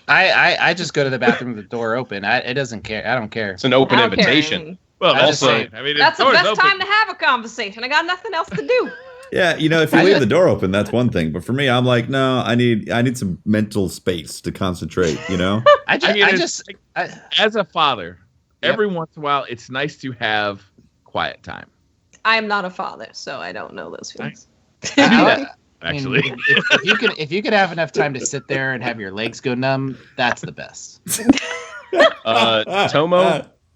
I just go to the bathroom with the door open. It doesn't care. I don't care. It's an open I don't care. invitation. Well, I just also, say- I mean, That's the door's best open. time to have a conversation. I got nothing else to do. Yeah, if you leave the door open, that's one thing. But for me, I'm like, no, I need some mental space to concentrate. I mean, just As a father, Yep. every once in a while, it's nice to have quiet time. I am not a father, so I don't know those feelings. Actually, if you could have enough time to sit there and have your legs go numb, that's the best.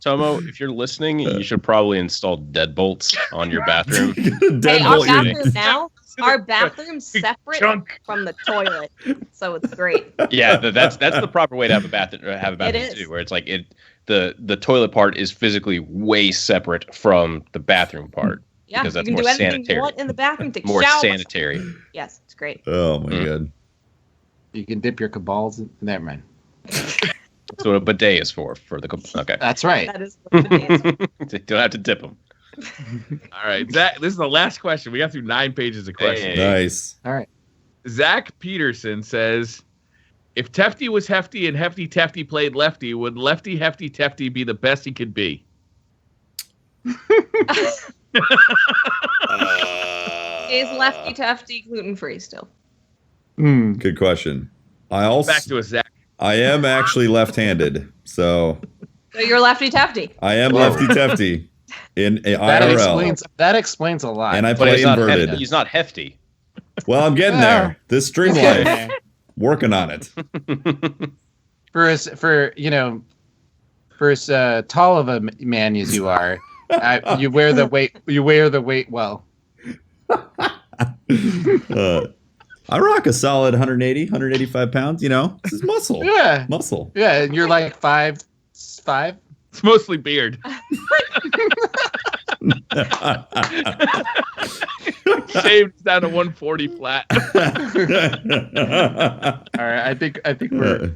Tomo, if you're listening, you should probably install deadbolts on your bathroom. Hey, Deadbolt our your- bathroom now, our bathroom's separate Chunk. from the toilet, so it's great. Yeah, that's the proper way to have a bathroom. is. Too, where it's like the toilet part is physically way separate from the bathroom part. Yeah, Because you that's can more do anything sanitary. you want in the bathroom. Take More showers. sanitary. Yes, it's great. Oh my god. You can dip your cabals in. Never mind. That's what a bidet is for the. Okay, That's right. That is what it is. you don't have to dip them. all right, Zach. This is the last question. We got through 9 pages of questions. Hey. Nice. All right. Zach Peterson says, "If Tefty was Hefty and Hefty Tefty played Lefty, would Lefty Hefty Tefty be the best he could be?" Is lefty tufty gluten free still? Good question. I also Back to us, Zach. I am actually left-handed, so So you're lefty tufty. I am Whoa. lefty tefty in That IRL, explains a lot. and I But play he's not inverted. hefty. He's not hefty. Well, I'm getting there. This stream life, working on it. for as tall of a man as you are, you wear the weight well. I rock a solid 180, 185 pounds. This is muscle. Yeah, muscle. Yeah, and you're like 5'5". It's mostly beard. Shaved down to 140 flat. All right, I think we're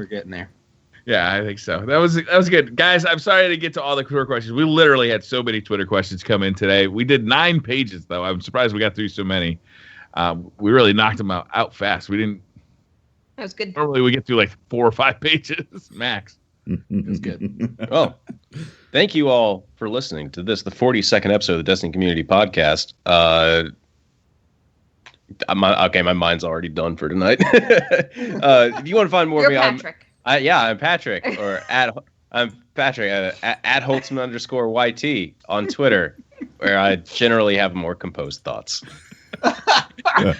getting there. Yeah, I think so. That was good, guys. I'm sorry I didn't get to all the Twitter questions. We literally had so many Twitter questions come in today. We did 9 pages though. I'm surprised we got through so many. We really knocked them out fast. We didn't. That was good. Normally we get through like 4 or 5 pages max. It was good. Well, thank you all for listening to the 42nd episode of the Destiny Community Podcast. My mind's already done for tonight. If you want to find more of me, Patrick. I'm Patrick, or I'm Patrick at Holtzmann_YT on Twitter, where I generally have more composed thoughts. And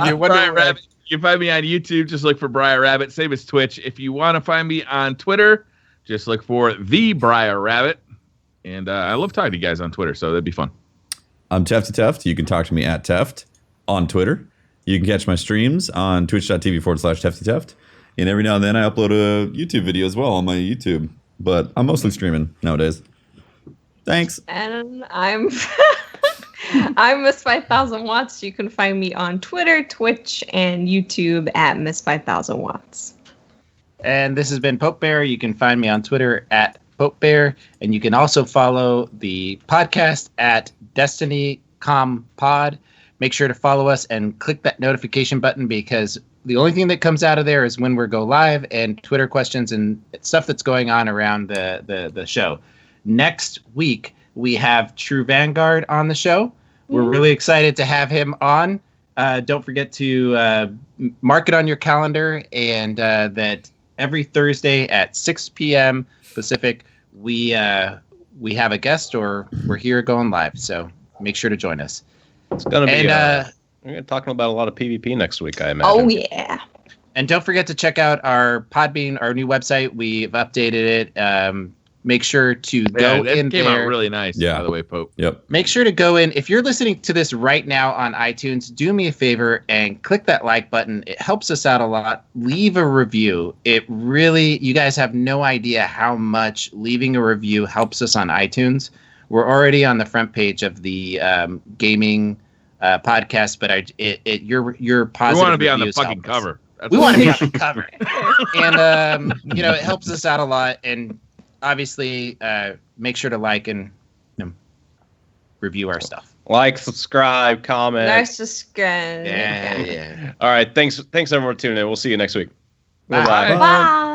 you're Briar Rabbit. You can find me on YouTube. Just look for Briar Rabbit. Same as Twitch. If you want to find me on Twitter, just look for the Briar Rabbit. And I love talking to you guys on Twitter, so that'd be fun. I'm Tefty Teft. You can talk to me at Teft on Twitter. You can catch my streams on twitch.tv/Tefty Teft. And every now and then I upload a YouTube video as well on my YouTube. But I'm mostly streaming nowadays. Thanks. And I'm I'm Miss 5000 Watts. You can find me on Twitter, Twitch, and YouTube at Miss 5000 Watts. And this has been Pope Bear. You can find me on Twitter at Pope Bear, and you can also follow the podcast at DestinyComPod. Make sure to follow us and click that notification button, because the only thing that comes out of there is when we go live and Twitter questions and stuff that's going on around the show. Next week, we have True Vanguard on the show. We're really excited to have him on. Don't forget to mark it on your calendar, and that every Thursday at 6 p.m. Pacific, we have a guest, or we're here going live. So make sure to join us. It's going to be... we're going to be talking about a lot of PvP next week, I imagine. Oh, yeah. And don't forget to check out our Podbean, our new website. We've updated it. Make sure to go in there. It came out really nice, by the way, Pope. Yep. Make sure to go in. If you're listening to this right now on iTunes, do me a favor and click that like button. It helps us out a lot. Leave a review. It really, you guys have no idea how much leaving a review helps us on iTunes. We're already on the front page of the gaming podcast, but your positive. We want to be on the reviews fucking help us. cover. We want to be on the cover. And it helps us out a lot. And obviously, make sure to like and review our stuff. Like, subscribe, comment. Nice to scan. Yeah. All right. Thanks everyone for tuning in. We'll see you next week. Bye. Bye-bye. Bye.